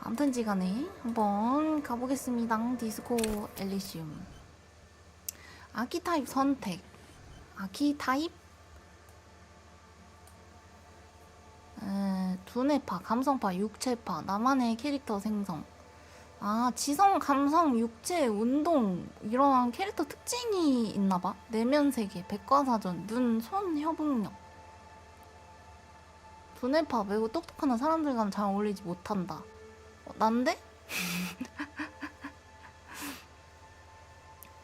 아무튼지간에 한번 가보겠습니다. 디스코 엘리시움. 아키타입 선택. 아키타입? 두뇌파, 감성파, 육체파, 나만의 캐릭터 생성. 지성, 감성, 육체, 운동 이런 캐릭터 특징이 있나봐. 내면세계, 백과사전, 눈, 손, 협응력. 두뇌파, 매우 똑똑한 사람들과는 잘 어울리지 못한다. 난데?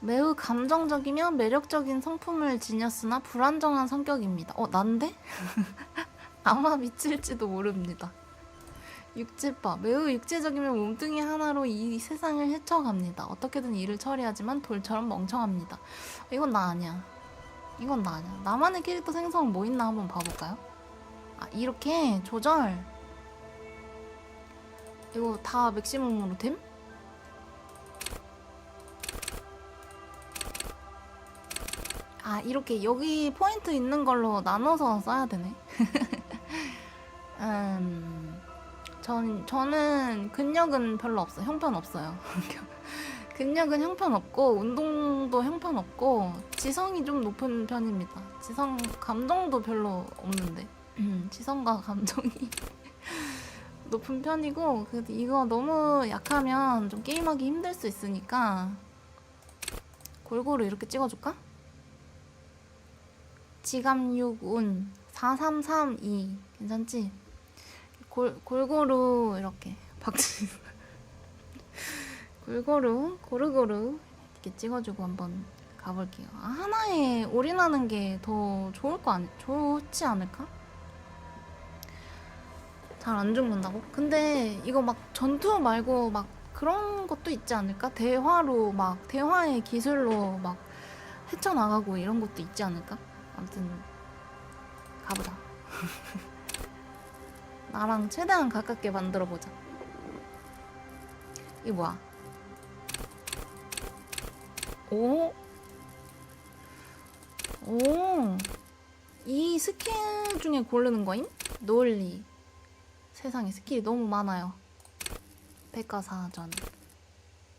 매우 감정적이며 매력적인 성품을 지녔으나 불안정한 성격입니다. 난데? 아마 미칠지도 모릅니다. 육체파, 매우 육체적이며 몸뚱이 하나로 이 세상을 헤쳐갑니다. 어떻게든 일을 처리하지만 돌처럼 멍청합니다. 이건 나 아니야. 이건 나 아니야. 나만의 캐릭터 생성 뭐 있나 한번 봐볼까요? 이렇게 조절. 이거 다 맥시멈으로 됨? 이렇게 여기 포인트 있는 걸로 나눠서 써야 되네. 저는 근력은 별로 없어요. 형편없어요. 근력은 형편없고 운동도 형편없고 지성이 좀 높은 편입니다. 지성, 감정도 별로 없는데 지성과 감정이 높은 편이고, 이거 너무 약하면 좀 게임하기 힘들 수 있으니까 골고루 이렇게 찍어줄까? 지감육 운 4332 괜찮지? 골고루 이렇게 골고루 고루고루 이렇게 찍어주고 한번 가볼게요. 하나에 올인하는 게 더 좋지 않을까? 잘 안 죽는다고? 근데 이거 막 전투 말고 막 그런 것도 있지 않을까? 대화의 기술로 막 헤쳐나가고 이런 것도 있지 않을까? 아무튼 가보자. 나랑 최대한 가깝게 만들어보자. 이게 뭐야? 오! 이 스킬 중에 고르는 거임? 논리. 세상에 스킬이 너무 많아요. 백과사전.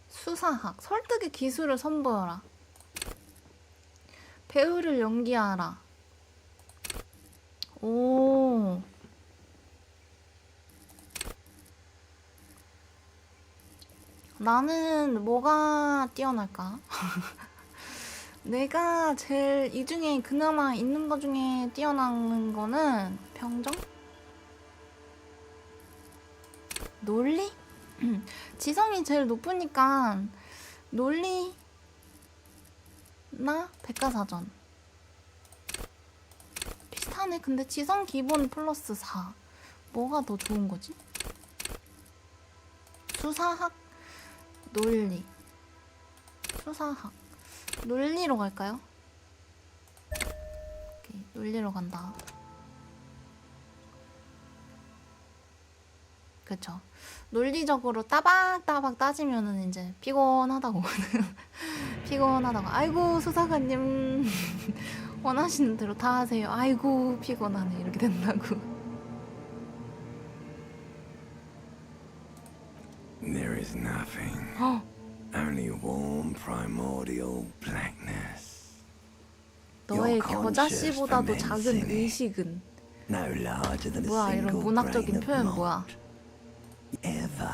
수사학. 설득의 기술을 선보여라. 배우를 연기하라. 오. 나는 뭐가 뛰어날까? 내가 제일 이 중에 그나마 있는 거 중에 뛰어나는 거는 평정? 논리? 지성이 제일 높으니까 논리나 백과사전 비슷하네. 근데 지성 기본 플러스 4 뭐가 더 좋은 거지? 수사학? 논리. 수사학. 논리로 갈까요? 오케이, 논리로 간다. 그쵸. 논리적으로 따박따박 따지면은 이제 피곤하다고. 피곤하다고. 아이고, 수사관님. 원하시는 대로 다 하세요. 아이고, 피곤하네. 이렇게 된다고. There is nothing. Only warm primordial blackness. 너의 겨자씨보다도 작은 의식은. No larger than 뭐야, a 이런 single 문학적인 grain 표현 of 뭐야? malt. Ever.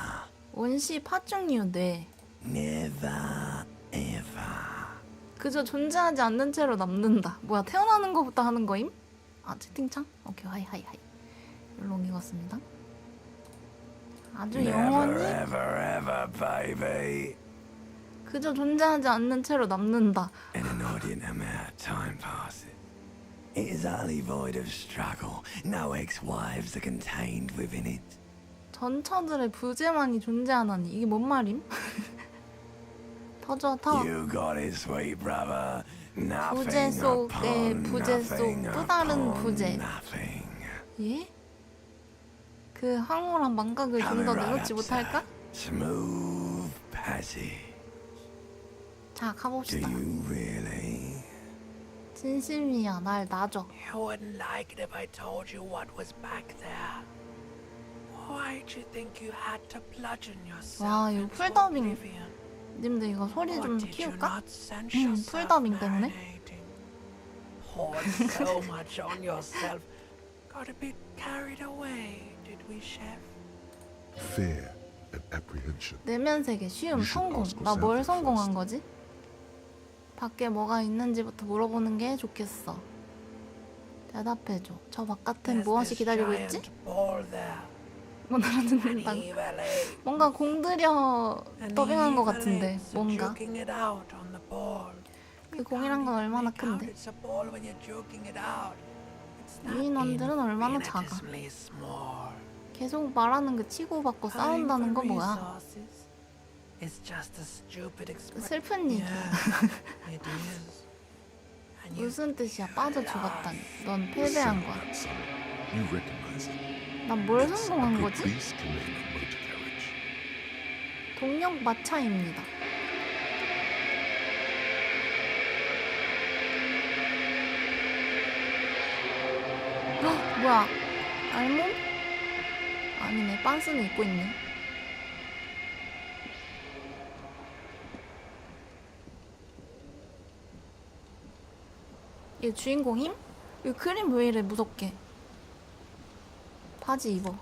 원시 파충류 뇌. Never ever. 그저 존재하지 않는 채로 남는다. 뭐야, 태어나는 거부터 하는 거임? 채팅창? 오케이, 하이. 일로 옮기겠습니다. 아주 영원히 Never ever, baby. 그저 존재하지 않는 채로 남는다. An inordinate amount of time passes. It is utterly void of struggle. No ex-wives are contained within it. 전처들의 부재만이 존재하나니 이게 뭔 말임? 터져. You got it, sweet brother. 부재 Nothing 속에 upon 부재 속 nothing 또 다른 upon 부재. nothing. 예? 그 황홀한 망각을 좀 더 내놓지 못할까? Smooth passage. 자, Do 가봅시다. you really? 진심이야, 날 놔줘. You wouldn't like it if I told you what was back there. Why'd you think you had to bludgeon yourself 와, 이거 into 풀더빙. oblivion? 님들 이거 소리 Or 좀 did you 키울까? not sense yourself 풀더빙 때문에? marinating? Poured so much on yourself. Got a bit carried away, did we, chef? Fear and apprehension. 내면 세계 쉬움 You should 성공. ask 나 뭘 yourself 성공한 first. 거지? 밖에 뭐가 있는지부터 물어보는 게 좋겠어. 대답해줘. 저 바깥엔 There's 무엇이 this 기다리고 있지? giant ball there. 못 An 알아듣는다. evil ape. 뭔가 공들여 An 더빙한 것 evil 같은데 ape's 뭔가 juking it out on the ball. 그 공이란 건 얼마나 Make out 큰데? it's a ball when you're juking it out. It's not 유인원들은 얼마나 작아. infinitesimally small. 계속 말하는 그 치고받고 싸운다는 거 뭐야? Resources is just a stupid expression. 슬픈 얘기야. It is. And you 무슨 뜻이야? 빠져 죽었다니. 넌 패배한 거야. That sign. You recognize it. 난 뭘 It's a 성공한 good 거지? beast can name a motor carriage. 동력 마차입니다. 헉, 뭐야? 알몸? 아니네, 빤스는 입고 있네. 얘 주인공임? 이 그림 왜 이래 무섭게? 바지 입어.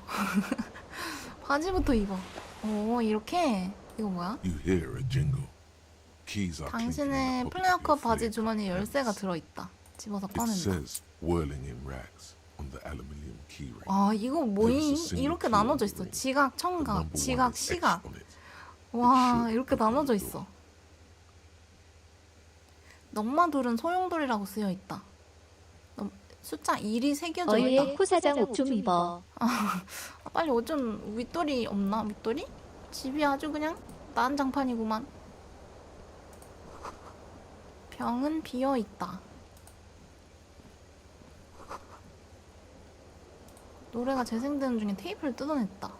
바지부터 입어. 오, 이렇게? 이거 뭐야? You hear a jingle. Keys are clinking in 당신의 the pocket 플레어컵 of your 바지 fleet 주머니에 열쇠가 pants. 들어있다. 집어서 It 꺼낸다. says whirling in rags on the aluminium keyring. 아, 이거 뭐임? 이렇게 나눠져 있어. 지각, The 청각, number one 지각, is 시각. etched on it. 와, 이렇게 나눠져 있어. 넉마돌은 소용돌이라고 쓰여 있다. 숫자 1이 새겨져 있다. 어이의 코사장 옷 좀 입어. 아, 빨리 옷 좀 윗돌이 없나? 윗돌이? 집이 아주 그냥 난장판이구만. 병은 비어 있다. 노래가 재생되는 중에 테이프를 뜯어냈다.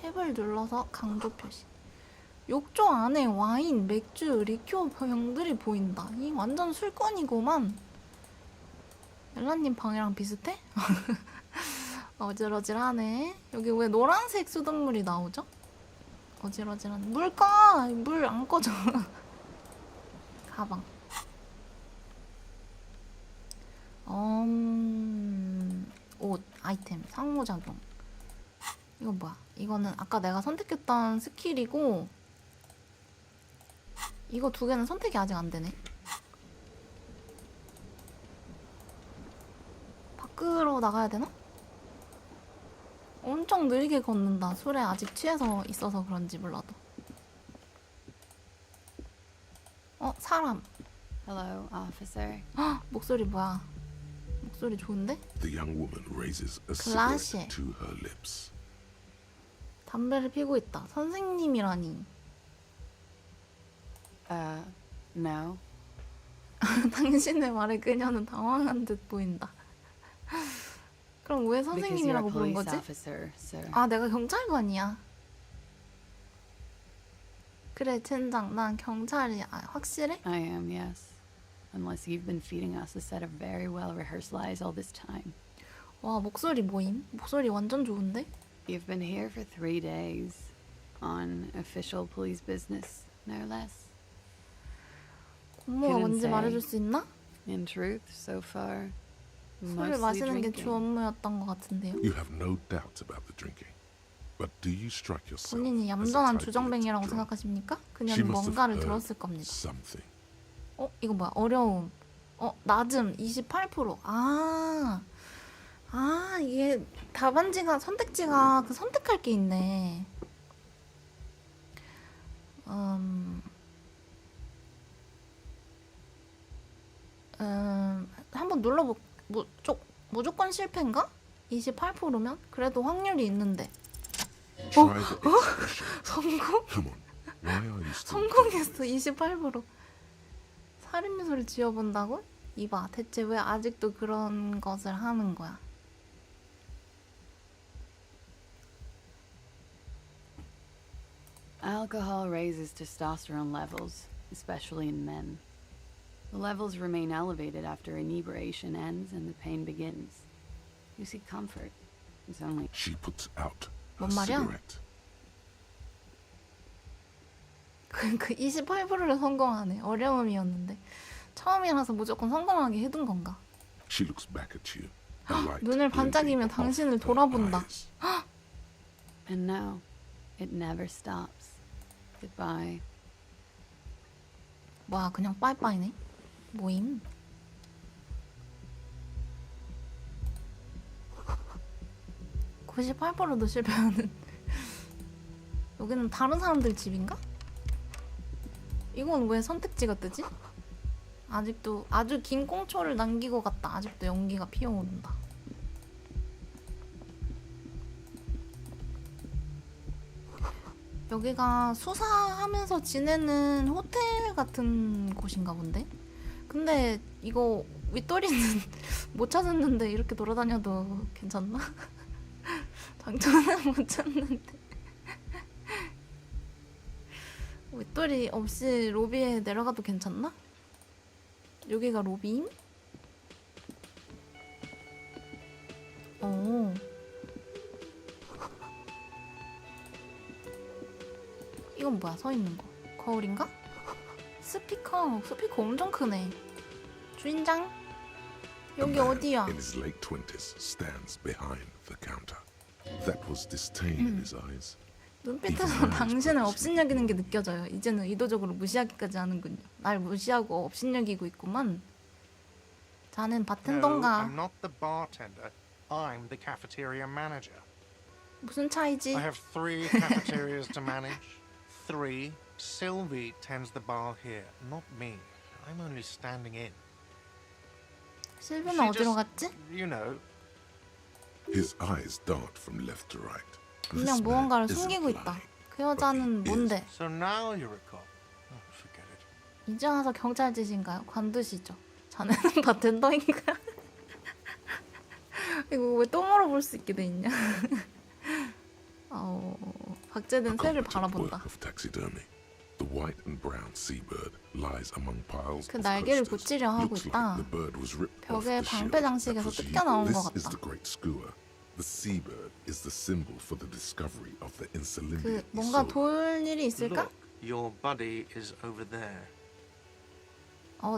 탭을 눌러서 강도 표시. 욕조 안에 와인, 맥주, 리큐어 병들이 보인다. 이 완전 술꾼이구만. 엘라님 방이랑 비슷해? 어질어질하네. 여기 왜 노란색 수돗물이 나오죠? 어질어질하네. 물 꺼! 물 안 꺼져. 가방. 옷, 아이템, 상호작용. 이거 뭐야? 이거는 아까 내가 선택했던 스킬이고, 이거 두 개는 선택이 아직 안 되네. 밖으로 나가야 되나? 엄청 느리게 걷는다. 술에 아직 취해서 있어서 그런지 몰라도. 사람. Hello, officer. 헉, 목소리 뭐야? 목소리 좋은데? The young woman raises a Classy. cigarette to her lips. 담배를 피고 있다. 선생님이라니. No. 당신의 말에 그녀는 당황한 듯 보인다. 그럼 왜 Because you're a 선생님이라고 부른 police 거지? officer, sir. 아, 내가 경찰관이야. 그래, 젠장. 난 경찰이야. 아, 확실해? I am, yes. Unless you've been feeding us a set of very well-rehearsed lies all this time. 와, 목소리 뭐임? 목소리 완전 좋은데? You've been here for 3 days. On official police business, no less. 업무가 Couldn't 뭔지 say. 말해줄 수 있나? In truth, so far, 술을 mostly 마시는 게 주 drinking. 업무였던 것 같은데요. You have no doubt about the drinking. But do you strike yourself 본인이 as a 얌전한 type 주정뱅이라고 of drunk? 생각하십니까? She 그녀는 must have 뭔가를 heard 들었을 겁니다. something. 이거 뭐야? 어려움. 낮음 28%. 이게 답안지가 선택지가 그 선택할 게 있네. 한번 눌러보. 무조건 실패인가? 28%면 그래도 확률이 있는데. Try the expression. 성공? Come on. Why are you still 성공했어. 28%. 살인 미소를 지어본다고? 이봐, 대체 왜 아직도 그런 것을 하는 거야? Alcohol raises testosterone levels, especially in men. The levels remain elevated after inebriation ends and the pain begins. You see comfort. It's only She puts out her 뭔 말이야? cigarette. 그 28%를 성공하네. 어려움이었는데 처음이라서 무조건 성공하게 해둔 건가? She looks back at you. a light 눈을 반짝이며 glinting off 당신을 her 돌아본다. eyes. And no, it never stops. Goodbye. 뭐야 그냥 빠이빠이네. 모임. (98%도) 실패하는. 여기는 다른 사람들 집인가? 이건 왜 선택지가 뜨지? 아직도 아주 긴 꽁초를 남기고 갔다. 아직도 연기가 피어오른다. 여기가 수사하면서 지내는 호텔 같은 곳인가 본데? 근데 이거 윗도리는 못 찾았는데 이렇게 돌아다녀도 괜찮나? 장점은 못 찾는데 윗도리 없이 로비에 내려가도 괜찮나? 여기가 로비임? 오. 이건 뭐야 서있는 거 거울인가? 스피커 엄청 크네. 주인장 여기 A man 어디야? in his late 20s stands behind the counter. That was disdain in his eyes. 눈빛에서 당신을 업신여기는 게 느껴져요. 이제는 의도적으로 무시하기까지 하는군요. 날 무시하고 업신여기고 있구만. 자넨 No, 바텐더인가? I'm not the bartender. I'm the cafeteria manager. 무슨 차이지? I have 3 cafeterias to manage. 3. Sylvie tends the bar here, not me. I'm only standing in. 실비는 She 어디로 just- 갔지? You know, His eyes dart from left to right. 분명 This man 무언가를 isn't 숨기고 있다. lying. 그 여자는 But he 뭔데? so now you're a cop. Oh, forget it. 이제 와서 경찰 짓인가요? 관두시죠. 자네는 바텐더인가? 이거 왜 또 물어볼 수 있게 돼 있냐? 박제된 A 새를 competent 바라본다. work of taxidermy. The white and brown seabird lies among piles 그 of 날개를 posters. 고치려 하고 Looks 있다. like the bird was ripped off 벽에 the shield 방패 장식에서 that was 뜯겨 나온 used. 것 This is 같다. the great skua. The seabird is the symbol for the discovery of the insulindia. 그 뭔가 돌 일이 있을까? Look, your buddy is over there.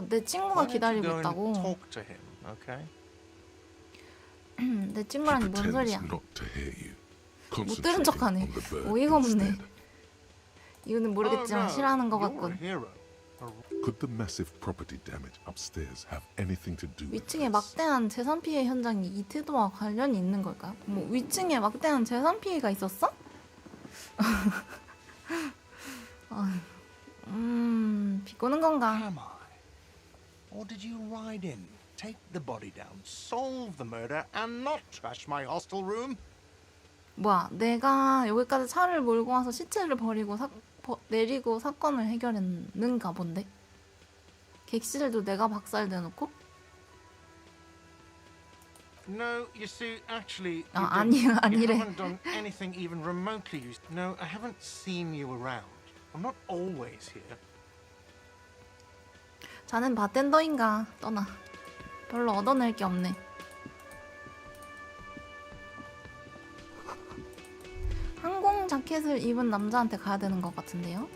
내 친구가 Why don't you 기다리고 go and 있다고. talk to him, okay? 내 친구라니 뭔 pretends 소리야? not to hear you. 못 들은 척하네. Concentrating on the bird 어이가 없네. instead. 이유는 모르겠지만 Oh, no, 싫어하는 것 you're a 같군. hero. Could the massive property damage upstairs have anything to do with 위층에 this? 막대한 재산 피해 현장이 이 태도와 관련이 있는 걸까요? 뭐 위층에 막대한 재산 피해가 있었어? 비꼬는 건가? Am I? Or did you ride in, take the body down, solve the murder, and not trash my hostel room? 뭐야, 내가 여기까지 차를 몰고 와서 시체를 버리고 내리고 사건을 해결했는가 본데? 객실도 내가 박살내놓고? No, you see, actually, you, 아, don't. 아니래. You haven't done anything even remotely used. No, I haven't seen you around. I'm not always here. 자넨 바텐더인가? 떠나. 별로 얻어낼 게 없네. 항공 자켓을 입은 남자한테 가야 되는 것 같은데요?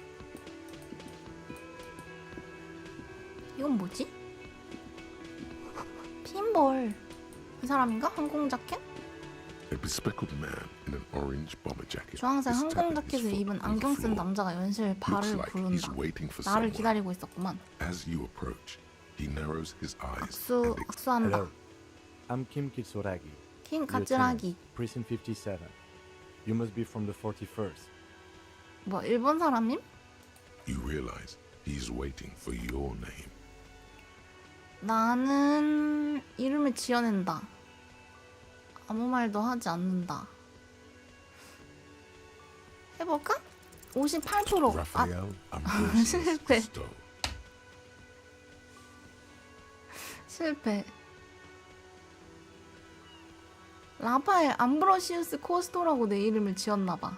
이건 뭐지? 핀볼. 이 사람인가? 항공 자켓? A bespectacled man in an orange bomber jacket. 주황색 is 항공 tapping his 자켓을 foot 입은 on the 안경 쓴 floor. 남자가 연실 Looks 발을 like he's 부른다. waiting for 나를 someone. 기다리고 있었구만. As you approach, he narrows his eyes 악수한다. Hello, I'm Kim Kitsuragi, 킹 Lieutenant, 가츠라기. Prison 57. You must be from the 41st. 뭐 일본 사람임? You realize he's waiting for your name. 나는 이름을 지어낸다. 아무 말도 하지 않는다. 해볼까? 58%. Raphael Ambrosius 실패. Cousteau. 실패. 라파엘 암브로시우스 코스토라고 내 이름을 지었나봐.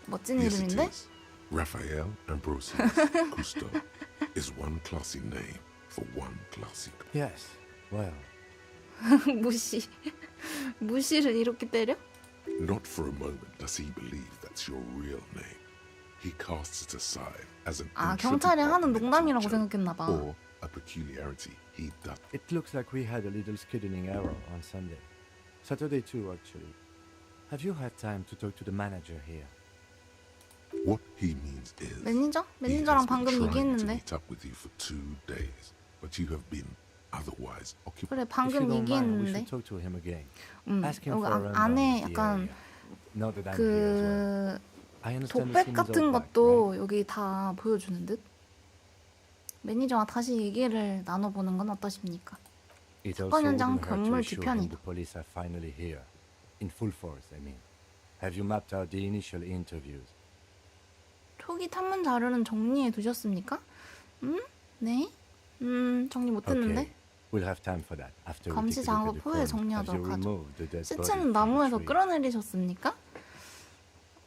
멋진 Yes, it 이름인데? is. Raphael Ambrosius Cousteau is one classy name for one classy. Yes. Well, 무시를 이렇게 때려? Not for a moment does he believe that's your real name. He casts it aside as an 아, intrepid 경찰이 하는 augmented 농담이라고 joke 생각했나 봐. or a peculiarity he does. it looks like we had a little scheduling error on Sunday. Saturday too, actually. Have you had time to talk to the manager here? What he means is 매니저? he 매니저랑 has been 방금 trying to 얘기했는데. meet up with you for 2 days, but you have been otherwise occupied. 그래, If you 방금 don't mind, we 얘기했는데. should talk to him again. Ask him 여기 for a rundown 안에 of the 약간 area. Now that I'm here as well. 그 I understand the 독백 scene is 같은 all back, 것도 right? 여기 다 보여주는 듯? 매니저와 다시 얘기를 나눠보는 건 어떠십니까? It 사건 also 현장은 wouldn't hurt to 건물 assure him 뒤편이다. the police are finally here. In full force, I mean. Have you mapped out the initial interviews? 초기 탐문 자료는 정리해 두셨습니까? 네? 정리 못했는데? Okay. We'll have time for that after we 감시 take a look 작업 at the 후에 crime. Have you 정리하도록 하죠. removed the dead body 시체는 from the 나무에서 tree? 끌어내리셨습니까?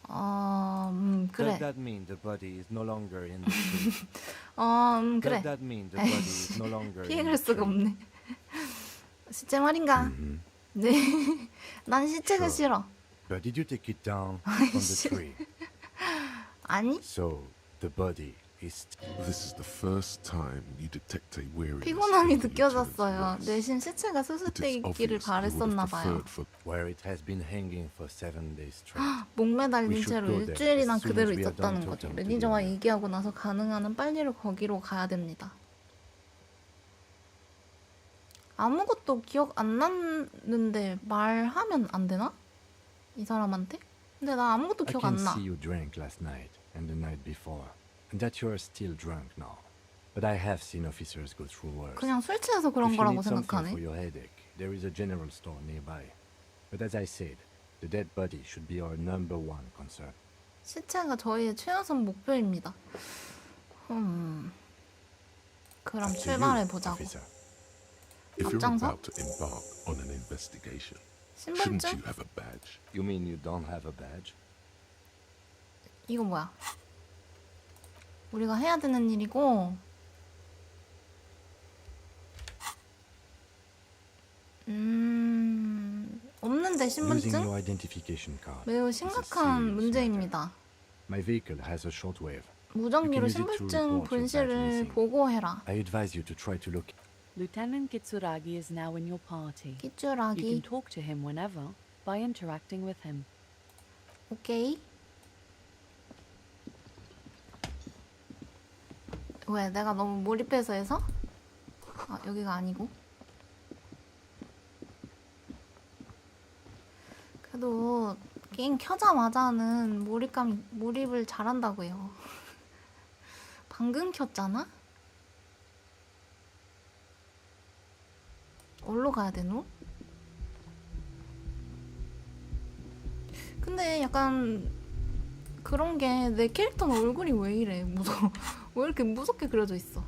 Does 그래. that mean the body is no longer in the tree? 그래. Does that mean the body is no longer in 피해갈 the 수가 tree? 없네. 시체 말인가? 네. 난 시체가 Sure. 싫어. But did you take it down from the tree? 아니? So the body is This is the first time you detect a weariness. 피곤함이 in the lieutenant's 느껴졌어요. voice. 내심 시체가 It is 수습돼 있기를 obvious you would 바랬었나 have 봐요. preferred for where it has been hanging for 7 days straight. 목매달린 We should 채로 go there 일주일이나 as soon 그대로 as we are 있었다는 done 거죠. talking to 매니저와 the owner. 얘기하고 나서 가능한 한 빨리로 거기로 가야 됩니다. 아무것도 기억 안 났는데 말하면 안 되나? 이 사람한테? 근데 나 아무것도 I 기억 can 안 나. see you drank last night and the night before, and that you are still drunk now. But I have seen officers go through worse. 그냥 술 취해서 그런 If you 거라고 need something 생각하네. for your headache, there is a general store nearby. But as I said, the dead body should be our number one concern. 시체가 저희의 최우선 목표입니다. 그럼 Up to 출발해 you, 보자고. officer. If you're 앞장서? about to embark on an investigation, shouldn't 신분증? you have a badge? You mean you don't have a badge? 이거 뭐야? 우리가 해야 되는 일이고 없는데 Using 신분증? your identification card. 매우 is a 심각한 serious 문제입니다. My vehicle has a shortwave. 무전기로 You can use it to 신분증 report your badge 분실을 missing. 보고해라. I advise you to try to look. Lieutenant Kitsuragi is now in your party. You can 끼쭈라기. talk to him whenever by interacting with him. 오케이. 왜? 내가 너무 몰입해서 해서? 아, 여기가 아니고. 그래도 게임 켜자마자는 몰입을 잘한다고요. 방금 켰잖아? 어디로 가야 되노? 근데 약간 그런 게 내 캐릭터는 얼굴이 왜 이래 무서워. 왜 이렇게 무섭게 그려져 있어.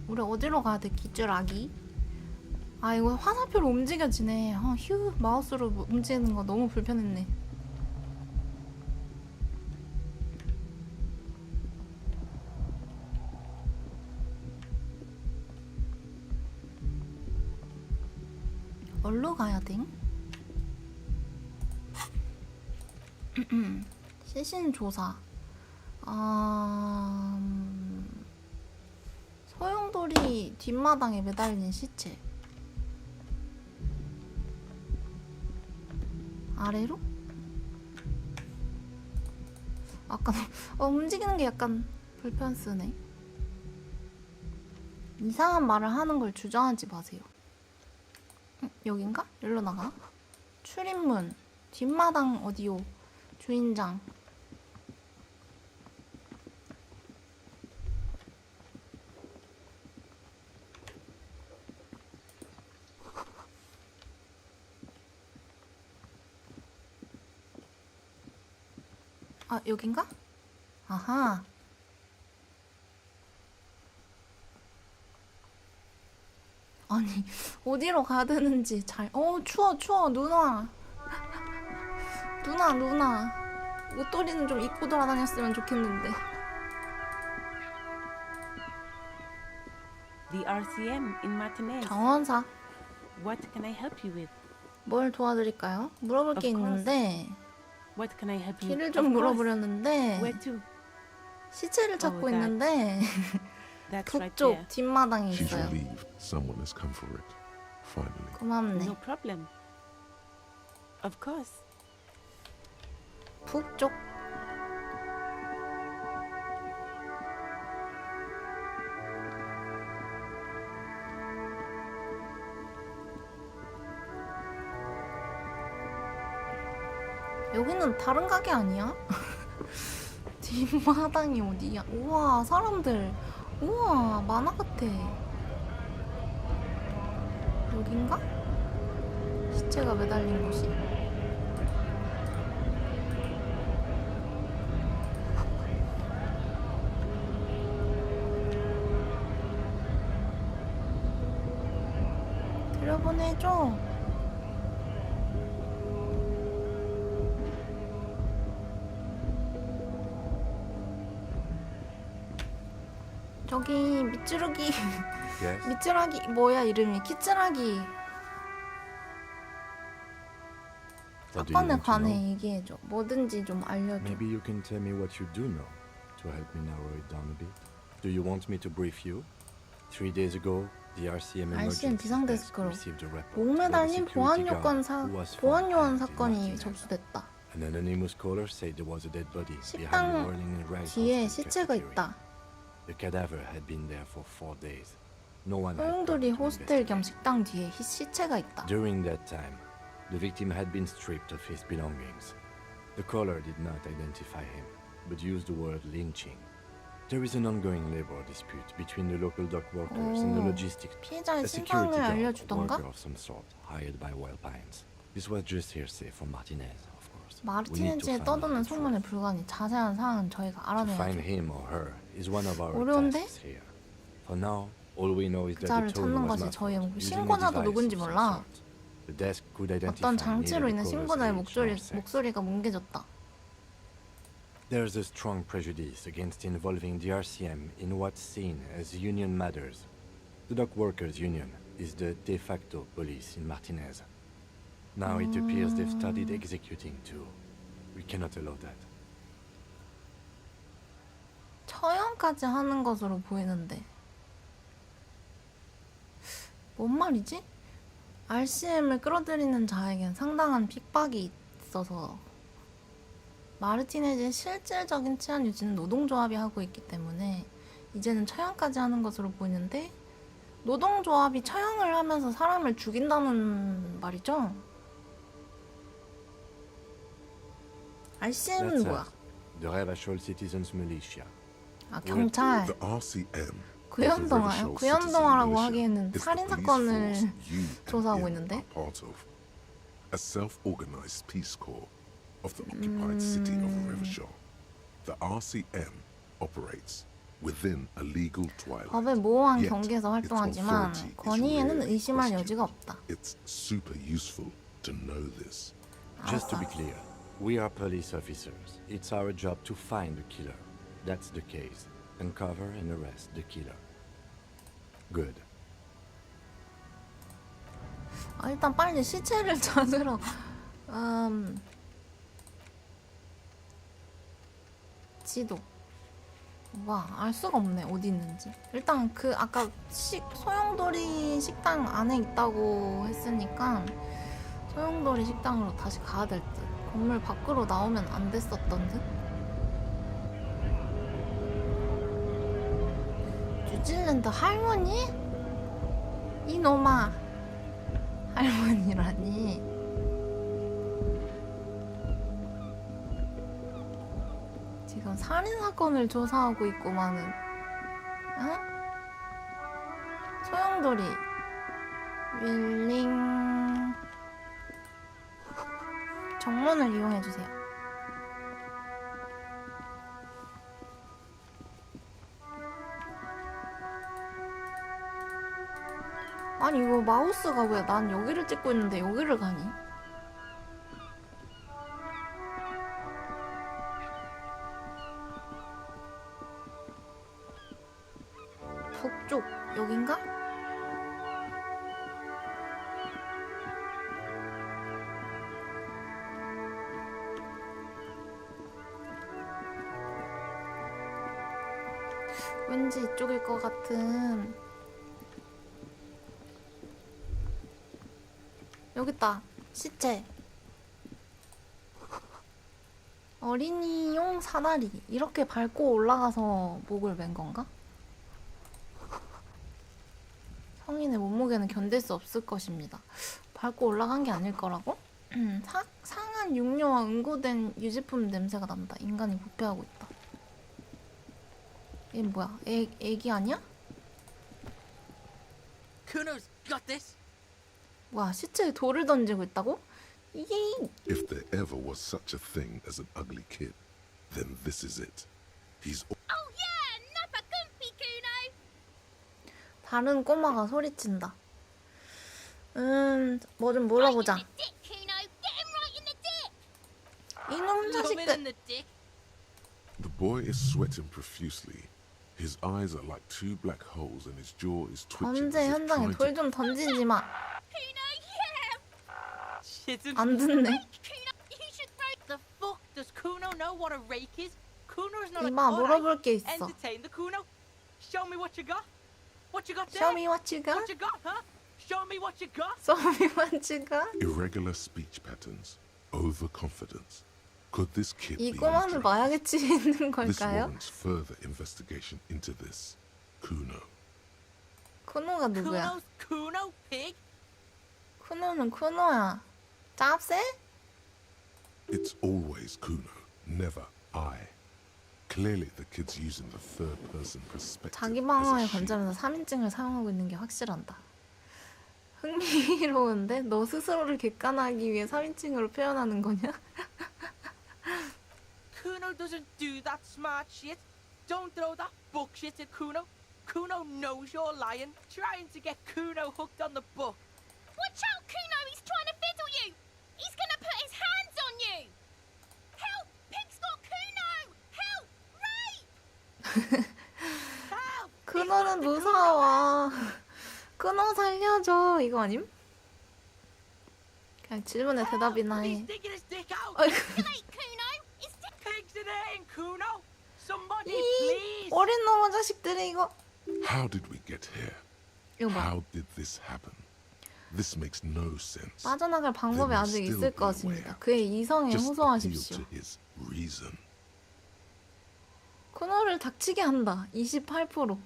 우리 어디로 가야 돼? 기줄아기. 아 이거 화살표로 움직여지네. 휴 마우스로 움직이는 거 너무 불편했네. 어디로 가야 돼? 시신 조사. 소용돌이 뒷마당에 매달린 시체. 아래로? 아까 움직이는 게 약간 불편스네. 이상한 말을 하는 걸 주저하지 마세요. 여긴가? 여기로 나가? 출입문 뒷마당 어디요? 주인장. 아 여긴가? 아하. 아니 어디로 가야 되는지 잘. 추워 누나. 루나 옷도리는 좀 입고 돌아다녔으면 좋겠는데. The RCM in Martinez. 정원사 What can I help you with? 뭘 도와드릴까요? 물어볼 게 Of course. 있는데 What can I help you? 길을 Of 좀 course. 물어보려는데 Where to? 시체를 찾고 that. 있는데 That's right 북쪽 there. 뒷마당에 She's 있어요. relieved someone has come for it. Finally. 고맙네. No problem. Of course. 북쪽. 여기는 다른 가게 아니야? 뒷마당이 어디야? 우와 사람들. 우와 만화 같아. 여긴가? 시체가 매달린 곳이? 들여보내줘. 저기 밑주르기 Yes? 밑주라기 뭐야 이름이? 키츠라기 What do you 사건에 want to 관해 know? 얘기해줘. 뭐든지 좀 알려줘. Maybe you can tell me what you do know to help me narrow it down a bit. Do you want me to brief you? 3 days ago, the RCM RCM emergency desk 비상데스크로 received a report 목 that a 매달린 security guard who was found 보안요원 hanged in 사건이 Martinez. 접수됐다. An anonymous caller said there was a dead body behind the 식당 whirling and rise 뒤에 hostel 시체가 cafeteria. 있다. The cadaver had been there for 4 days. No one had 소용돌이 come to 호스텔 겸 investigate. 식당 뒤에 시체가 있다. During that time, the victim had been stripped of his belongings. The caller did not identify him, but used the word lynching. There is an ongoing labor dispute between the local dock workers and the 오, logistics. 피해자의 A security 신상을 guard, 알려주던가? worker of some sort, hired by Wild Pines. This was just hearsay for Martinez, of course. We need to 마르티네즈에 find 떠도는 the truth. 소문에 불과하니 자세한 사항은 저희가 To find 알아내야죠. him or her is one of our 어려운데? tasks here. For now, all we know is that 그자를 the tone 찾는 was 것이 muffled, 저희의 목표. using a 신고자도 device 누군지 of some 몰라. sort. The desk could identify 어떤 neither 장치로 the 인해 caller's 신고자의 age nor sex. 목소리가 뭉개졌다. There's a strong prejudice against involving the RCM in what's seen as union matters. The dock workers' union is the de facto police in Martinez. Now it appears they've started executing too. We cannot allow that. 처형까지 하는 것으로 보이는데 뭔 말이지? RCM을 끌어들이는 자에겐 상당한 핍박이 있어서 마르티네즈의 실질적인 치안 유지는 노동조합이 하고 있기 때문에 이제는 처형까지 하는 것으로 보이는데 노동조합이 처형을 하면서 사람을 죽인다는 말이죠? RCM은 That's 뭐야? us, the Revachol Citizens Militia. 아 경찰 The RCM. 구현동화요? 구현동화라고 하기에는 살인사건을 조사하고 있는데? Part of a self-organized peace corps of the occupied city of Revachol. The RCM operates within a legal twilight. 법의 모호한 Yet 경계에서 its 활동하지만 authority is 권위에는 rarely 의심할 questioned. 여지가 없다. It's super useful to know this. Just to be 알았어. clear, we are police officers. It's our job to find the killer. That's the case. Uncover and arrest the killer. Good. 아, 일단 빨리 시체를 찾으러 지도 와, 알 수가 없네 어디 있는지. 일단 그 아까 소용돌이 식당 안에 있다고 했으니까 소용돌이 식당으로 다시 가야 될 듯. 건물 밖으로 나오면 안 됐었던 듯. 뉴질랜드 할머니? 이놈아 할머니라니. 지금 살인사건을 조사하고 있고만은. 응? 소용돌이 윌링 정문을 이용해주세요. 아니 이거 마우스가 왜 난 여기를 찍고 있는데 여기를 가니? 북쪽 여긴가? 왠지 이쪽일 것 같은. 여기 있다. 시체. 어린이용 사다리. 이렇게 밟고 올라가서 목을 맨 건가? 성인의 몸무게는 견딜 수 없을 것입니다. 밟고 올라간 게 아닐 거라고? 상한 육류와 응고된 유제품 냄새가 난다. 인간이 부패하고 있다. 얘 뭐야? 애기 아니야? Kuno's got this. 뭐야? 시체에 돌을 던지고 있다고? 이게 If there ever was such a thing as an ugly kid, then this is it. He's Oh yeah, nappa comfy, Kuno. 다른 꼬마가 소리친다. 뭐 좀 물어보자. Right in the dick, Kuno. Get him right in the dick. 이놈 Love it in 자식들. the dick. The boy is sweating profusely. His eyes are like two black holes and his jaw is twitching 범죄 as if 현장에 trying 돌 to... 좀 던지지 마. Kuno, yeah. Shit. 안 듣네. Kuno, you should throw. The fuck does Kuno know what a rake is? Kuno's not a 이마 cut, 물어볼 게 있어. Entertain the Kuno. Show me what you got. What you got there? Show me what you got. What you got, huh? Show me what you got. Show me what you got. Irregular speech patterns, overconfidence. Could this kid 이 be 꼬마는 on drugs? 마약에 취해 있는 This 걸까요? warrants further investigation into this. Kuno. 쿠노가 누구야? Kuno's Kuno pig. 쿠노는 쿠노야. 짭새? It's always Kuno, never I. Clearly the kid's using the third-person perspective 자기 as 방어에 a shield. 관점에서 3인칭을 사용하고 있는 게 확실한다. 흥미로운데? 너 스스로를 객관화하기 위해 3인칭으로 표현하는 거냐? Kuno doesn't do that smart shit. Don't throw that bullshit at Kuno. Kuno knows you're lying, trying to get Kuno hooked on the book. Watch out, Kuno. He's trying to fiddle you. He's gonna put his hands on you. Help! Pig's got Kuno. Help! Ray! Help! 쿠노는 무서워. 쿠노 살려줘. 이거 아님? 그냥 질문에 대답이나 He's 해. sticking his dick out. 아이고. Wait, Kuno. It's Pigs in hurting Kuno. Somebody 이 please. 어린 놈의 자식들이 이거. How did we get here? 이거 뭐야? How did this happen? This makes no sense. 빠져나갈 방법이 There 아직 must 있을 still be a 것입니다. way. 그의 이성에 Just appeal 호소하십시오. to his reason. 쿠노를 닥치게 한다. 28%.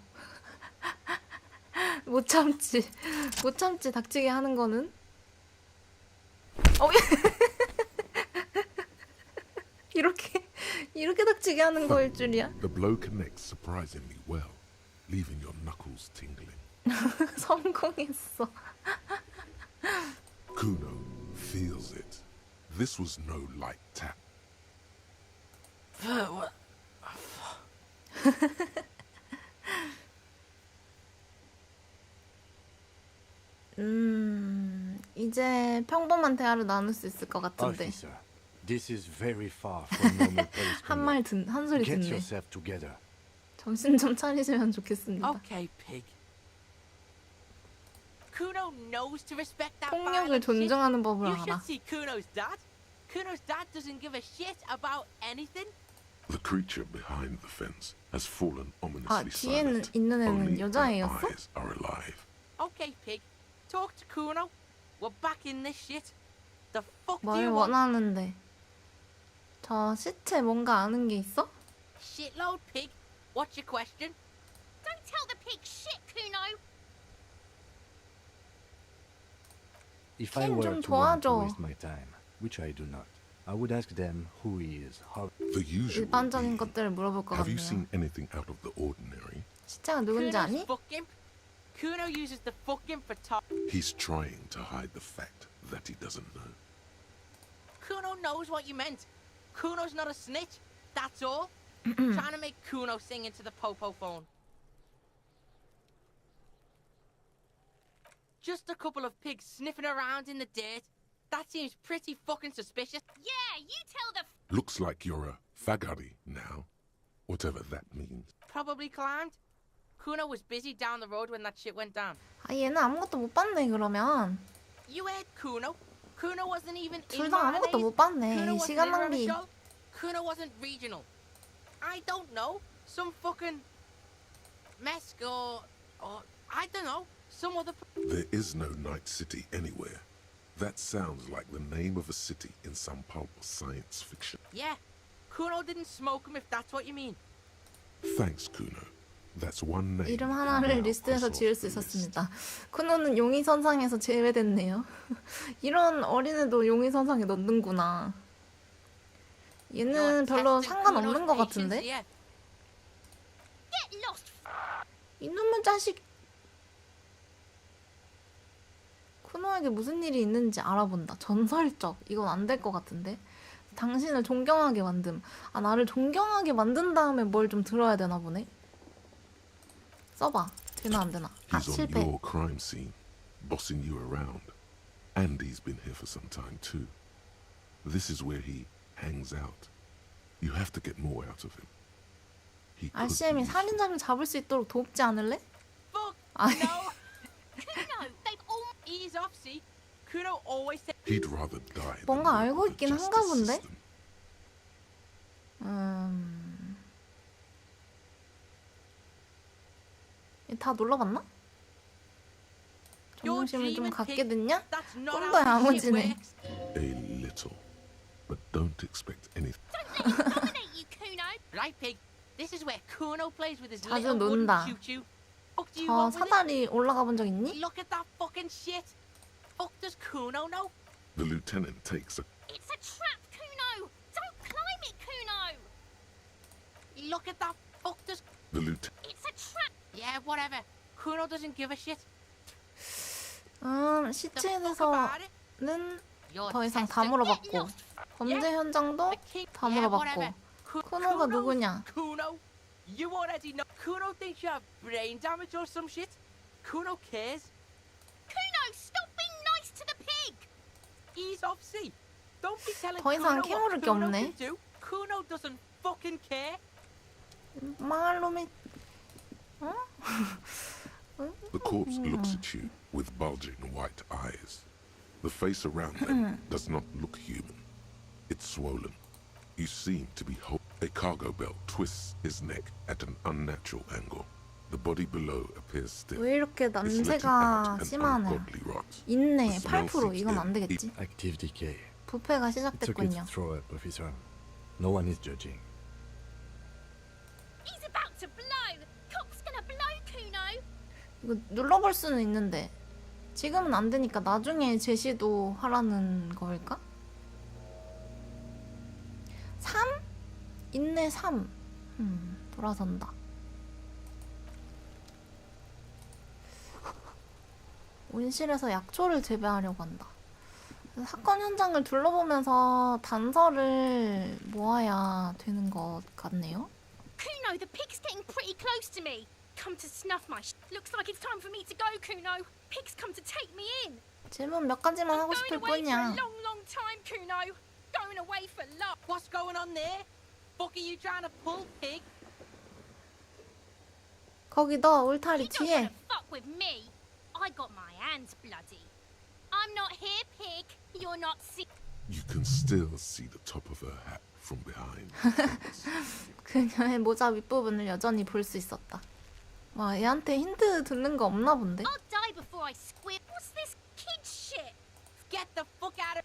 못 참지. 못 참지 닥치게 하는 거는. 이렇게 닥치게 하는 거일 줄이야. The blow connects surprisingly well, leaving your knuckles tingling. 성공했어. Kuno feels it. This was no light tap. 이제 평범한 대화를 나눌 수 있을 것 같은데. Officer, this is very far from normal police conduct. 한 소리 Get 듣네. yourself together. 정신 좀 차리시면 좋겠습니다. Okay, pig. Kuno knows to respect that 폭력을 violent shit. 존중하는 법을 You 알아. should see Kuno's dad. Kuno's dad doesn't give a shit about anything. The creature behind the fence has fallen 아, ominously 뒤에 silent. 있는 애는 Only her 여자애였어? eyes are alive. Okay, pig. Talk to Kuno. We're back in this shit. The fuck do 뭘 you want? 원하는데? 저 시체 뭔가 아는 게 있어? Shitload, pig. What's your question? Don't tell the pig shit, Kuno. If I ken were 좀 to want to 도와줘. waste my time, which I do not, I would ask them who he is, how The usual. 일반적인 being. 것들을 물어볼 것 Have you 같네요. seen anything out of the ordinary? 시체가 누군지 Kuno's 아니? fuck imp. Kuno uses the fuck imp for top. He's trying to hide the fact that he doesn't know. Kuno knows what you meant. Kuno's not a snitch. That's all. Trying to make Kuno sing into the popo phone. Just a couple of pigs sniffing around in the dirt. That seems pretty fucking suspicious. Yeah, you tell the. Looks like you're a fagari now, whatever that means. Probably climbed. Kuno was busy down the road when that shit went down. 아 얘는 아무것도 못 봤네 그러면. You heard Kuno? Kuno wasn't even 둘 in 다 아무것도 Martinez. 못 봤네. Kuno 이 wasn't 시간 in 낭비. Revachol. Kuno wasn't regional. I don't know. Some fucking Mesk or I don't know. Some other. There is no Night City anywhere. That sounds like the name of a city in some pulp science fiction. Yeah. Kuno didn't smoke him if that's what you mean. Thanks, Kuno. That's one name. 이름 하나를 리스트에서 지을 수 있었습니다. 쿠노는 용의선상에서 제외됐네요. 이런 어린애도 용의선상에 넣는구나. 얘는 별로 상관없는 것 같은데? Get lost. 이놈의 자식. 쿠노에게 무슨 일이 있는지 알아본다. 전설적. 이건 안 될 것 같은데? 당신을 존경하게 만듦. 아, 나를 존경하게 만든 다음에 뭘 좀 들어야 되나 보네? 써봐. 되나 안 되나? 아, He's on 실패. your crime scene, bossing you around. And he's been here for some time too. This is where he hangs out. You have to get more out of him. He could RCM이 be 살인자를 잡을 수 있도록 돕지 않을래? Fuck 아이. no. Kuno, they've all. Ease off, see. Kuno always said. He'd rather die. 뭔가 than 알고 live 있긴 with the 한가 justice 본데? system. 다 눌러봤나? You're 점심을 좀 dreaming, 갖게 pig. 됐냐? That's not 좀 how 더 this shit 야무지네. works. A little. But don't expect anything. Don't let him dominate you, Kuno. Right, pig. This is where Kuno plays with his 자주 little wooden 논다. choo-choo. Fuck do you 저 want with it? 사다리 올라가 본 적 있니? Look at that fucking shit. Fuck does Kuno know? The lieutenant takes a It's a trap, Kuno. Don't climb it, Kuno. Look at that. Fuck does. the lieutenant. It's a trap. Yeah, whatever. Kuno doesn't give a shit. The 시체에 fuck 대해서는 You're 더 이상 tested. 다 Get 물어봤고 lost. 범죄 현장도 The king. 다 Yeah, 물어봤고 whatever. 쿠노가 Kuno's 누구냐? Kuno. You already know. Kuno thinks you have brain damage or some shit. Kuno cares. Kuno, stop being nice to the pig. Ease off, see. Don't be telling 더 이상 Kuno what 캐물을 게 Kuno 없네. can do. Kuno doesn't fucking care. 망할 놈이 The corpse looks at you with bulging white eyes. The face around them does not look human. It's swollen. You seem to be whole. A cargo belt twists his neck at an unnatural angle. The body below appears still. 왜 이렇게 It's letting 냄새가 out an 심하네. ungodly rot. 있네 8% 이건 안 되겠지. Active decay. 부패가 It's okay to 시작됐군요. throw up, officer. No one is judging. He's about to blow. Cop's gonna blow, Kuno. 이거 눌러볼 수는 있는데 지금은 안 되니까 나중에 제시도 하라는 거일까? 3? 있네 3. 돌아선다. 온실에서 약초를 재배하려고 한다. 사건 현장을 둘러보면서 단서를 모아야 되는 것 같네요. Kuno, the pig's getting pretty close to me. Come to snuff my Looks like it's time for me to go, Kuno. Pig's come to take me in. 질문 몇 가지만 I'm 하고 going 싶을 away for a 뿐이야. long, long time, Kuno. Going away for love. What's going on there? Fuck are you trying to pull, pig? 거기 너 울타리 You don't 뒤에. want to fuck with me. I got my hands bloody. I'm not here, pig. You're not sick. You can still see the top of her hat from behind. 그녀의 모자 윗부분을 여전히 볼 수 있었다. 와, 얘한테 힌트 듣는 거 없나 본데? I'll die before I squib. What's this kid shit? Get the fuck out of.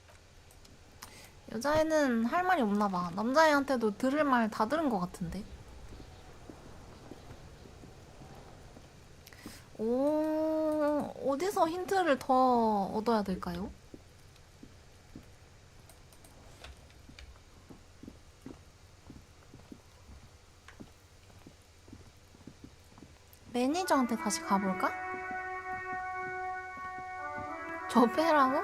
여자애는 할 말이 없나 봐. 남자애한테도 들을 말 다 들은 것 같은데. 오, 어디서 힌트를 더 얻어야 될까요? 매니저한테 다시 가볼까? 접해라고?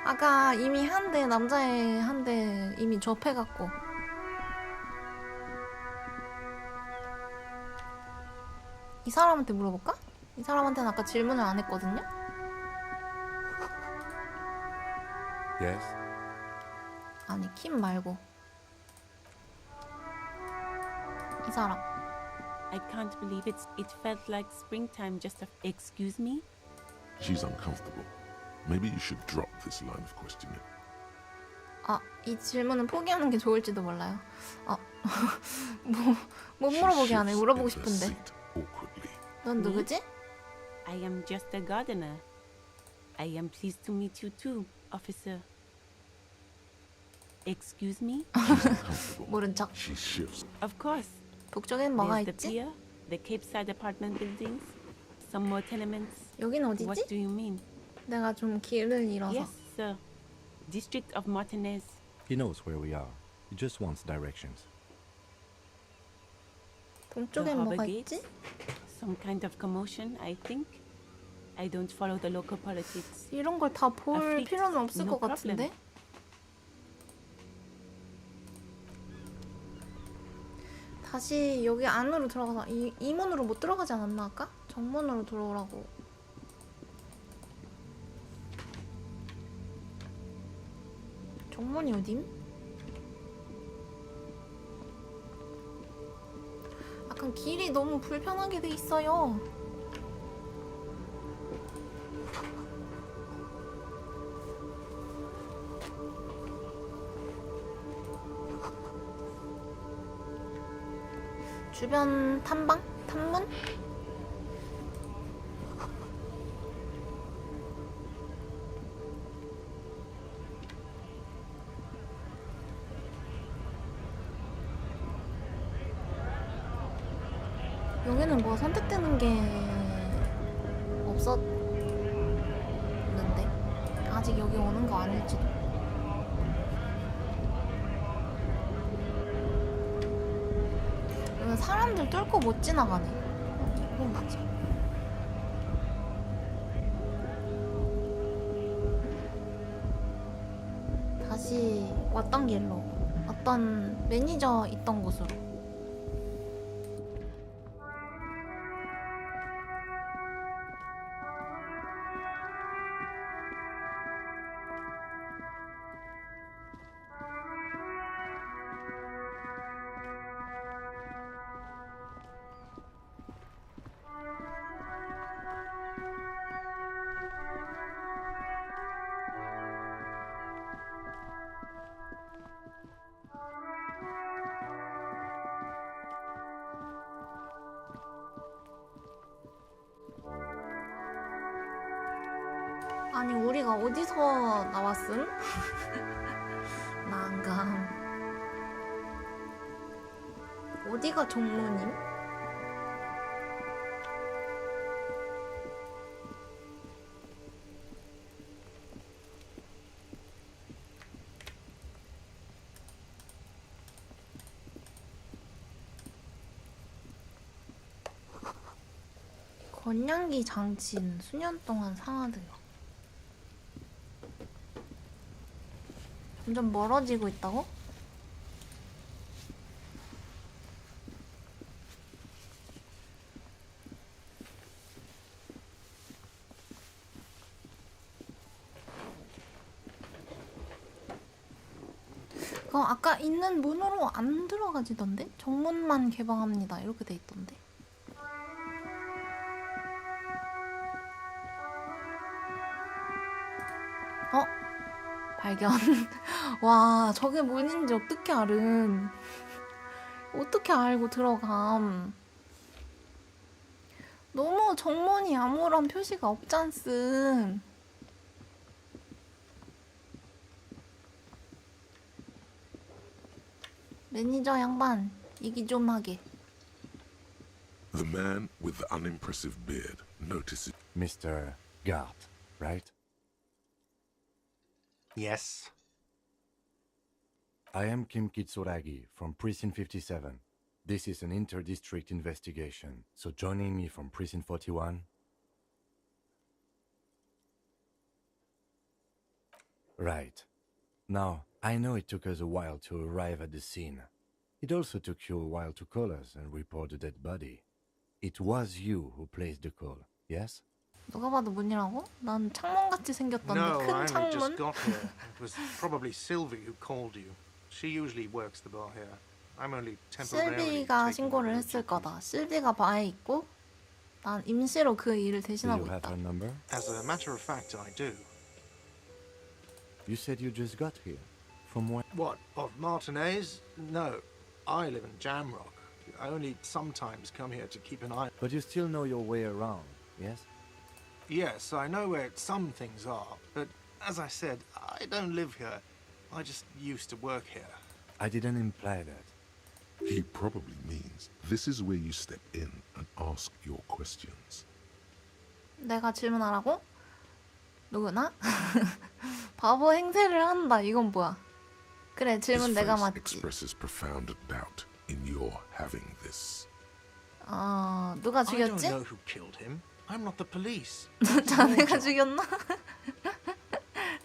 아까 이미 한 대, 남자애 한 대 이미 접해갖고. 이 사람한테 물어볼까? 이 사람한테는 아까 질문을 안 했거든요? Yes? 아니, 킴 말고. 이 사람. I can't believe it felt like springtime just excuse me? She's uncomfortable. Maybe you should drop this line of questioning. 아, 이 질문은 포기하는 게 좋을지도 몰라요. 아, 못 She 물어보게 하네. shifts 물어보고 in her 싶은데. seat awkwardly. 넌 누구지? I am just a gardener. I am pleased to meet you too, officer. Excuse me? She's uncomfortable. 모른 척. She shifts. Of course. 북쪽엔 뭐가 There's the 있지? pier, the Capeside apartment buildings, some more tenements. 여긴 어디지? What do you mean? 내가 좀 길을 잃어서. Yes, sir. District of Martinez. He knows where we are. He just wants directions. 동쪽엔 The 뭐가 Harbor Gate? 있지? Some kind of commotion, I think. I don't follow the local politics. 이런 걸 다 볼 Afflict, 필요는 없을 no 것 같은데? 다시 여기 안으로 들어가서 이 문으로 못 들어가지 않았나 아까? 정문으로 들어오라고. 정문이 어딘? 약간 길이 너무 불편하게 돼 있어요. 주변 탐방? 탐문? 여기는 뭐 선택되는 게 없었는데 아직 여기 오는 거 아닐지도. 여기 사람들 뚫고 못 지나가네. 이건 뭐지? 다시 왔던 길로, 어떤 매니저 있던 곳으로. 아니 우리가 어디서 나왔음? 난감. 어디가 정문임? 건양기 장치는 수년 동안 상하대요. 점점 멀어지고 있다고? 그거 아까 있는 문으로 안 들어가지던데? 정문만 개방합니다 이렇게 돼 있던데. 어? 발견. 와, 저게 문인지 어떻게 알음? 어떻게 알고 들어감? 너무 정문이 아무런 표시가 없잖음. 매니저 양반, 얘기 좀 하게. The man with the unimpressive beard notices. Mr. Gart, right? Yes. I am Kim Kitsuragi from Precinct 57. This is an inter-district investigation, so joining me from Precinct 41... Right. Now, I know it took us a while to arrive at the scene. It also took you a while to call us and report the dead body. It was you who placed the call, yes? 누가 봐도 문이라고? 난 창문같이 생겼던데. No, 큰 I only just 창문? got here. It was probably Sylvie who called you. She usually works the bar here. I'm only temporarily 실비가 taking 신고를 over 했을 duties. 거다. 실비가 바에 있고 난 임시로 그 일을 Do 대신하고 you have 있다. her number? As a matter of fact, I do. You said you just got here. From where? What, of Martinez? No, I live in Jamrock. I only sometimes come here to keep an eye. But you still know your way around, yes? Yes, I know where some things are, but as I said, I don't live here. I just used to work here. I didn't imply that. He probably means this is where you step in and ask your questions. 내가 질문하라고? 누구나? 바보 행세를 한다. 이건 뭐야? 그래, His 질문 내가 face 맞지. expresses profound doubt in your having this. 누가 I don't 죽였지? know who killed him. I'm not the police. 자네가 죽였나?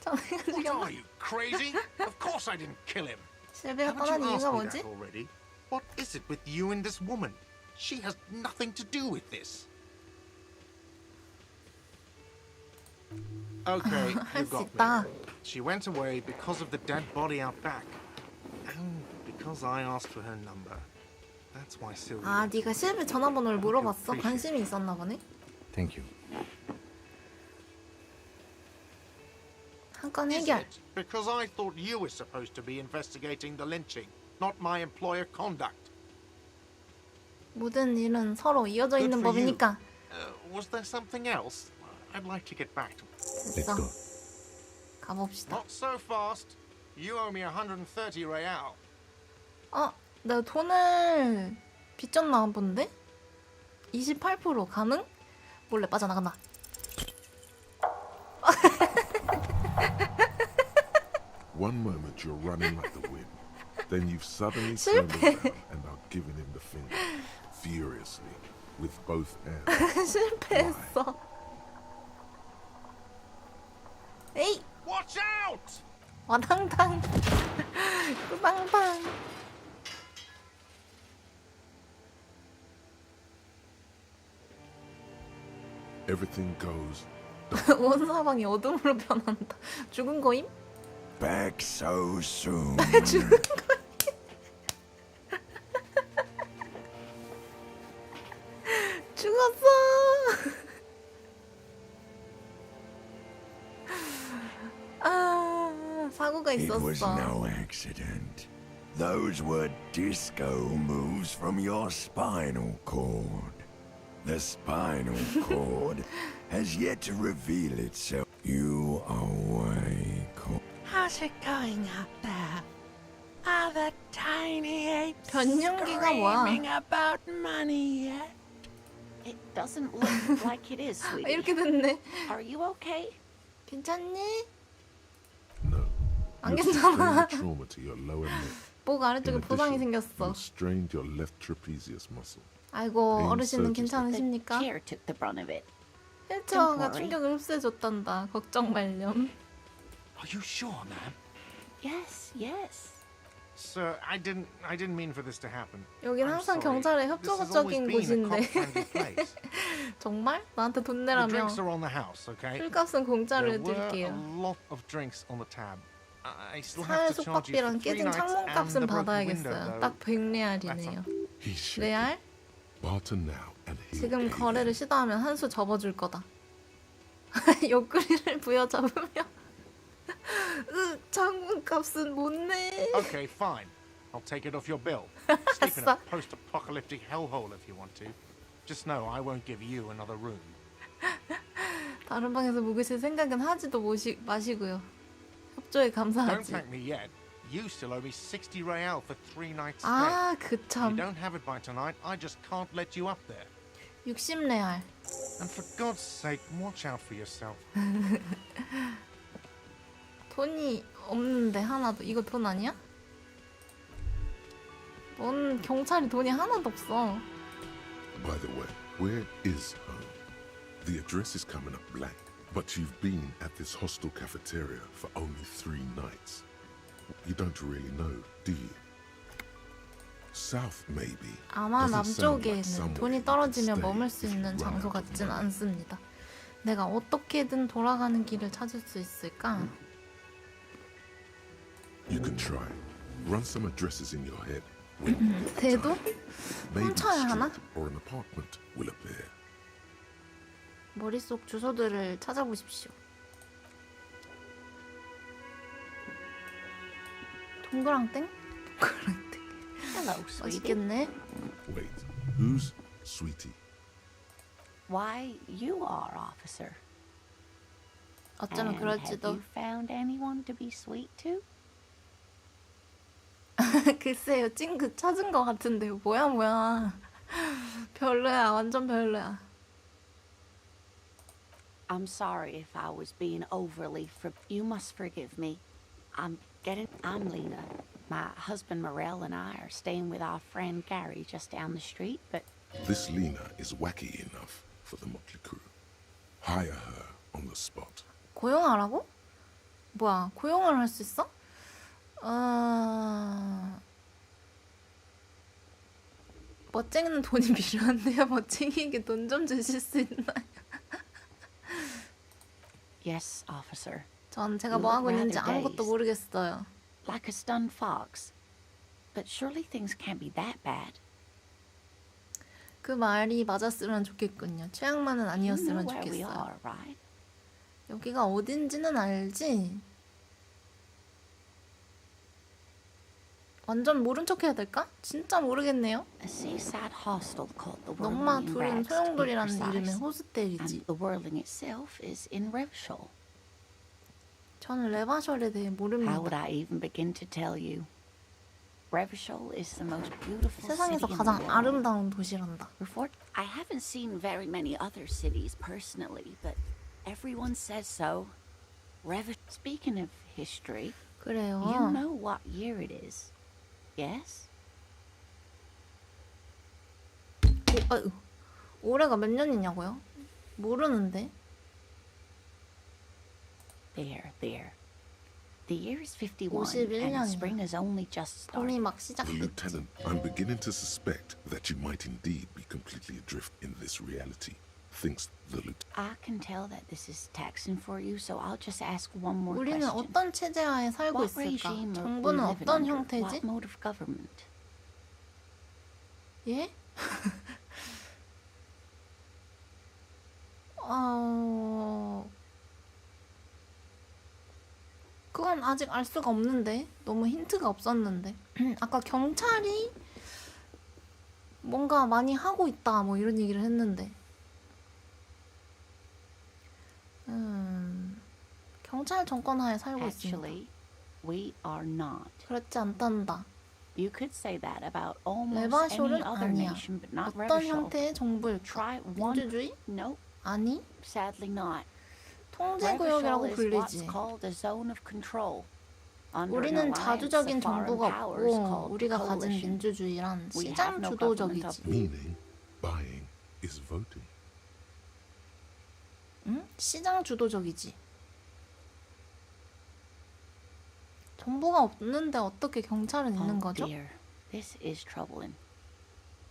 자네가 What 죽였나? are you, crazy? Of course I didn't kill him. 실비가 Haven't 떠난 you 이유가 asked me 뭐지? that already? What is it with you and this woman? She has nothing to do with this. Okay, you 수 got 있다. me. She went away because of the dead body out back. And because I asked for her number. That's why Sylvia... 네가 실비 전화번호를 물어봤어? 관심이 있었나 보네? Thank you. 한 건 Is 해결. it? Because I thought you were supposed to be investigating the lynching, not my employer conduct. 모든 일은 서로 이어져 Good 있는 for you. 법이니까. Was there something else? I'd like to get back to... Let's 됐어. go. 가봅시다. Not so fast. You owe me 130 real. 내가 돈을 빚졌나 본데? 28% 가능? 몰래 빠져나간다. One moment you're running like the wind, then you've suddenly turned around and are giving him the finger, furiously, with both hands. 실패했어. 에이! Watch out! 와당당. 꾸당당. Everything goes. 온 사방이 어둠으로 변한다. 죽은 거임? Back so soon. 죽은 거임? 죽었어. 사고가 It was 있었어. no accident. Those were disco moves from your spinal cord. The spinal cord has yet to reveal itself. You awake. How's it going up there? Are the tiny apes 변연기가 뭐야? screaming about money yet? It doesn't look like it is, sweetie. 이렇게 됐네. Are you okay? 괜찮니? No. 안 You've sustained 괜찮아. a trauma to your lower neck. 목 아래쪽에 In 부상이 addition, 생겼어. you strained your left trapezius muscle. 아이고, 어르신은 surgery. The 괜찮으십니까? chair took the brunt of it. 휠체어가 Don't worry. 충격을 흡수해줬단다. 걱정 말렴. Are you sure, ma'am? Yes, yes. Sir, I didn't mean for this to happen. 여긴 I'm 항상 sorry. 경찰의 This has always 협조적인 been a 곳인데. cop-friendly place. 정말? 나한테 돈 The 내라며. drinks are on the house, okay? 술값은 공짜로 There were a 해드릴게요. lot of drinks on the tab. I still have 살 to charge you 숙박비랑 for 3 깨진 nights and 창문값은 the broken window, 받아야겠어요. though. 딱 100레알이네요. He's shaking. 레알? Barter now and he'll 지금 pay 거래를 then. 시도하면 한 수 접어줄 거다. 옆구리를 부여잡으며 창문값은 못 내. Okay, fine. I'll take it off your bill. Sleep in a post-apocalyptic hellhole if you want to. Just know I won't give you another room. 다른 방에서 묵으실 생각은 하지도 마시고요. 협조에 Don't 감사하지. thank me yet. You still owe me 60 real for 3 nights stay. If you 그참. don't have it by tonight, I just can't let you up there. 60레알. And for God's sake, watch out for yourself. 돈이 없는데 하나도. 이거 돈 아니야? 넌 경찰이 돈이 하나도 없어. By the way, where is home? The address is coming up blank, but you've been at this hostel cafeteria for only 3 nights. You don't really know, do you? South, maybe. 아마 Doesn't sound like 남쪽에는 somewhere 돈이 you can 떨어지면 stay 머물 수 if you 있는 run 장소 out of 같진 money. 않습니다. 내가 어떻게든 돌아가는 길을 찾을 수 있을까? You can try. Run some addresses in your head 대도? Maybe 훔쳐야 하나? street or an apartment will appear. 머릿속 주소들을 찾아보십시오. 동그랑땡? 동그랑땡. Hello, sweetie. 맛있겠네. Wait, who's Sweetie? Why, you are, officer. 어쩌면 And have 그럴지도. you found anyone to be sweet to? 글쎄요, 찡긋 찾은 것 같은데요. 뭐야. 별로야, 완전 별로야. I'm sorry if I was being overly you must forgive me. I'm Lena. My husband Morel and I are staying with our friend Gary just down the street, but This Lena is wacky enough for the motley crew. Hire her on the spot. 고용하라고? 뭐야, 고용을 할 수 있어? 멋쟁이는 돈이 필요한데요. 멋쟁이에게 돈 좀 주실 수 있나요? yes, officer. 전 제가 뭐 하고 있는지 아무것도 모르겠어요. Like a stunned fox. But surely things can't be that bad. 그 말이 맞았으면 좋겠군요. 최악만은 You know 아니었으면 where we 좋겠어요. are, right? 여기가 어딘지는 알지? 완전 모른 척 해야 될까? 진짜 모르겠네요. A seaside hostel called the 넉마 Whirling 둘은 Rags, to be 소용돌이라는 이름의 precise. 호스텔이지. And the whirling itself is in Revshol. 저는 레바셜에 대해 How would 모릅니다. I even begin to tell you? Revshol is the most beautiful 세상에서 city in the 가장 world. 아름다운 도시란다. I haven't seen very many other cities personally, but everyone says so. Speaking of history, 그래요. you know what year it is, yes? 올해가 몇 년이냐고요? 모르는데. There. The year is 51, and 51년이야. spring has only just started. 봄이 막 The 시작됐지. Lieutenant, I'm beginning to suspect that you might indeed be completely adrift in this reality. Thinks the Lieutenant. I can tell that this is taxing for you, so I'll just ask one more 우리는 question. 어떤 체제하에 살고 What 있을까? regime are we 정부는 living 어떤 under? 형태지? What mode of government? 예? 그건 아직 알 수가 없는데. 너무 힌트가 없었는데. 아까 경찰이 뭔가 많이 하고 있다 뭐 이런 얘기를 했는데. 경찰 정권 하에 살고 있습니다. Actually, we are not. 그렇지 않단다. You could say that about almost 레바쇼는 any other 아니야. nation, but not 어떤 Revshol. 형태의 정부일까? Try one. 민주주의? Nope, 아니, sadly not. 통제구역이라고 Revshol is what's 불리지. called a zone of control. Under an 우리는 alliance 자주적인 of foreign 정부가 powers 없고 called 우리가 가진 coalition. 민주주의란 We 시장 have no 주도적이지. Meaning, buying is voting. 응? 시장 주도적이지. 정부가 없는데 어떻게 경찰은 있는 Oh 거죠? dear, this is troubling.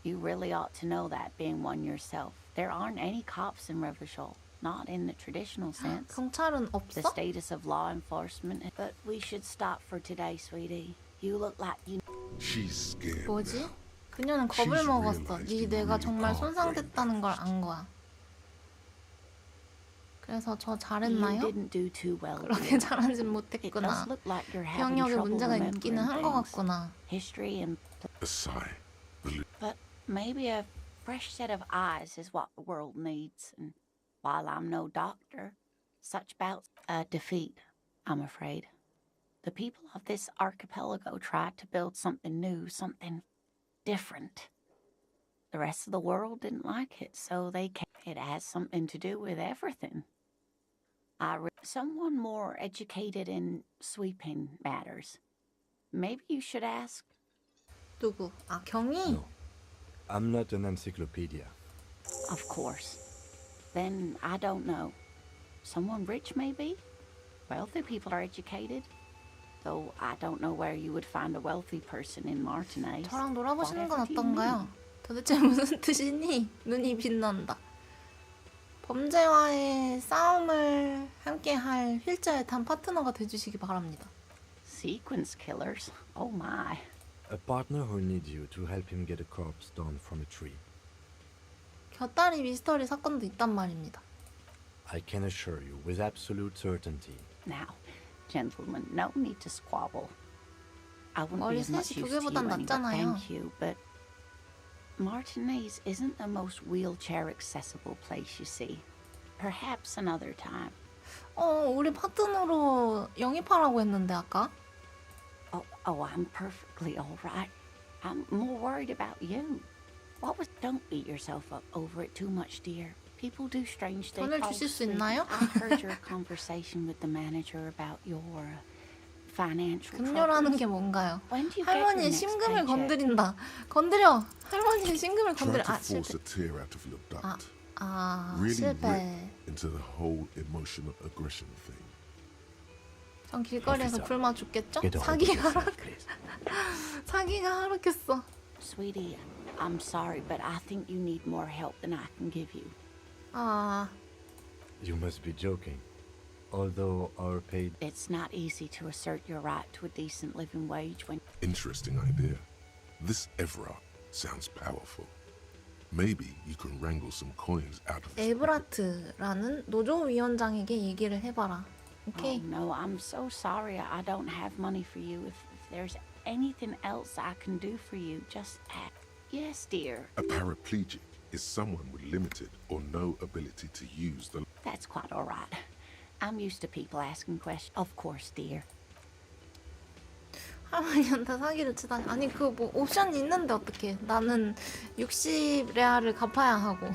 You really ought to know that, being one yourself. There aren't any cops in Revshol, not in the traditional sense. 경찰은 The 없어? status of law enforcement. But we should stop for today, sweetie. You look like you. She's scared 뭐지? now. 그녀는 겁을 She's 먹었어. realized 네 you 뇌가 really 정말 are 손상됐다는 걸 안 거야. 그래서 저 You 잘했나요? didn't do too well. 그렇게 dear. 잘하진 It 못했구나. does look like you're having 병역에 trouble 문제가 있기는 한 것 remembering things. 같구나. History and. A sigh. But maybe a fresh set of eyes is what the world needs. And while I'm no doctor, such bouts a defeat, I'm afraid. The people of this archipelago tried to build something new, something different. The rest of the world didn't like it, so they came. It has something to do with everything. Someone more educated in sweeping matters. Maybe you should ask. 누구? 아, 경이? No. I'm not an encyclopedia. Of course. Then I don't know. Someone rich, maybe? Wealthy people are educated. Though I don't know where you would find a wealthy person in Martinez. 저랑 놀아보시는 건 Whatever do you 어떤가요? mean? 도대체 무슨 뜻이니? 눈이 빛난다. 범죄와의 싸움을 함께할 휠체어에 탄 파트너가 돼주시기 바랍니다. Sequence killers? Oh my. A partner who needs you to help him get a corpse down from a tree. 곁다리 미스터리 사건도 있단 말입니다. I can assure you with absolute certainty. Now, gentlemen, no need to squabble. I wouldn't 머리 be as much 셋이 두 use to you 개보단 anyway, 낫잖아요. thank you, but Martinez isn't the most wheelchair-accessible place, you see. Perhaps another time. 우리 파트너로 영입하라고 했는데 아까? Oh, I'm perfectly all right. I'm more worried about you. Don't beat yourself up over it too much, dear. People do strange things. 돈을 주실 수 있나요? I heard your conversation with the manager about your financial 급료라는 troubles. 게 뭔가요? When do you get your 할머니의 next 심금을 paycheck? 건드린다. 건드려. 할머니의 심금을 Try 건드려. to 아 force 실패. a tear out of your duct. 실패. Really rip into the whole emotional aggression thing. 전 길거리에서 굶어 죽겠죠? Get a hold of 사기가 yourself, please. 사기가 하락했어. Sweetie, I'm sorry, but I think you need more help than I can give you. You must be joking. Although our paid... It's not easy to assert your right to a decent living wage when... Interesting idea. This Everard sounds powerful. Maybe you can wrangle some coins out of his 에브라트라는 노조위원장에게 얘기를 해봐라. 오케이. Oh, no, I'm so sorry. I don't have money for you. If there's anything else I can do for you, just ask. Yes, dear. A paraplegic is someone with limited or no ability to use the... That's quite all right. I'm used to people asking questions. Of course, dear. 할머니한테 사기를 치다니. 아니 그 뭐 옵션이 있는데 어떡해. 나는 60레알을 갚아야 하고.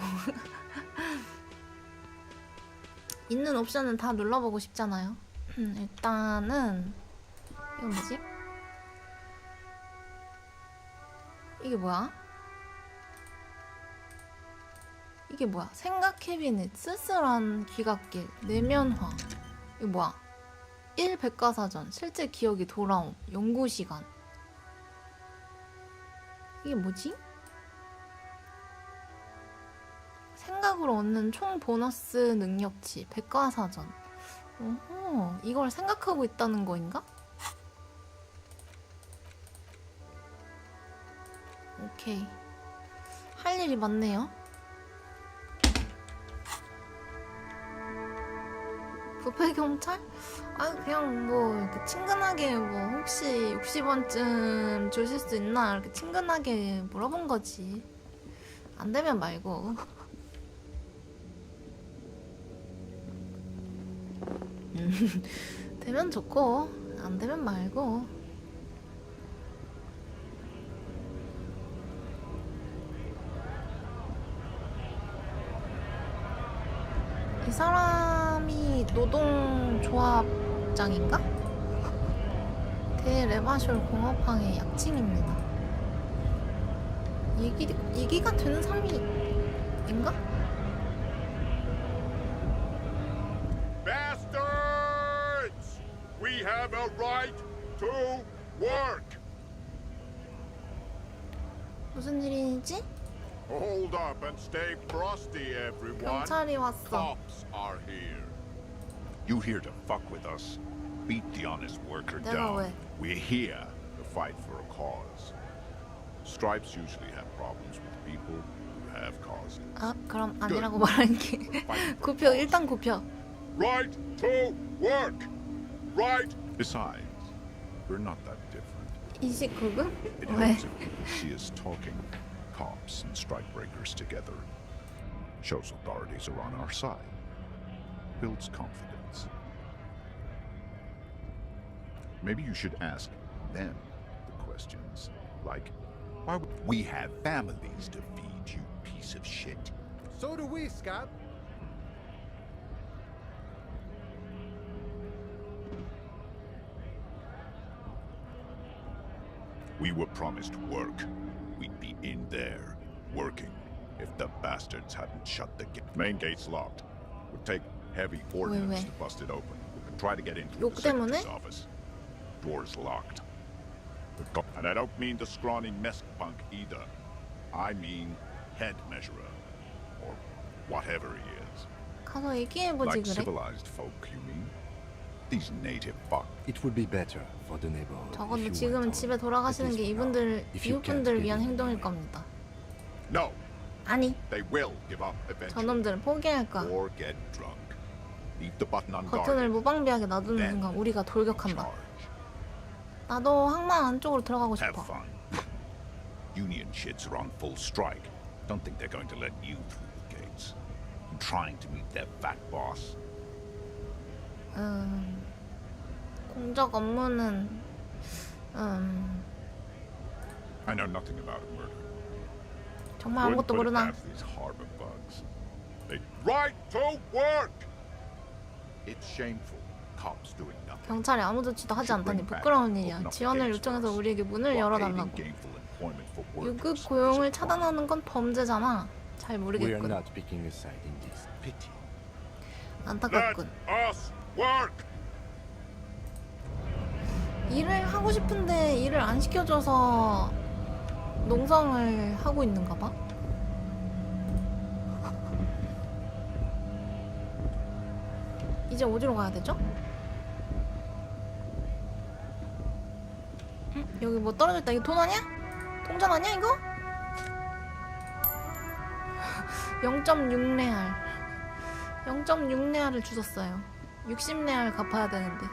있는 옵션은 다 눌러보고 싶잖아요. 일단은 이거 뭐지? 이게 뭐야? 이게 뭐야? 생각 캐비닛, 쓸쓸한 귀갓길, 내면화. 이거 뭐야? 1 백과사전, 실제 기억이 돌아옴, 연구시간. 이게 뭐지? 생각으로 얻는 총 보너스 능력치, 백과사전. 오호, 이걸 생각하고 있다는 거인가? 오케이. 할 일이 많네요. 부패경찰? 아 그냥 뭐 이렇게 친근하게 뭐 혹시 60원쯤 주실 수 있나 이렇게 친근하게 물어본 거지. 안 되면 말고. 되면 좋고 안 되면 말고. 이 사람이 노동조합장인가? 대레바쇼 공업항의 약칭입니다. 얘기가 되는 사람인가? Bastards! We have a right to work! 무슨 일이지? Hold up and stay frosty, everyone. 경찰이 왔어. Cops are here. You here to fuck with us? Beat the honest worker 내가 down. 왜? We're here to fight for a cause. Stripes usually have problems with people who have causes. 아 그럼 아니라고 말할게. 굽혀 일단 굽혀. Right to work! Right! Besides, we're not that different. 29금? It 왜? helps if people see us talking, cops and strikebreakers together. Shows authorities are on our side. Builds confidence. Maybe you should ask them the questions, like, why would We have families to feed, you piece of shit. So do we, Scott. we were promised work? We'd be in there, working, if the bastards hadn't shut the gate. Main gate's locked. Would take heavy ordnance 왜? to bust it open. And try to get into 욕 the 때문에? secretary's office. Door's locked. And I don't mean the scrawny mess punk either. I mean head measurer, or whatever he is. 가서 얘기해보지 Like 그래? civilized folk, you mean? These native fuck. It would be better for the neighborhood. 적어도 지금은 집에 돌아가시는 게 이웃분들 위한 행동일 겁니다. No, 아니, they will give up eventually. 저놈들은 포기할 거야. Or get drunk. Leave the button 버튼을 unguarded. 무방비하게 놔두는 순간 우리가 돌격한다. 나도 항만 안쪽으로 들어가고 Have 싶어. fun. Union shits are on full strike. Don't think they're going to let you through the gates. I'm trying to meet their fat boss. 공적 업무는 I know nothing about a murder. 정말 아무것도 모르나? These harbor bugs. They right to work. It's shameful. Cops doing nothing. 경찰이 아무렇지도 하지 않다니 부끄러운 일이야. 지원을 요청해서 우리에게 문을 열어달라고. 유급 고용을 차단하는 건 범죄잖아. 잘 We are 모르겠군. not picking a side in this. Pity. 안타깝군. Us work. 일을 하고 싶은데 일을 안 시켜줘서 농성을 하고 있는가 봐. 이제 어디로 가야 되죠? 여기 뭐 떨어졌다. 이거 돈 아니야? 동전 아니야 이거? 0.6레알 0.6레알을 주셨어요. 60레알 갚아야 되는데.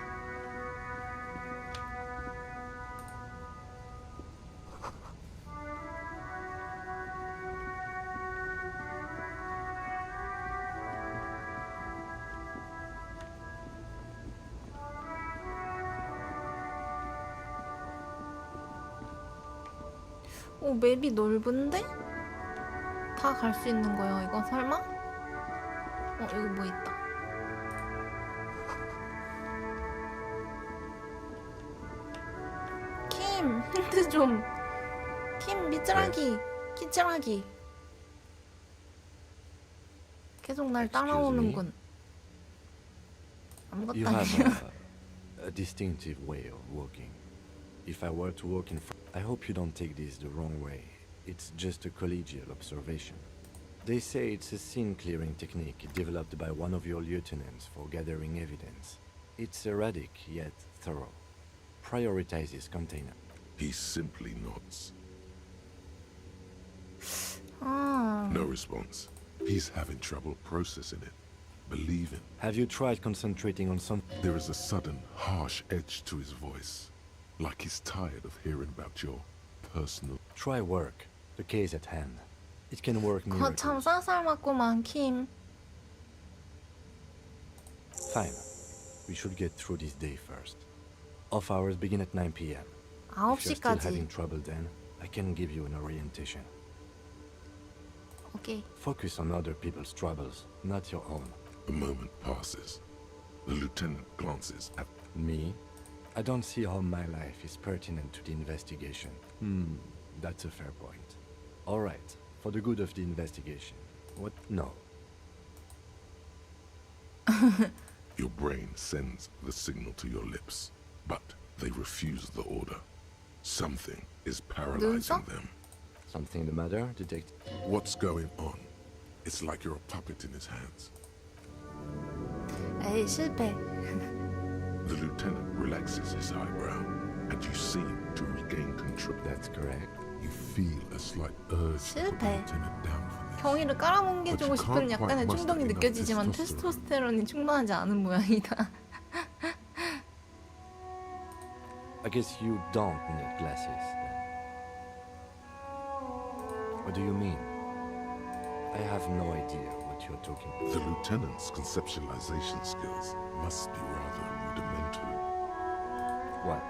오, 맵이 넓은데? 다 갈 수 있는 거야, 이거 설마? 여기 뭐 있다. 킴, 힌트 좀. 킴, 미츠라기, 키츠라기. 계속 날 따라오는군. 아무것도 You 아니야. have a distinctive way of walking. If I were to walk in front, I hope you don't take this the wrong way. It's just a collegial observation. They say it's a scene-clearing technique developed by one of your lieutenants for gathering evidence. It's erratic yet thorough. Prioritizes container. He simply nods. 아, No response. He's having trouble processing it. Believe him. Have you tried concentrating on some? There is a sudden, harsh edge to his voice. Like he's tired of hearing about your personal... Try work. The case at hand. It can work 거참 miracles. 쌀쌀맞구만, 킴. Fine. We should get through this day first. Off hours begin at 9 p.m. If you're still 9시까지. having trouble then, I can give you an orientation. 오케이. Focus on other people's troubles, not your own. A moment passes. The lieutenant glances at... Me? I don't see how my life is pertinent to the investigation. That's a fair point. All right, for the good of the investigation. What? No. Your brain sends the signal to your lips, but they refuse the order. Something is paralyzing them. Something the matter, detective? What's going on? It's like you're a puppet in his hands. 에이, 실패. The lieutenant relaxes his eyebrow, and you seem to regain control. That's correct. You feel a slight urge to put the 실패. lieutenant down for this. 경위를 깔아뭉개주고 싶은 약간의 충동이 느껴지지만 테스토스테론이 충분하지 않은 모양이다. I guess you don't need glasses then. What do you mean? I have no idea what you're talking about. The lieutenant's conceptualization skills must be rather rudimentary. What?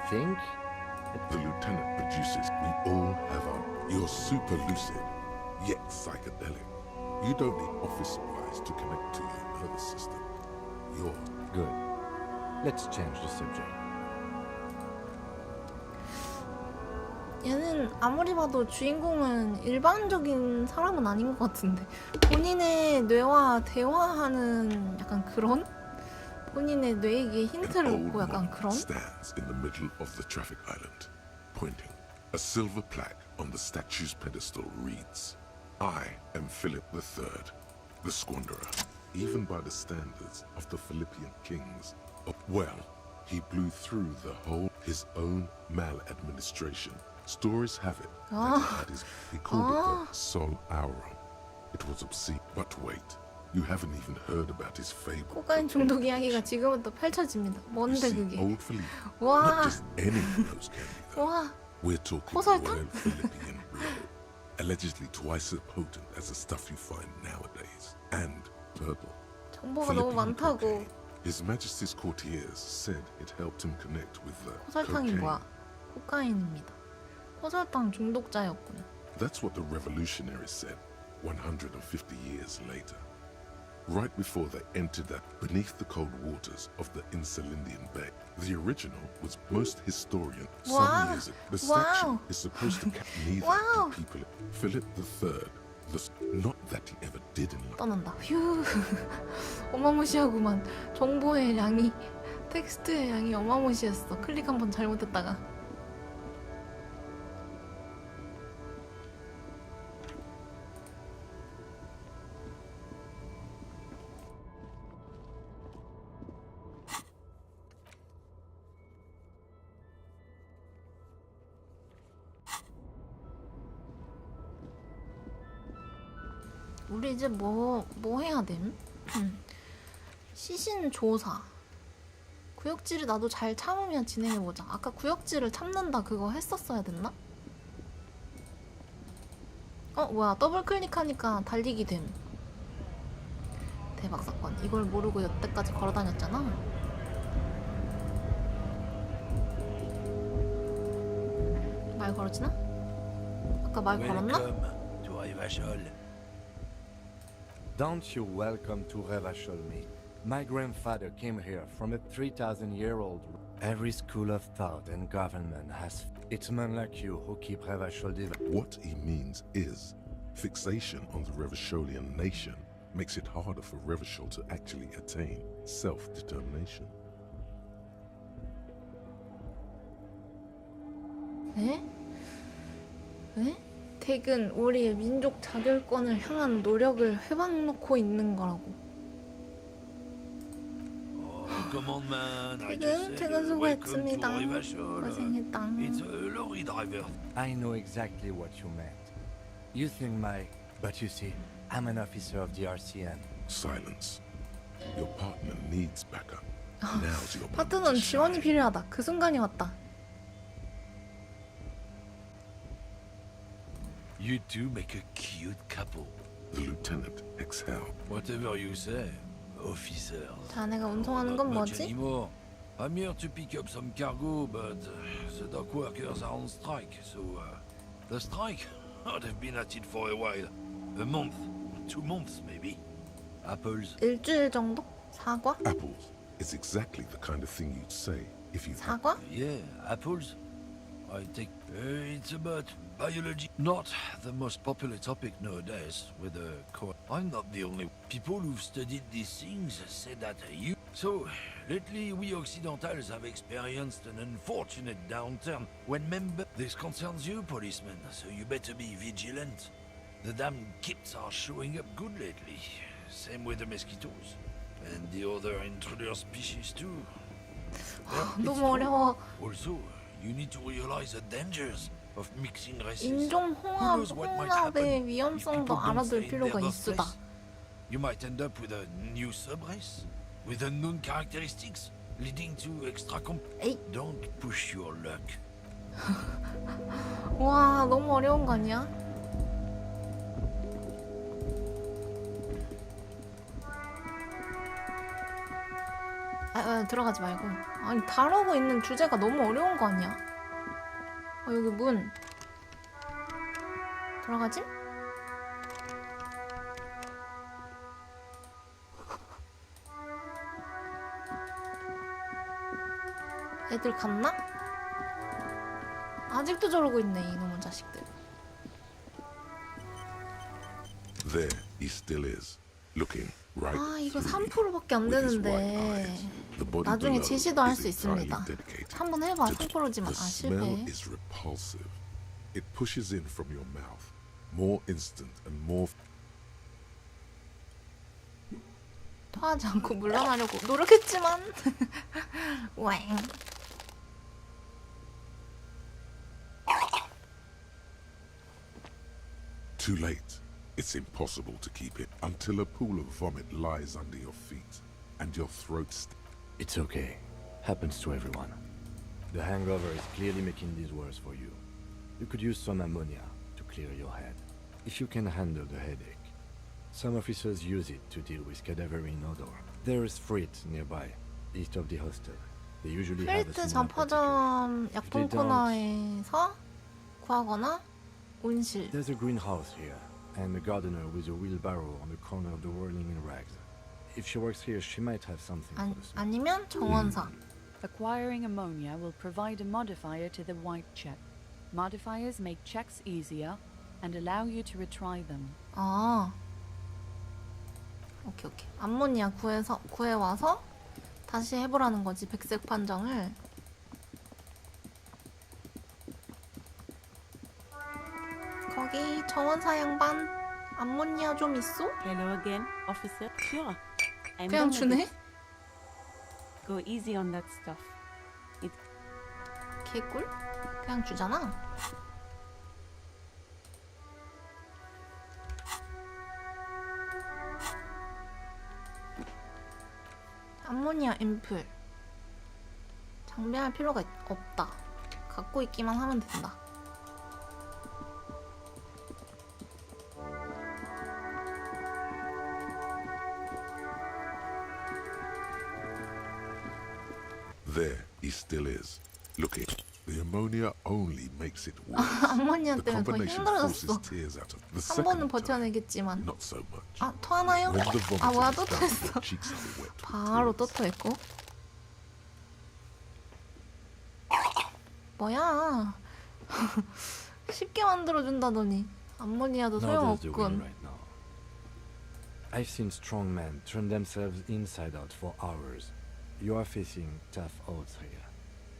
Think? The lieutenant produces. We all have our. You're super lucid, yet psychedelic. You don't need office supplies to connect to your nervous system. You're Good. Let's change the subject. 얘는 아무리 봐도 주인공은 일반적인 사람은 아닌 것 같은데 본인의 뇌와 대화하는 약간 그런? 본인의 뇌에게 힌트를 An old 얻고 약간 woman 그런? stands in the middle of the traffic island, pointing. A silver plaque on the statue's pedestal reads, I am Philip III, the Squanderer. Even by the standards of the Philippian kings, Well, he blew through the whole his own maladministration. Stories have it that he had he called it the Sol Aurum. It was obscene. But wait, you haven't even heard about his fable. 코카인 중독 이야기가 지금부터 펼쳐집니다. You 뭔데 see, 그게? old Philippe, 와, not just any of those candy though. 와, We're talking 코설탕? Royal Philippian blood, allegedly twice as potent as the stuff you find nowadays, and purple. 정보가 너무 Philippine 많다고. cocaine. His Majesty's courtiers said it helped him connect with the 코설탕이 cocaine. 뭐야? 코카인입니다. 코설탕 중독자였군. That's what the revolutionaries said 150 years later. Right before they entered that beneath the cold waters of the Insulindian Bay. The original was most historian. Wow. Some years ago. The statue Wow. is supposed to catch neither Wow. the people. Philip III, not that he ever did in life. 떠난다. 휴. 어마무시하구만. 정보의 양이, 텍스트의 양이 어마무시했어. 클릭 한번 잘못했다가. 우리 이제 뭐 해야 됨? 시신 조사. 구역지를 나도 잘 참으면 진행해보자. 아까 구역지를 참는다 그거 했었어야 됐나? 뭐야, 더블 클릭하니까 달리기 됨. 대박 사건. 이걸 모르고 여태까지 걸어다녔잖아. 말 걸었지나? 아까 말 걸었나? Don't you welcome to Revachol me. My grandfather came here from a 3,000-year-old. Every school of thought and government has. It's men like you who keep Revachol divided. What he means is fixation on the Revacholian nation makes it harder for Revachol to actually attain self-determination. 에? 에? 덱은 우리의 민족 자결권을 향한 노력을 회방놓고 있는 거라고. 퇴근 수고했습니다. 고생했다. I know exactly what you meant. You think but you see, I'm an officer of the RCM. Silence. Your partner needs backup. Now's your moment 파트너는 to 지원이 shine. 필요하다. 그 순간이 왔다. You two make a cute couple. The lieutenant exhaled. Whatever you say, officers. 자네가 운송하는 건 Not much 뭐지? anymore. I'm here to pick up some cargo, but the dock workers are on strike, so the strike? Oh, they've been at it for a while. A month, 2 months maybe. Apples? 일주일 정도? 사과? Apples is exactly the kind of thing you'd say if you 사과? Yeah, apples. I take. It's about biology. Not the most popular topic nowadays. With the I'm not the only. People who've studied these things say that you. So lately, we Occidentals have experienced an unfortunate downturn. When this concerns you, policeman. So you better be vigilant. The damn kits are showing up good lately. Same with the mosquitoes and the other intruder species too. 너무 어려워. Also, you need to realize the dangers of mixing races. 인종 Who knows what might happen 홍합의 if 위험성도 people don't 알아둘 stay in 필요가 their 있으다. birthplace? You might end up with a new subrace with unknown characteristics leading to extra 에이. Don't push your luck. 와, 너무 어려운 거 아니야? 들어가지 말고. 아니, 다루고 있는 주제가 너무 어려운 거 아니야? 여기 문. 들어가지? 애들 갔나? 아직도 저러고 있네, 이놈의 자식들. There he still is, looking right 이거 through 3%밖에 안 with his white 되는데 eyes. The body 나중에 below 제시도 할 is 수 있습니다. entirely dedicated 한번 해봐. to 3%지만. The smell 실패. is repulsive. It pushes in from your mouth, more instant and more. 토하지 않고 물러나려고 노력했지만 웽. Too late. It's impossible to keep it until a pool of vomit lies under your feet and your throat. It's okay. Happens to everyone. The hangover is clearly making this worse for you. You could use some ammonia to clear your head, if you can handle the headache. Some officers use it to deal with cadaverine odor. There is Frit nearby, east of the hostel. They usually have a 프리트 similar 점퍼점 particular. 약품 코너에서 구하거나 온실. There's a greenhouse here, and a gardener with a wheelbarrow on the corner of the whirling in rags. If she works here, she might have something for the smell. 아니면 정원사. Acquiring ammonia will provide a modifier to the white check. Modifiers make checks easier and allow you to retry them. 아. 오케이. 암모니아 구해와서 다시 해보라는 거지, 백색 판정을. 거기 정원사 양반 암모니아 좀 있어? Hello again, officer. Sure. I'm 그냥 done with 주네? it. Go easy on that stuff. 개꿀? 그냥 주잖아. 암모니아 앰플. 장비할 필요가 없다. 갖고 있기만 하면 된다. There he still is. Looking. The ammonia only makes it worse. 암모니아 The 때문에 더 combination 힘들어졌어. forces tears out of the 한 번은 second time. 버텨내겠지만. Not so much. 아, 토하나요? When the vomit 아, 뭐야, is 또 down, 토했어. your cheeks are wet with 바로 또 tears. 토했고. 뭐야? 쉽게 만들어준다더니 암모니아도 Now there's the 소용없군. wind right now. I've seen strong men turn themselves inside out for hours. You are facing tough odds here.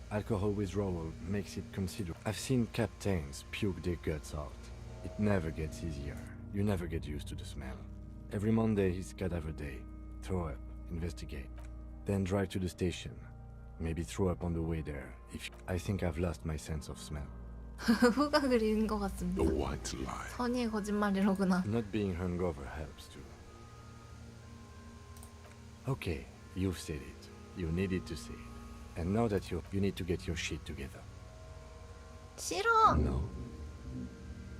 Alcohol withdrawal makes it considerable. I've seen captains puke their guts out. It never gets easier. You never get used to the smell. Every Monday is cadaver day. Throw up, investigate. Then drive to the station. Maybe throw up on the way there. I think I've lost my sense of smell. 후각을 잃은 것 같습니다. A white lie. 선의의 거짓말이로구나. Not being hungover helps too. Okay, you've said it. You needed to say it. And now that you need to get your shit together. 싫어. No.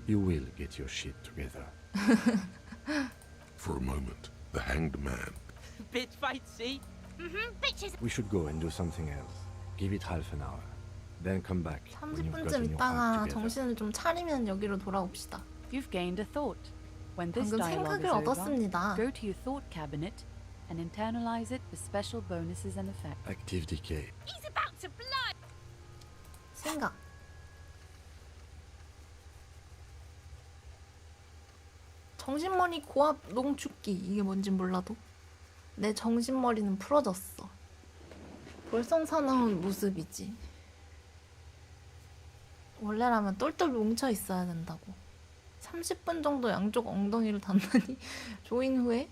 You will get your shit together. For a moment, the hanged man. Bitch fight, see? Bitches. We should go and do something else. Give it half an hour. Then come back when you've 30분쯤 gotten your 있다가 act together. 정신을 좀 차리면 여기로 돌아옵시다. You've gained a thought. When this 방금 dialogue 생각을 is over, 얻었습니다. go to your thought cabinet and internalize it with special bonuses and effects. Active decay. He's about to blow. 생각. 정신머리 고압 농축기. 이게 뭔진 몰라도 내 정신머리는 풀어졌어. 볼썽사나운 모습이지. 원래라면 똘똘 뭉쳐 있어야 된다고. 30분 정도 양쪽 엉덩이를 단단히 조인 후에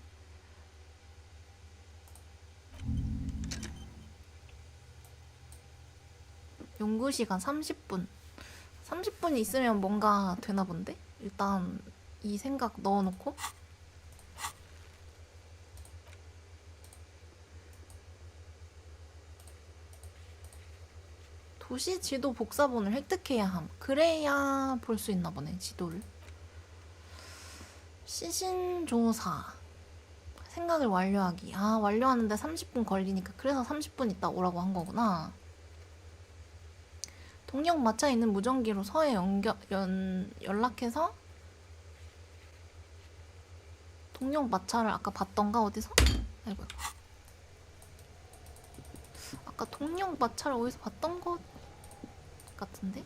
연구시간 30분. 30분이 있으면 뭔가 되나 본데? 일단 이 생각 넣어놓고 도시 지도 복사본을 획득해야 함. 그래야 볼 수 있나 보네, 지도를. 시신조사. 생각을 완료하기. 아, 완료하는데 30분 걸리니까 그래서 30분 있다 오라고 한 거구나. 동력 마차에 있는 무전기로 서해 연락해서 동력 마차를 아까 봤던가 어디서? 아이고. 아까 동력 마차를 어디서 봤던 것 같은데?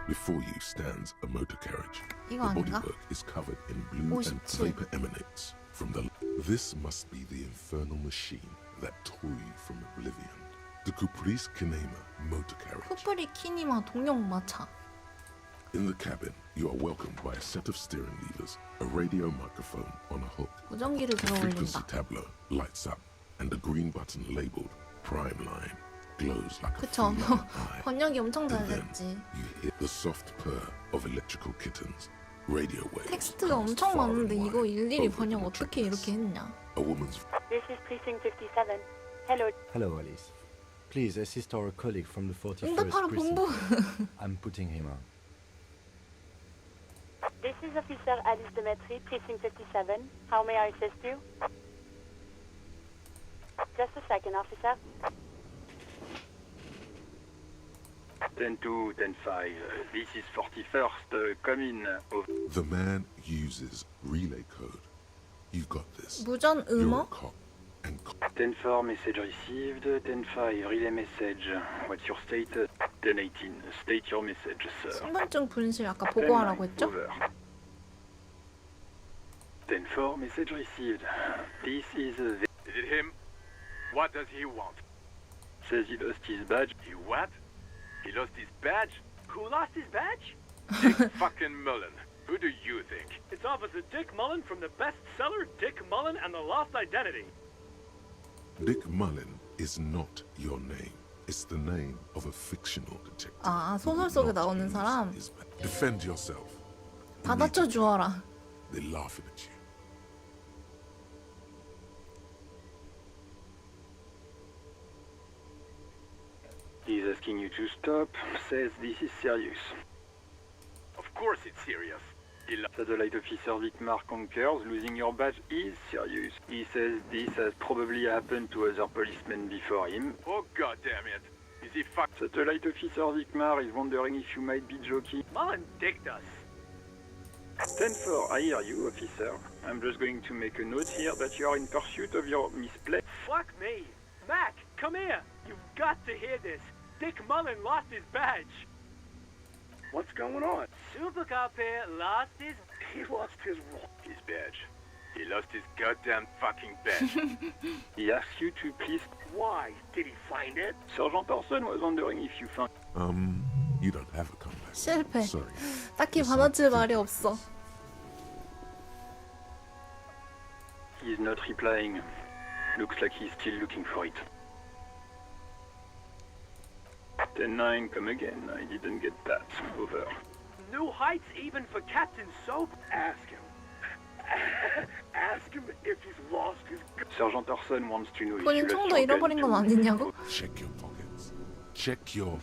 Before you stands a motor carriage. 이거 The 아닌가? bodywork is covered in blue and 57. vapor emanates from the... This must be the infernal machine that tore you from oblivion. The Caprice Kinema motor carriage. 쿠프리 키니마 동영 마차. In the cabin, you are welcomed by a set of steering levers, a radio microphone on a hook. 무전기를 The frequency 들어올린다. tableau lights up, and the green button labeled Prime Line glows like a 그쵸. feline eye. 번역이 엄청 잘 And then 됐지. you hear the soft purr of electrical kittens. Radio waves. 텍스트가 엄청 far and 많은데 wide 이거 일일이 over 번역 the 어떻게 이렇게 했냐. A woman's This is precinct 57. Hello. Hello, Alice. Please assist our colleague from the 41st 응답하라 precinct. 본부. I'm putting him on. This is Officer Alice Demetri, precinct 57. How may I assist you? Just a second, officer. 10-2, 10-5. This is 41st. Come in. The man uses relay code. You've got this. 무전 You're a 음어? cop. 10-4, message received. 10-5, relay message. What's your status? 10-18, state your message, sir. 신분증 분실 아까 보고하라고 했죠? Over. 10-4, message received. This is a... Is it him? What does he want? Says he lost his badge. He what? He lost his badge? Who lost his badge? Dick fucking Mullen. Who do you think? It's Officer Dick Mullen from the bestseller Dick Mullen and the Lost Identity. Dick Mullen is not your name. It's the name of a fictional detective. 아, 소설 속에 나오는 사람. Defend yourself. 받아쳐 주어라. They're laughing at you. He's asking you to stop. Says this is serious. Of course it's serious. Satellite Officer Vicmar concurs. Losing your badge is serious. He says this has probably happened to other policemen before him. Oh god damn it. Is he fucked? Satellite Officer Vicmar is wondering if you might be joking. Mullen dicked us. 10-4, I hear you, officer. I'm just going to make a note here that you are in pursuit of your misplaced... Fuck me. Mac, come here. You've got to hear this. Dick Mullen lost his badge. What's going on? Super Cop here lost his... He lost his badge. He lost his goddamn fucking badge. He asks you to please... Why? Did he find it? Sergeant Orson was wondering if you found... You don't have a comeback. 실패. Sorry. 딱히 받아칠 말이 없어. He's not replying. Looks like he's still looking for it. 10-9, come again. I didn't get that. Over. New heights even for Captain Soap. Ask him. Ask him if he's lost his... Sergeant Orson wants to know if 본인 you 총도 left your 잃어버린 건 gun 아니냐고? Check your pockets. Check your...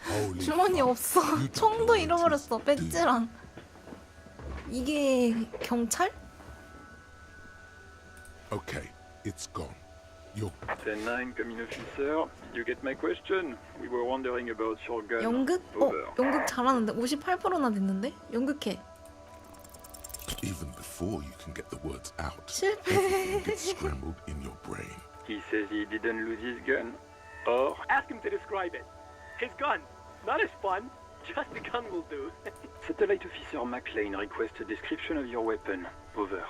Holy 주머니 없어. 총도 잃어버렸어. 배지랑. 이게 경찰? Okay, it's gone. You're... 10-9, come in, officer. You get my question? We were wondering about your gun. 연극? 연극 잘하는데 58%나 됐는데? 연극해. Even before you can get the words out, 실패. everything gets scrambled in your brain. He says he didn't lose his gun. Or... Ask him to describe it. His gun. Not his fun. Just a gun will do. Satellite Officer McLean requests a description of your weapon. Over.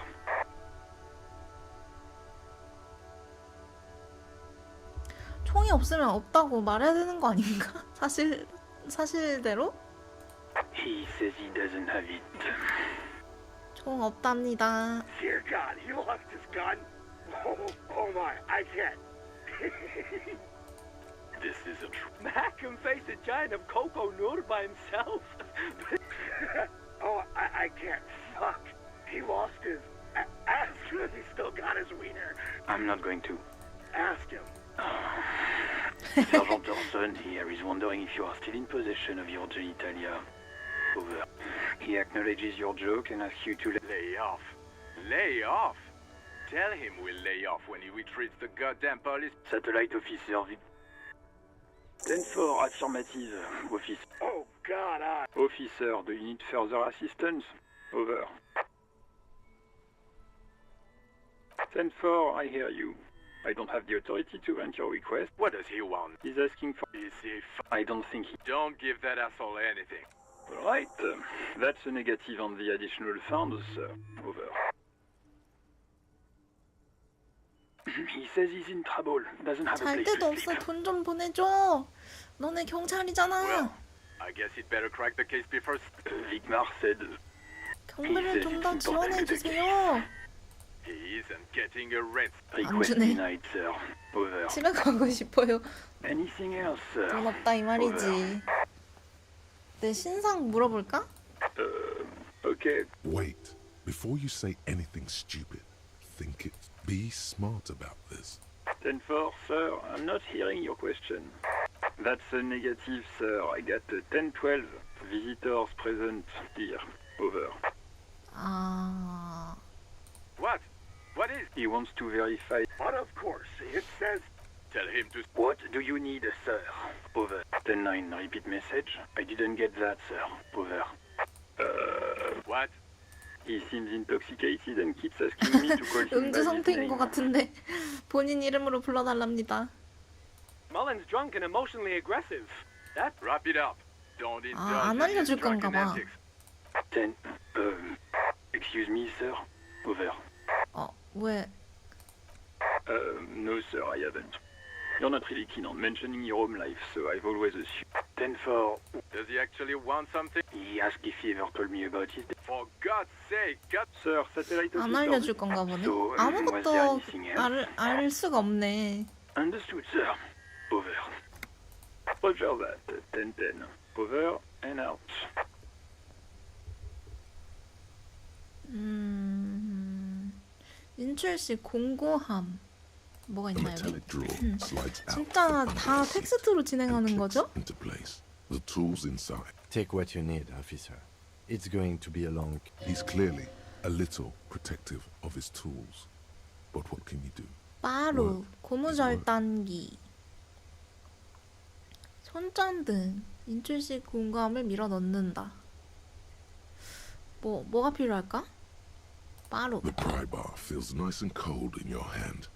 총이 없으면 없다고 말해야 되는 거 아닌가? 사실대로? He says he doesn't have it. 총 없답니다. Dear God, he lost his gun? Oh my, I can't. This isn't true. Mac can face a giant of cocoa nude by himself. Oh, I can't. Fuck. He lost his... Ask him if he still got his wiener. I'm not going to. Ask him. Sergeant Orson here is wondering if you are still in possession of your genitalia. Over. He acknowledges your joke and asks you to lay off. Lay off? Tell him we'll lay off when he retreats the goddamn police. Satellite Officer 10-4, affirmative, officer. Oh, God, Officer, do you need further assistance? Over. 10-4, I hear you. I don't have the authority to grant your request. What does he want? He's asking for... Is he I don't think he... Don't give that asshole anything. Right. That's a negative on the additional funds, sir. Over. He says he's in trouble. Doesn't have a 잘 place 데도 to 없어. sleep. 돈 좀 보내줘. 너네 경찰이잖아. I guess he'd better crack the case before. Vigmar said. 경비를 좀 더 지원해 주세요. He isn't getting arrested. 안 Request 주네. denied, sir. Over. 집에 가고 싶어요. Anything else, sir? 돈 없다 이 말이지. 내 신상 물어볼까? Okay. Wait. Before you say anything stupid, think it. Be smart about this. 10-4, sir. I'm not hearing your question. That's a negative, sir. I got a 10-12. Visitors present here. Over. 아... What? What is? He wants to verify. But of course, it says... Tell him to... What do you need, sir? Over. 10-9, repeat message. I didn't get that, sir. Over. What? He seems intoxicated and keeps asking me to call him by 음주 his 상태인 name. 것 같은데 본인 이름으로 불러달랍니다. Mullen's drunk and emotionally aggressive. That Wrap it up. Don't indulge 안 in his 알려줄 drunken 건가 봐. antics. 10. Excuse me, sir. Over. 왜? No, sir, I haven't. You're not really keen on mentioning your home life, so I've always assumed. 10-4. Does he actually want something? He asked if he ever told me about his... For God's sake, cut! Sir, satellite 안 officer. 알려줄 건가 보네. So, was there 아무것도 anything else? 알 수가 없네. Understood, sir. Over. Roger that. 10-10. Over and out. 인출씨 공고함. 뭐가 The 있나요? metallic drawer slides out. 진짜 다 텍스트로 진행하는 거죠? Into place. The tools inside. Take what you need, officer. It's going to be a long... He's clearly a little protective of his tools. But what can you do? 빠루, 고무절단기, 손전등, 인출식 공감을 밀어 넣는다. 뭐가 필요할까? 빠루. The pry bar feels nice and cold in your hand.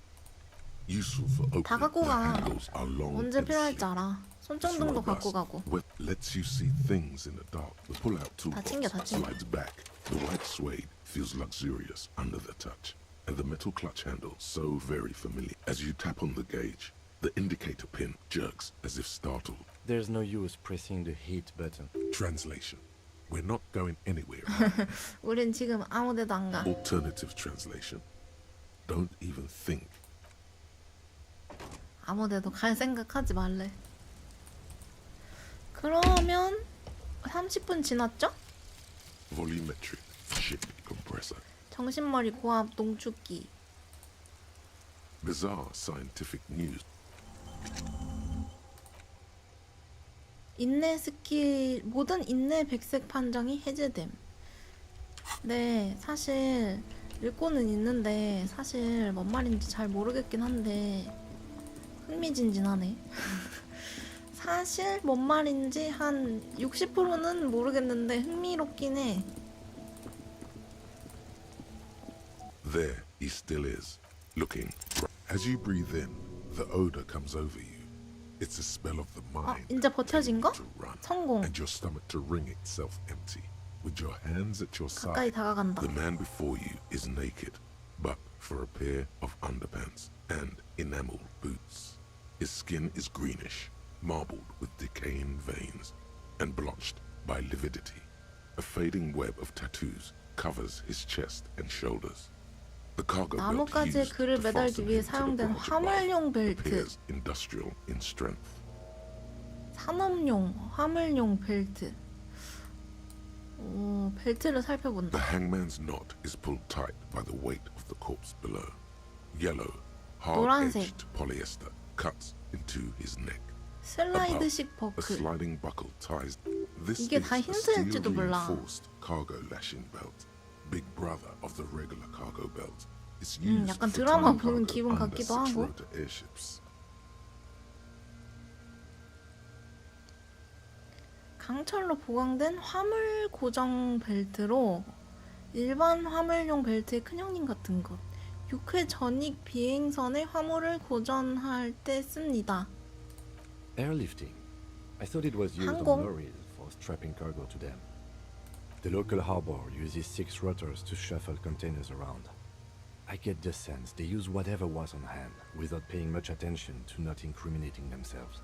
Useful for opening. 다 갖고 The 가. handles are long 언제 and 필요할지 slim. 알아. 손전등도 갖고 가고. What lets you see things in the dark. The pull-out toolbox 챙겨, 다 챙겨. slides back. The white suede feels luxurious under the touch, and the metal clutch handle so very familiar. As you tap on the gauge, the indicator pin jerks as if startled. There's no use pressing the heat button. Translation: we're not going anywhere. 우린 지금 아무 데도 안 가. Alternative translation: don't even think. 아무 데도 갈 생각하지 말래. 그러면 30분 지났죠? Volumetric ship compressor. 정신머리 고압 농축기. Bizarre scientific news. 인내 스킬, 모든 인내 백색 판정이 해제됨. 네, 사실 읽고는 있는데 사실 뭔 말인지 잘 모르겠긴 한데 흥미진진하네. 사실 뭔 말인지 한 60%는 모르겠는데 흥미롭긴 해. There he still is, looking. As you breathe in, the odor comes over you. It's a spell of the mind. 이제 버텨진 거? To run, 성공. and your stomach to wring itself empty. With your hands at your 가까이 side, 다가간다. the man before you is naked, but for a pair of underpants and enameled boots. His skin is greenish, marbled with decaying veins, and blotched by lividity. A fading web of tattoos covers his chest and shoulders. The cargo belt 나뭇가지에 used 글을 to 매달기 fasten 위해 him to the 사용된 barge 화물용 above 벨트. appears industrial in strength. 산업용, 화물용 벨트. 오, 벨트를 살펴본다. The hangman's knot is pulled tight by the weight of the corpse below. Yellow, 노란색. hard-edged polyester cuts into his neck. 슬라이드식 Above, a 버클. sliding buckle ties. This 이게 is 다 a 힌트일지도 몰라. steel-reinforced cargo lashing belt, big brother of the regular cargo belt. It's used 약간 for 드라마 tying 보는 cargo 기분 under 같기도 하고. six-rotor airships. 강철로 보강된 화물 고정 벨트로 일반 화물용 벨트의 큰형님 같은 것. 6회 전익 비행선의 화물을 고정할 때 씁니다. Airlifting. I thought it was used on 항공. lorries for strapping cargo to them. The local harbor uses 6 rotors to shuffle containers around. I get the sense they use whatever was on hand without paying much attention to not incriminating themselves.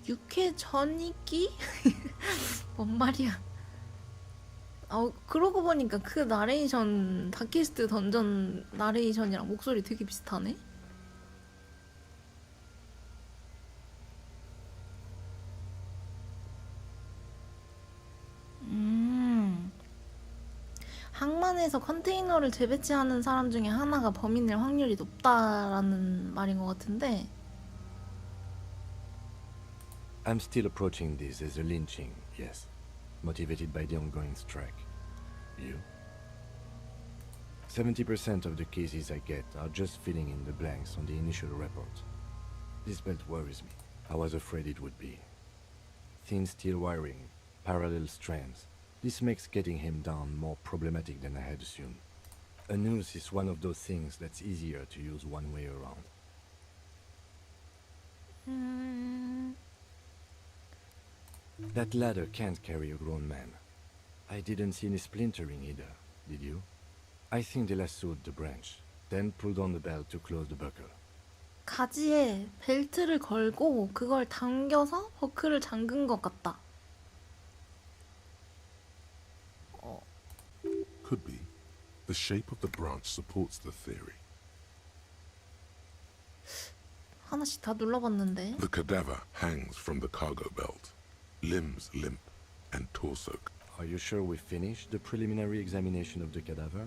육회 전이기? 뭔 말이야? 그러고 보니까 그 나레이션 다키스트 던전 나레이션이랑 목소리 되게 비슷하네? 항만에서 컨테이너를 재배치하는 사람 중에 하나가 범인일 확률이 높다라는 말인 것 같은데 I'm still approaching this as a lynching, yes. Motivated by the ongoing strike. You? 70% of the cases I get are just filling in the blanks on the initial report. This belt worries me. I was afraid it would be. Thin steel wiring, parallel strands. This makes getting him down more problematic than I had assumed. A noose is one of those things that's easier to use one way around. That ladder can't carry a grown man. I didn't see any splintering either, did you? I think they lassoed the branch, then pulled on the belt to close the buckle. 가지에 벨트를 걸고 그걸 당겨서 버클을 잠근 것 같다. Could be. The shape of the branch supports the theory. 하나씩 다 눌러봤는데. The cadaver hangs from the cargo belt. Limbs limp and torso. Are you sure we finished the preliminary examination of the cadaver?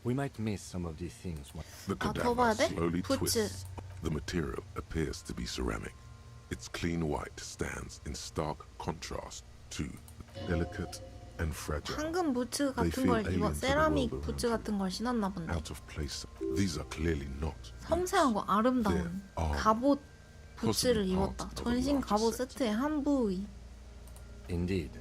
We might miss some of these things. The cadaver slowly twists. The material appears to be ceramic. Its clean white stands in stark contrast to delicate and fragile. 황금 부츠 같은 걸 입어 세라믹 부츠 같은 걸 신었나 본데. Out of place. These are clearly not. 섬세하고 아름다운 갑옷 부츠를 입었다. 전신 갑옷 세트의 한 부위. Indeed.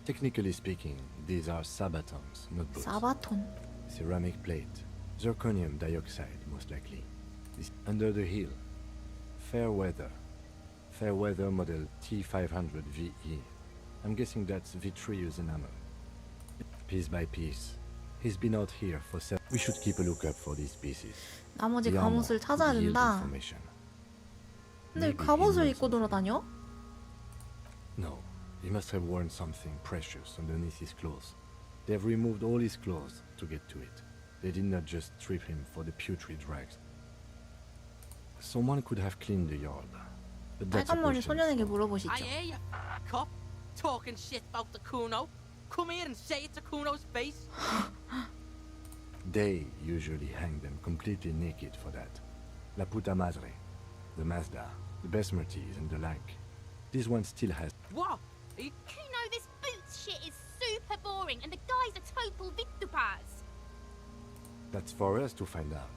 Technically speaking, these are sabatons, not boots. 사바톤. Ceramic plate. Zirconium dioxide, most likely. This under the heel. Fair weather. Fair weather model T500 VE. I'm guessing that's vitreous enamel. Piece by piece. He's been out here for several. We should keep a lookout for these pieces. 나머지 갑옷을 찾아야 된다. 근데 갑옷을 입고 돌아다녀? No. He must have worn something precious underneath his clothes. They've removed all his clothes to get to it. They did not just strip him for the putrid rags. Someone could have cleaned the yard. But that's a 빨간머리 question. 소년에게 물어보시죠. I hear you, cop, talking shit about the Kuno. Come here and say it to Kuno's face. They usually hang them completely naked for that. La puta madre, the Mazda, the Besmerties and the like. This one still has. What? Kuno, this boots shit is super boring and the guy's a total Victopaz. That's for us to find out.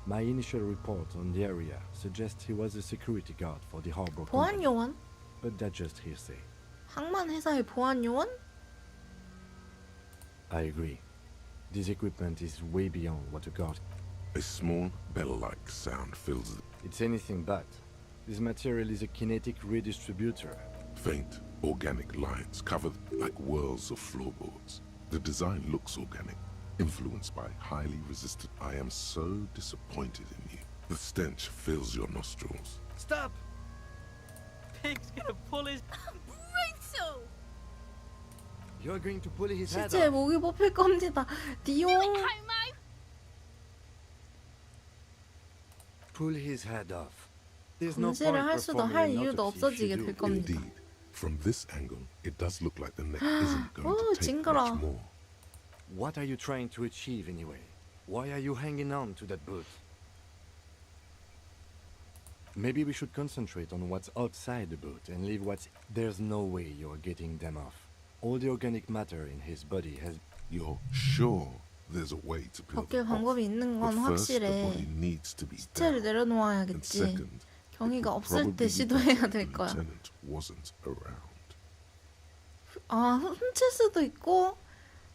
My initial report on the area suggests he was a security guard for the harbor 보안 company. 요원? But that's just hearsay. 항만 회사의 보안 요원? I agree. This equipment is way beyond what a guard. A small bell-like sound fills the It's anything but. This material is a kinetic redistributor. faint, organic lines covered like whirls of floorboards. The design looks organic, influenced by highly resistant. I am so disappointed in you. The stench fills your nostrils. Stop! Pig's gonna pull his... Brutal! You're going to pull his head 실제 off. 목이 뽑힐 겁니다. 디용. Homo! Pull his head off. There's no 검시를 point 할 수도 performing 할 an 이유도 autopsy if 없어지게 you 될 do. 겁니다. Indeed, from this angle, it does look like the neck isn't going 오, to take 징그러. much more. What are you trying to achieve anyway? Why are you hanging on to that boot? Maybe we should concentrate on what's outside the boot and leave what's... There's no way you're getting them off. All the organic matter in his body has... You're sure there's a way to peel 벗길 them off? 방법이 있는 But 건 first, the 확실해. body needs to be 시체를 down. And 내려놓아야겠지. second, 경위가 없을 때 probably 시도해야 the 될 거야. lieutenant wasn't around. 아, 훔칠 수도 있고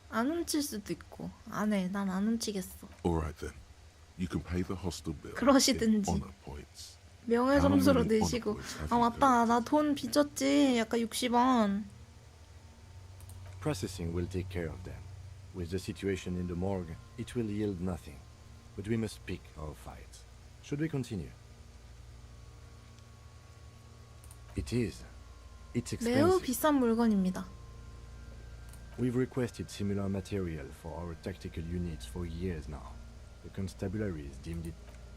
안 훔칠 수도 있고. 안 해. 난 안 훔치겠어. All right then. You can pay the hostel bill in 그러시든지. honor points. 명예 점수로 내시고. 아 맞다, 나 돈 빚었지. 약간 60원. Processing will take care of them. With the situation in the morgue, it will yield nothing. But we must pick our fights. Should we continue? It is. It's 매우 expensive. 비싼 물건입니다. We've requested similar material for our tactical units for years now. The constabularies deemed it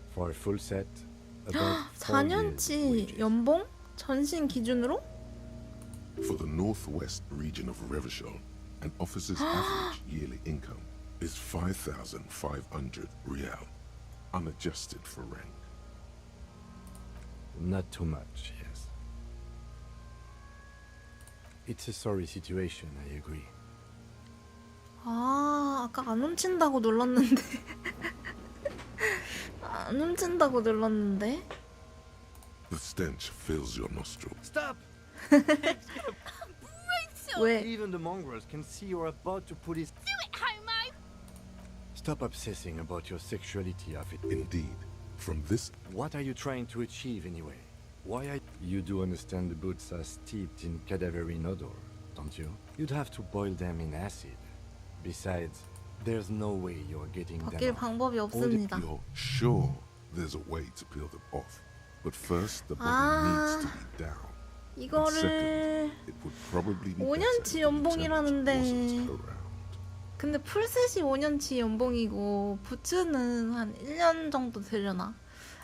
for a full set about 4 years' 4년치 wages. 연봉? 전신 기준으로? For the northwest region of Revachol, an officer's average yearly income is 5,500 real, unadjusted for rank. Not too much, yes. It's a sorry situation, I agree. 아, 아까 안 훔친다고 눌렀는데. 안 훔친다고 눌렀는데. The stench fills your nostril. Stop! 왜? Even the mongrels can see you're about to put his... Do it, homo! Stop obsessing about your sexuality of it. Indeed, from this... What are you trying to achieve anyway? Why are... You do understand the boots are steeped in cadaverine odor, don't you? You'd have to boil them in acid. Besides, there's no way you're getting them 바뀔 off. 방법이 없습니다. You're sure there's a way to peel them off, but first the body needs to be down. And 이거를 second, it would probably be 5년치 연봉이라는데. 근데 풀셋이 5년치 연봉이고 부츠는 한 1년 정도 되려나?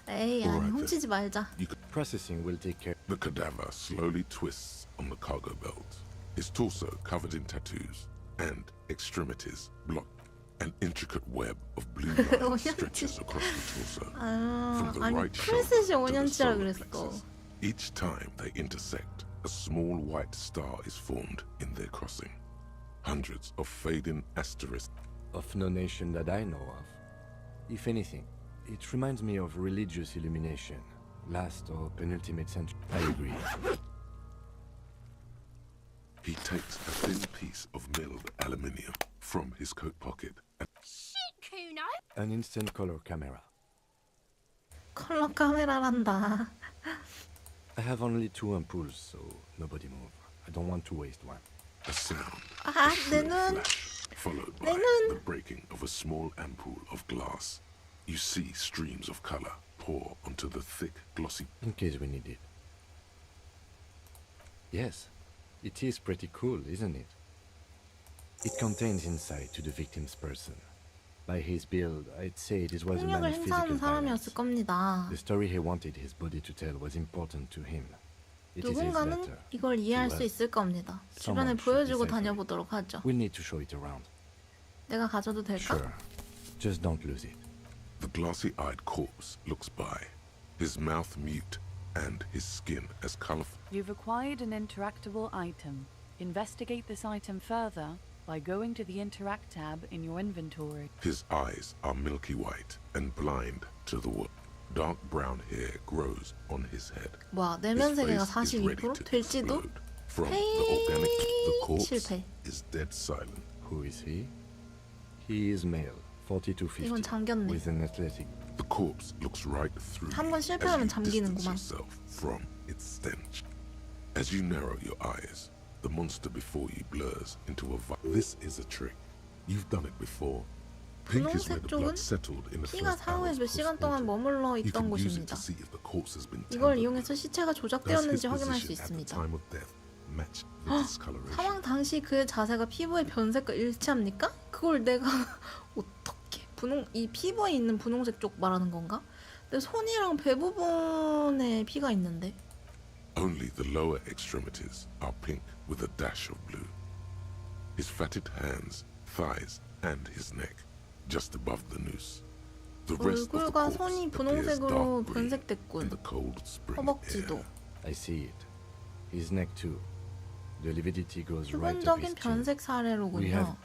에이, 아니 훔치지 말자. Processing will take care. The cadaver slowly twists on the cargo belt, his torso covered in tattoos, and extremities blocked. An intricate web of blue lines stretches across the torso. From the 아니 right shoulder 풀셋이 to the 5년치라 solar 그랬어. plexus. Each time they intersect, a small white star is formed in their crossing. Hundreds of fading asterisks. Of no nation that I know of. If anything, it reminds me of religious illumination. Last or penultimate century. I agree. He takes a thin piece of milled aluminium from his coat pocket and Shit, Kuno! An instant color camera. 컬러 카메라란다. I have only 2 ampoules, so nobody move. I don't want to waste one. a sound, 아, a 내 shrill 눈. flash, followed by 내 눈. the breaking of a small ampoule of glass. You see streams of color pour onto the thick, glossy... In case we need it. Yes, it is pretty cool, isn't it? It contains insight to the victim's person. By his build, I'd say it was a man 폭력을 of physical 행사하는 violence. 사람이었을 겁니다. The story he wanted his body to tell was important to him. It is his 누군가는 letter. 이걸 이해할 to 수 us. 있을 겁니다. Someone 주변에 should 보여주고 decipher it. 다녀보도록 하죠. We need to show it around. 내가 가져도 될까? Sure. Just don't lose it. The glassy-eyed corpse looks by, his mouth mute and his skin as colorful. You've acquired an interactable item. Investigate this item further by going to the Interact tab in your inventory. His eyes are milky white and blind to the world. Dark brown hair grows on his head. 뭐야, His 내면 세계가 face is ready 42%? to 될지도? explode. From the organic, the corpse 실패. is dead silent. Who is he? He is male, 40 to 50, 이건 잠겼네. with an athletic. The corpse looks right through you 한번 as 실패하면 you distance 잠기는구만. yourself from its stench. As you narrow your eyes, the monster before you blurs into a This is a trick. You've done it before. Pink is where 분홍색 the 쪽은 blood settled in the 피가 first 사후에 hours 몇 시간 post-mortem. 동안 머물러 You 있던 can use it to 곳입니다. see if the corpse has been 이걸 tampered 이용해서 with. 시체가 Does his 조작되었는지 확인할 수 position at the 있습니다. time of death match the discoloration? 사망 당시 그의 자세가 피부의 변색과 일치합니까? 그걸 내가 어떻게 이 피부에 있는 분홍색 쪽 말하는 건가? 내 손이랑 배 부분에 피가 있는데. Only the lower extremities are pink with a dash of blue. His fatted hands, thighs, and his neck, just above the noose. The rest of the 얼굴과 corpse 손이 appears 분홍색으로 dark green in 변색됐군. the cold spring 허벅지도. air. I see it. His neck too. The lividity goes right up his 기본적인 chin. 변색 We 사례로군요. have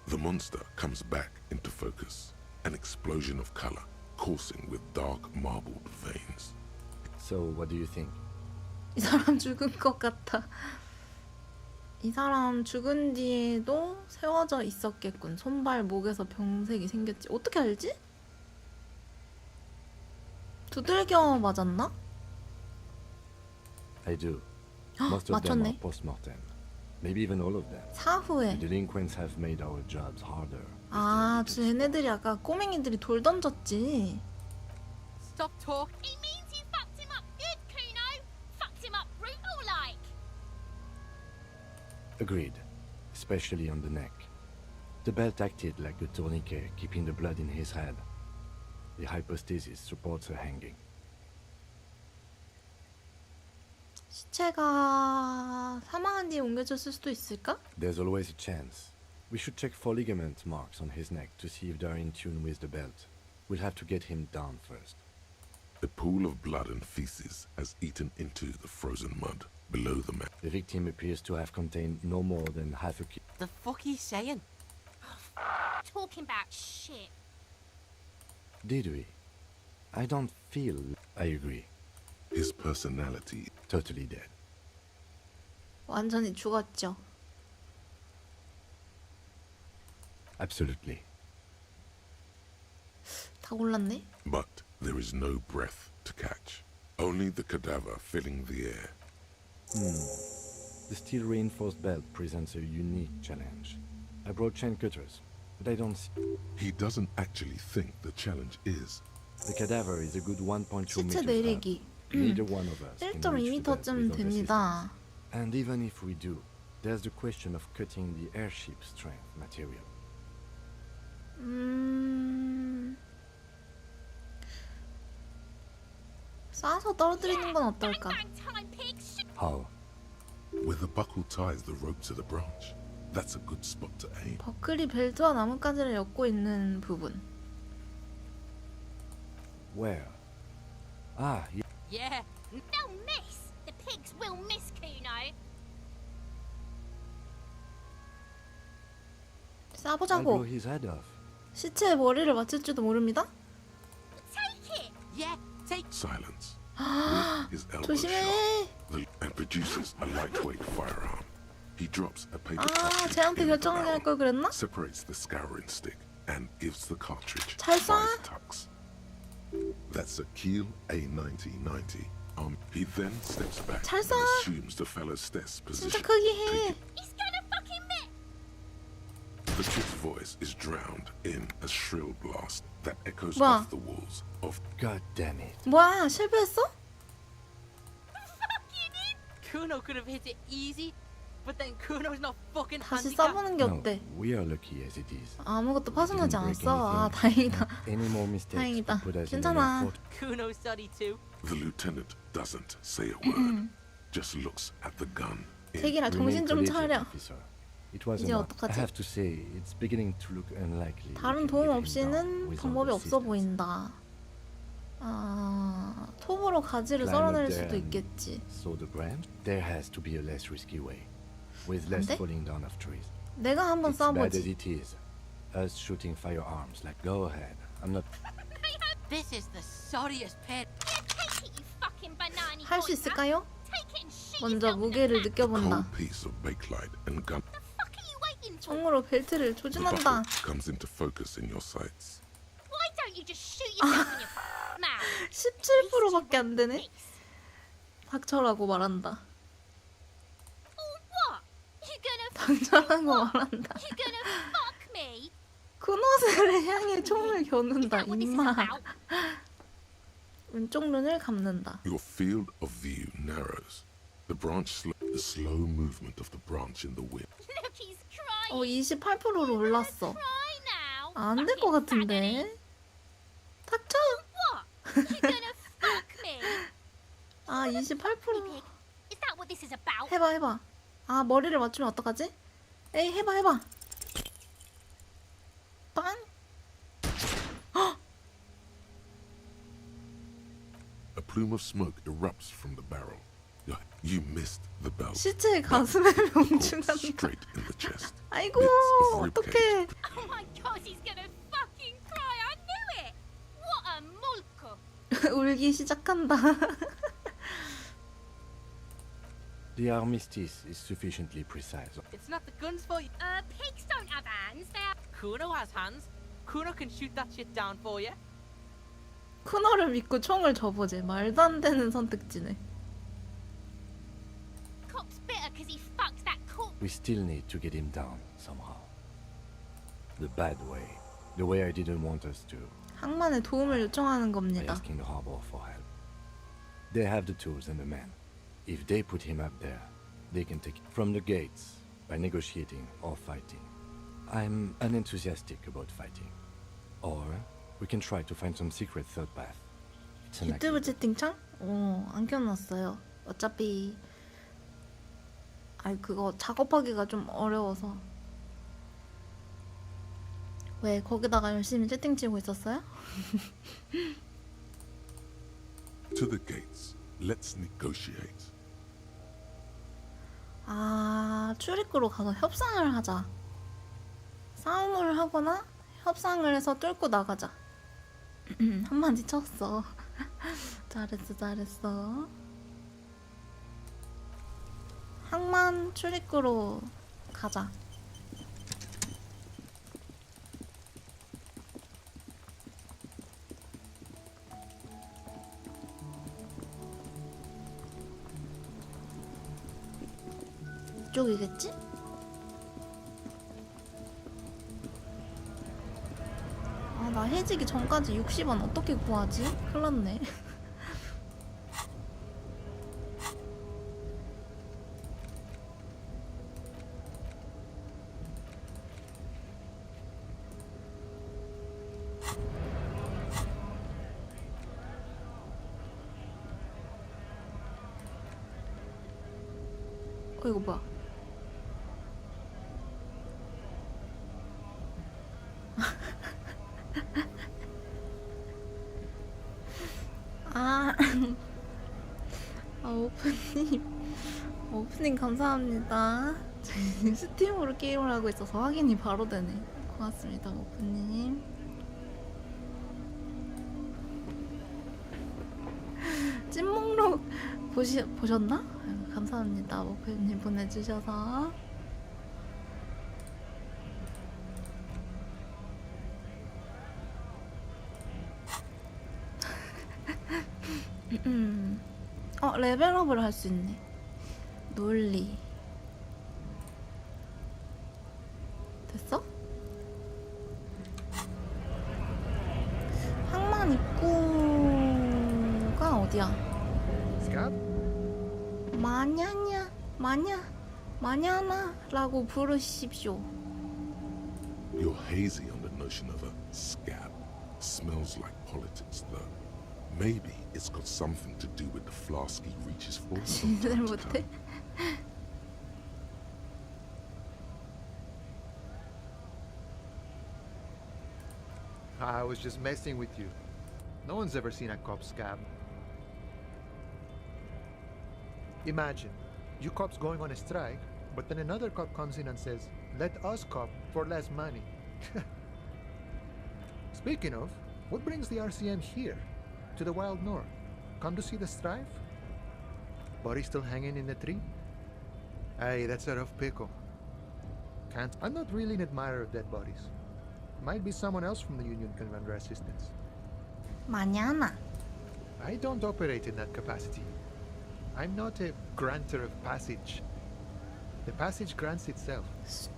The monster comes back into focus, an explosion of color coursing with dark marbled veins. So what do you think? 이 사람 죽은 것 같아. 이 사람 죽은 뒤에도 세워져 있었겠군. 손발 목에서 병색이 생겼지. 어떻게 알지? 두들겨 맞았나? I do. Most of them are 맞췄네. post-mortem. Maybe even all of them. 사후에. The delinquents have made our jobs harder. 아, 쟤네들이 아까 꼬맹이들이 돌 던졌지. Stop talk. He means you fucked him up good, Kuno. Fucked him up brutal like. Agreed. Especially on the neck. The belt acted like a tourniquet, keeping the blood in his head. The hypostasis supports her hanging. 시체가 사망한 뒤에 옮겨졌을 수도 있을까? There's always a chance. We should check for ligament marks on his neck to see if they're in tune with the belt. We'll have to get him down first. A pool of blood and feces has eaten into the frozen mud below the man. The victim appears to have contained no more than half a kilo. The fuck he's saying? Talking about shit. Did we? I don't feel... I agree. His personality... Totally dead. 완전히 죽었죠. Absolutely. 다 골랐네? But there is no breath to catch. Only the cadaver filling the air. The steel reinforced belt presents a unique challenge. I brought chain cutters, but I don't see... He doesn't actually think the challenge is. The cadaver is a good 1.2 시체 meters 내리기. up. Neither one of us can reach the belt 1.2m쯤 without 됩니다. assistance. And even if we do, there's the question of cutting the airship strength material. 싸서 떨어뜨리는 건 어떨까? How? Where the buckle ties the rope to the branch. That's a good spot to aim. 버클이 벨트와 나뭇가지를 엮고 있는 부분. Where? Ah, Yeah. They'll miss. The pigs will miss, Kuno. I'll blow 싸보자고. his head off. 시체에 머리를 맞출지도 모릅니다. Take it. Yeah, take... Silence. With his elbow 조심해. sharp, and produces a lightweight firearm. He drops a paper 아, cartridge 쟤한테 in the 결정하게 할 barrel, 걸 그랬나? separates the scouring stick, and gives the cartridge 잘 쏴. 5 tucks. That's a Kiel A9090. He then steps back 잘 and 쏴. assumes the fellow's desk 진짜 position. 크게 해. He's gonna fucking miss. The kid's voice is drowned in a shrill blast that echoes 뭐야? off the walls of... God damn it. 뭐야, 실패했어? Kuno could have hit it easy, but then Kuno's not fucking 다시 handicapped. 써보는 게 No, 어때? we are lucky as it is. 아무것도 파손하지 Didn't break 않았어. 아, anything. 다행이다. Any more mistakes 다행이다. would put us in 괜찮아. an effort. Kuno's sorry too. The lieutenant doesn't say a word, just looks at the gun. 제기라 정신 좀 차려. It was 이제 enough. I 어떡하지? have to say, it's beginning to look unlikely. 다른 we can 도움 get him 없이는 down without 방법이 없어 assistance. 보인다. 아, 톱으로 가지를 Climb up 썰어낼 there 수도 and 있겠지. saw the branch. There has to be a less risky way, with less 돼? falling down of trees. 내가 한번 It's bad as 쏴보지. it is. Us shooting firearms, like go ahead. I'm not. This is the sorriest pit. Take it, you fucking banana. 할 수 있을까요? Take it and shoot 먼저 yourself in the 무게를 back. 느껴본다. Cold piece of bakelite and gun. What are you waiting for? 총으로 벨트를 The 조준한다. buckle comes into focus in your sights. Why don't you just shoot yourself in your mouth? 17%밖에 안 되네. 닥쳐라고 말한다. Or what? You gonna 닥쳐라고 말한다. you gonna fuck me? 그노스를 향해 총을 겨눈다. What this is 임마. about? 왼쪽 눈을 감는다. Your field of view narrows. The slow movement of the branch in the wind. Look, he's crying. 28%로 올랐어. Cry now. 안 될 것 같은데. 닥쳐. What? You gonna fuck me? 아, 28%. Is that what this is about? 해봐. 아, 머리를 맞추면 어떡하지? 에이, 해봐. 빵. A plume of smoke erupts from the barrel. You missed the belt. 시체의 가슴에 명중한다. Straight in the chest. 아이고, Bits of rib 어떡해. cage. Oh my god, he's gonna fucking cry. I knew it. What a mulko. 울기 시작한다. The armistice is sufficiently precise. It's not the gun's fault. Pigs don't have hands. They have. Kuno has hands. Kuno can shoot that shit down for you. 쿠너를 믿고 총을 줘보지. 말도 안 되는 선택지네. because he fucked that corpse. We still need to get him down somehow. The bad way. The way I didn't want us to. 항만의 도움을 요청하는 By 겁니다. asking the harbor for help. They have the tools and the men. If they put him up there, they can take it from the gates by negotiating or fighting. I'm unenthusiastic about fighting. Or we can try to find some secret third path. It's an 유튜브 accident. 채팅창? 안 켜놨어요. 어차피 그거 작업하기가 좀 어려워서. 왜 거기다가 열심히 채팅 치고 있었어요? To the gates. Let's negotiate. 출입구로 가서 협상을 하자. 싸움을 하거나 협상을 해서 뚫고 나가자. 한마디 쳤어. 잘했어. 항만 출입구로 가자. 이쪽이겠지? 나 해지기 전까지 60원 어떻게 구하지? 큰일났네. 이거 뭐야? 오프닝 감사합니다. 스팀으로 게임을 하고 있어서 확인이 바로 되네. 고맙습니다, 오프님. 찐목록 보셨나? 감사합니다, 오프님 보내주셔서. 레벨업을 할 수 있네. 논리. 됐어? 항만 입구가 어디야? 마냐나라고 부르십시오. You're hazy on the notion of a scab. Smells like politics, though. Maybe it's got something to do with the flask he reaches for from time to time. I was just messing with you. No one's ever seen a cop scab. Imagine, you cops going on a strike, but then another cop comes in and says, "Let us cop for less money." Speaking of, what brings the RCM here? To the wild north? Come to see the strife? Body still hanging in the tree? Hey, that's a rough pickle. I'm not really an admirer of dead bodies. Might be someone else from the Union can render assistance. 마냐나. I don't operate in that capacity. I'm not a granter of passage. The passage grants itself.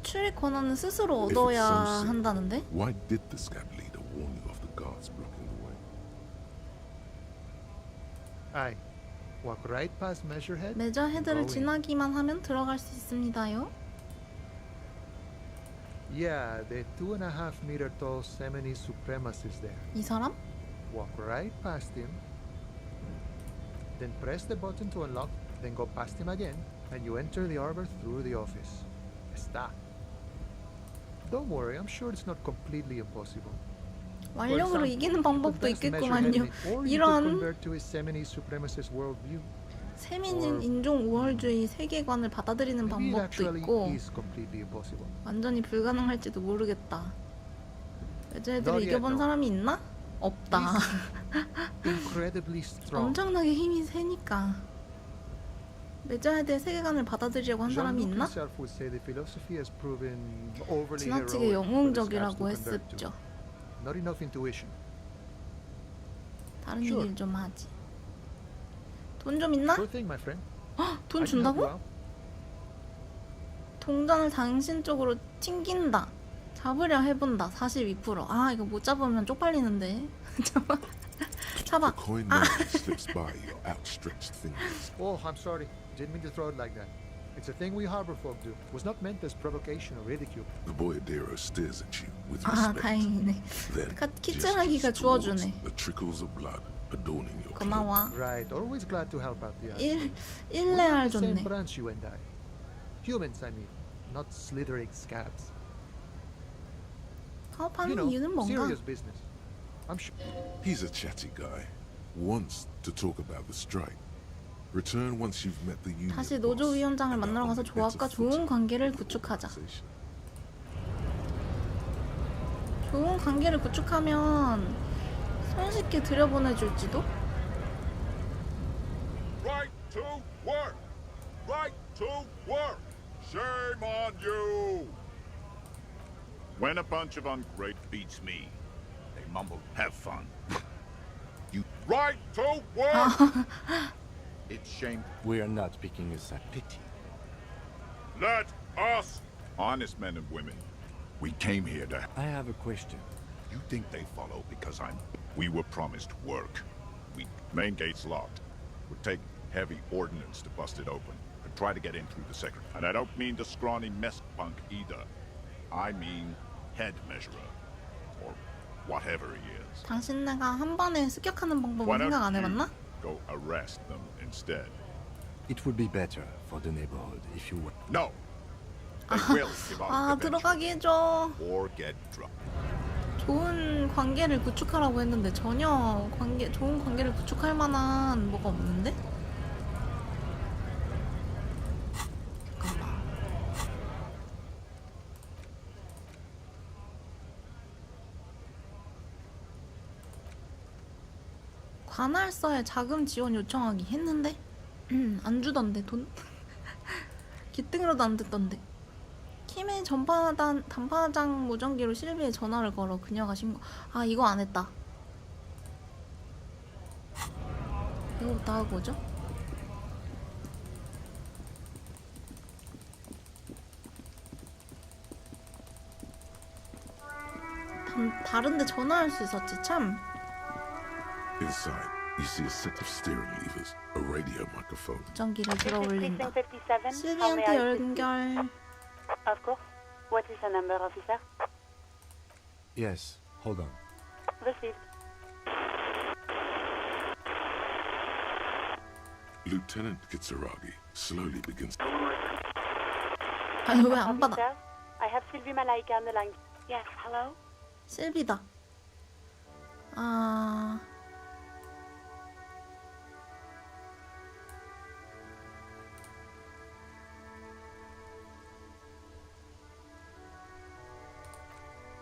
출입 권한은 스스로 얻어야 한다는데? Why did the scab leader warn you of the guards blocking the way? Aye. Walk right past Measurehead. 메저헤드를 지나기만 하면 들어갈 수 있습니다요. Yeah, the 2.5-meter tall Semini supremacist there. 이 사람? Walk right past him. Then press the button to unlock, then go past him again, and you enter the arbor through the office. Está. Don't worry, I'm sure it's not completely impossible. 완력으로 이기는 방법도 있겠구만요. 이런 세미는 인종 우월주의 세계관을 받아들이는 방법도 있고 완전히 불가능할지도 모르겠다. 여자애들을 이겨본 사람이 있나? 없다. 엄청나게 힘이 세니까. 메자헤드의 세계관을 받아들이려고 한 사람이 있나? 지나치게 영웅적이라고 했었죠. 다른 얘기를 좀 하지. 돈 좀 있나? 헉, 돈 준다고? 동전을 당신 쪽으로 튕긴다. 잡으려 해본다. 42%. 아, 이거 못 잡으면 쪽팔리는데. 잡아. 잡아. The coin 아. normally slips by your outstretched fingers. Oh, I'm sorry. Didn't mean to throw it like that. It's a thing we harbor folk do. Was not meant as provocation or ridicule. The boyadero stares at you with 아, respect. 다행이네. Then 키츠라기가 gestures towards 주워주네. the trickles of blood adorning your 고마워. Right. Always glad to help out the others. 1레알 Same 줬네. branch you and I. Humans, I mean. Not slithering scabs. You 사업하는 know, 이유는 뭔가? serious business. I'm sure. He's a chatty guy. Wants to talk about the strike. Return once you've met the union 다시 노조 boss 위원장을 and 만나러 가서 are on the 조합과 better 좋은 footing 관계를 for 구축하자. conversation. 좋은 관계를 구축하면 손쉽게 들여보내줄지도? Right to work! Right to work! Shame on you! When a bunch of ungrateful beats me, they mumble, have fun. You right to work! It's shame. We are not picking a side. Pity. Let us, honest men and women, we came here to... I have a question. You think they follow because I'm... We were promised work. Main gate's locked. Would take heavy ordnance to bust it open and try to get in through the second. And I don't mean the scrawny mess punk either. I mean head measurer. Or whatever he is. 당신네가 한 번에 습격하는 방법은 Why don't 생각 안 you 해봤나? go arrest them instead? It would be better for the neighborhood if you were. No! They will give up 아, eventually. 들어가게 해줘. Or get dropped. 좋은 관계를 구축하라고 했는데 전혀 좋은 관계를 구축할 만한 뭐가 없는데? 잠깐만. 관할서에 자금 지원 요청하기 했는데 안 주던데 돈? 기등으로도 안 됐던데. 킴의 단파장 무전기로 실비에 전화를 걸어 그녀가 신고. 아, 이거 안 했다. 이거부터 하고 오죠? 다른데 전화할 수 있었지 참. Inside, you see a set of steering levers, a radio microphone. 무전기를 들어 올린다. 57, 실비한테 연결. Of course. What is the number, officer? Yes, hold on. Received. Lieutenant Kitsuragi slowly begins. 아니 왜 안 받아? Officer, I have Sylvie Malaika on the line. Yes, hello? 실비다. 아...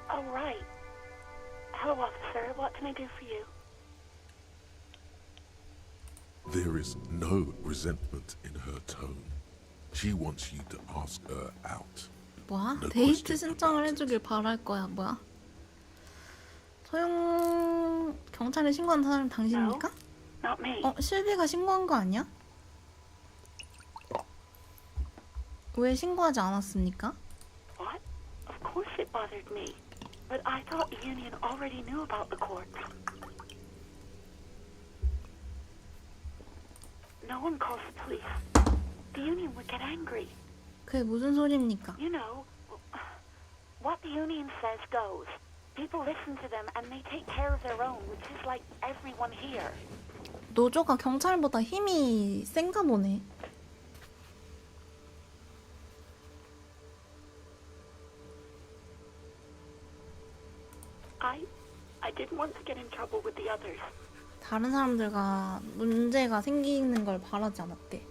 Oh, right. Hello, officer. What can I do for you? There is no resentment in her tone. She wants you to ask her out. 뭐야? No 데이트 question 신청을 해주길 바랄 거야. 뭐야? 소영 경찰에 신고한 사람이 당신입니까? Not me. 실비가 신고한 거 아니야? 왜 신고하지 않았습니까? What? Of course it bothered me. But I thought the union already knew about the court. No one calls the police. The union would get angry. 그게 무슨 소리입니까? You know, what the union says goes. People listen to them and they take care of their own, which is like everyone here. 노조가 경찰보다 힘이 센가 보네. I didn't want to get in trouble with the others. 다른 사람들과 문제가 생기는 걸 바라지 않았대.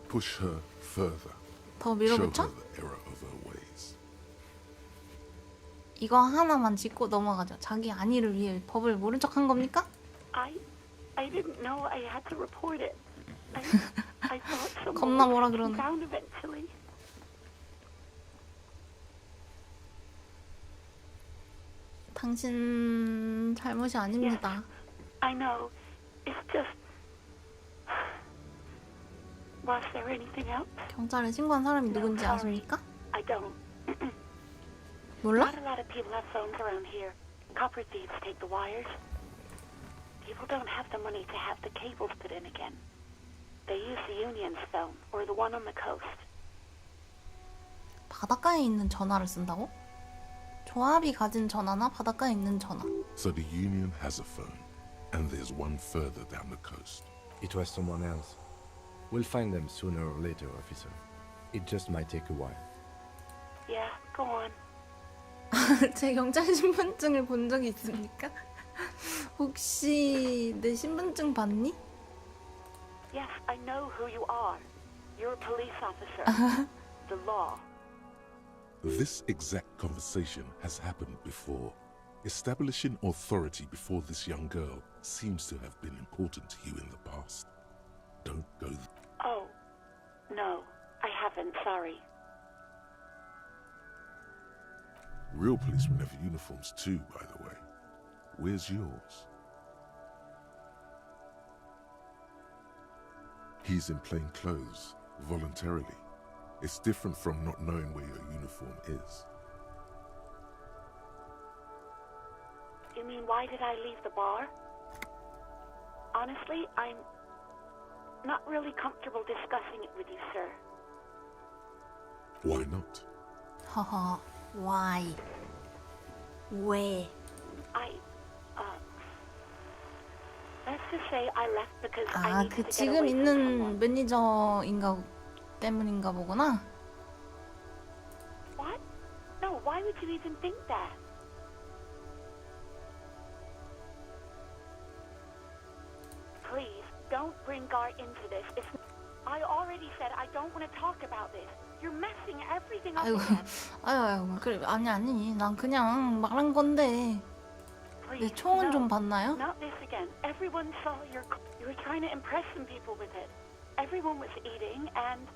Push her further. 더 Show her 밀어붙여? the error of her ways. 이거 하나만 짚고 넘어가죠. 자기 안위를 위해 법을 모른 척한 겁니까? I didn't know I had to report it. I thought someone 겁나 would 뭐라 track 그러네. me down eventually. 당신 잘못이 아닙니다. I know. It's just Was there anything else? 경찰에 신고한 사람이 누군지 No, 아십니까? I don't. 몰라? Not a lot of people have phones around here. Copper thieves take the wires. People don't have the money to have the cables put in again. They use the Union's phone or the one on the coast. 바닷가에 있는 전화를 쓴다고? 조합이 가진 전화나 바닷가에 있는 전화. So the Union has a phone, and there's one further down the coast. It was someone else. We'll find them sooner or later, officer. It just might take a while. Yeah, go on. 제 경찰 신분증을 본 적이 있습니까? 혹시 내 신분증 봤니? Yes, I know who you are. You're a police officer. The law. This exact conversation has happened before. Establishing authority before this young girl seems to have been important to you in the past. Don't go Oh, no, I haven't, sorry. Real policemen have uniforms too, by the way. Where's yours? He's in plain clothes, voluntarily. It's different from not knowing where your uniform is. You mean why did I leave the bar? Honestly, I'm not really comfortable discussing it with you, sir. Why not? 하하, why? 왜? Let's just say I left because I 아, needed 그 to get 지금 away from 있는 매니저인가 때문인가 보구나. What? No, why would you even think that? Please, don't bring Gar into this. I already said I don't want to talk about this. You're messing everything up 아이고, again. 아이고, 그래, 아니, 난 그냥 말한 건데. 내 총은 좀 봤나요? Not this again. Everyone saw you were trying to impress some people with it. Everyone was eating and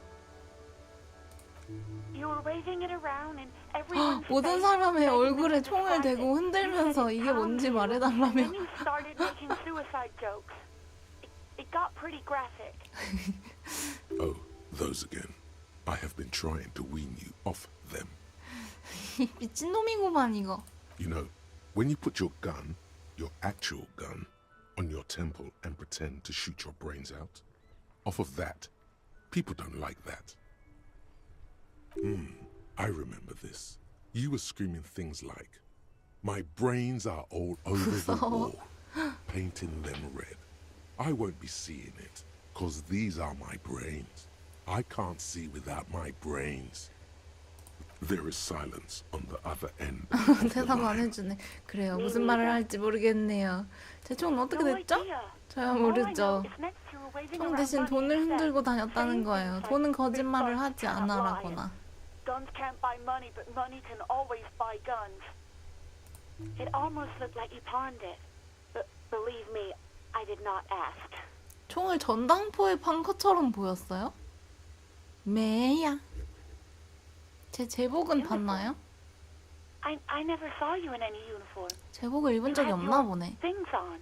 you were waving it around and everyone. 모든 사람의 얼굴에 총을 대고 흔들면서 이게 뭔지 말해달라며. Then you started making suicide jokes. It got pretty graphic. Oh, those again. I have been trying to wean you off them. 미친놈이구만 이거. You know, when you put your gun, your actual gun, on your temple and pretend to shoot your brains out, off of that, people don't like that. I remember this. You were screaming things like, "My brains are all over the wall," painting them red. I won't be seeing it, 'cause these are my brains. I can't see without my brains. There is silence on the other end. 대답 안 해주네. 그래요. 무슨 말을 할지 모르겠네요. 제 총은 어떻게 됐죠? 저야 모르죠. 총 대신 돈을 흔들고 다녔다는 거예요. 돈은 거짓말을 하지 않아라거나. Guns can't buy money, but money can always buy guns. It almost looked like you pawned it. But believe me, I did not ask. 총을 전당포에 판 것처럼 보였어요? 매야. 제 제복은 봤나요? I never saw you in any uniform. 제복을 입은 적이 없나 보네. Things on.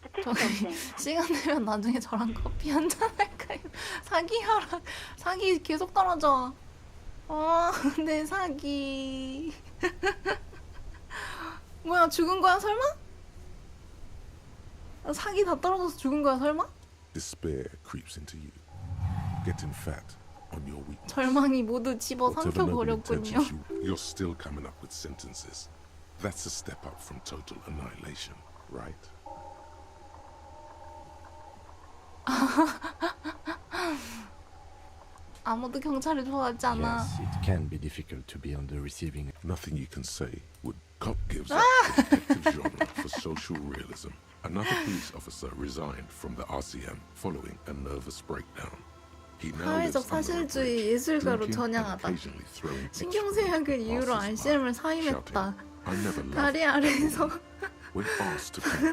The 저기 disco thing. 시간 되면 나중에 저랑 커피 한잔 할까요? 사기하라. 사기 계속 떨어져. 내 사기. 뭐야, 죽은 거야 설마? 사기 다 떨어져서 죽은 거야 설마? Despair creeps into you, getting fat on your weakness. 절망이 모두 집어 삼켜 버렸군요. You're still coming up with sentences. That's a step up from total annihilation, right? 아무도 경찰을 좋아하지 않아. Yes, it can be difficult to be on the receiving. Nothing you can say would cop gives up the detective genre for social realism. Another police officer resigned from the RCM following a nervous breakdown. He now lives 사회적 사실주의 예술가로 전향하다. 신경쇠약을 이유로 RCM을 사임했다. 다리 아래에서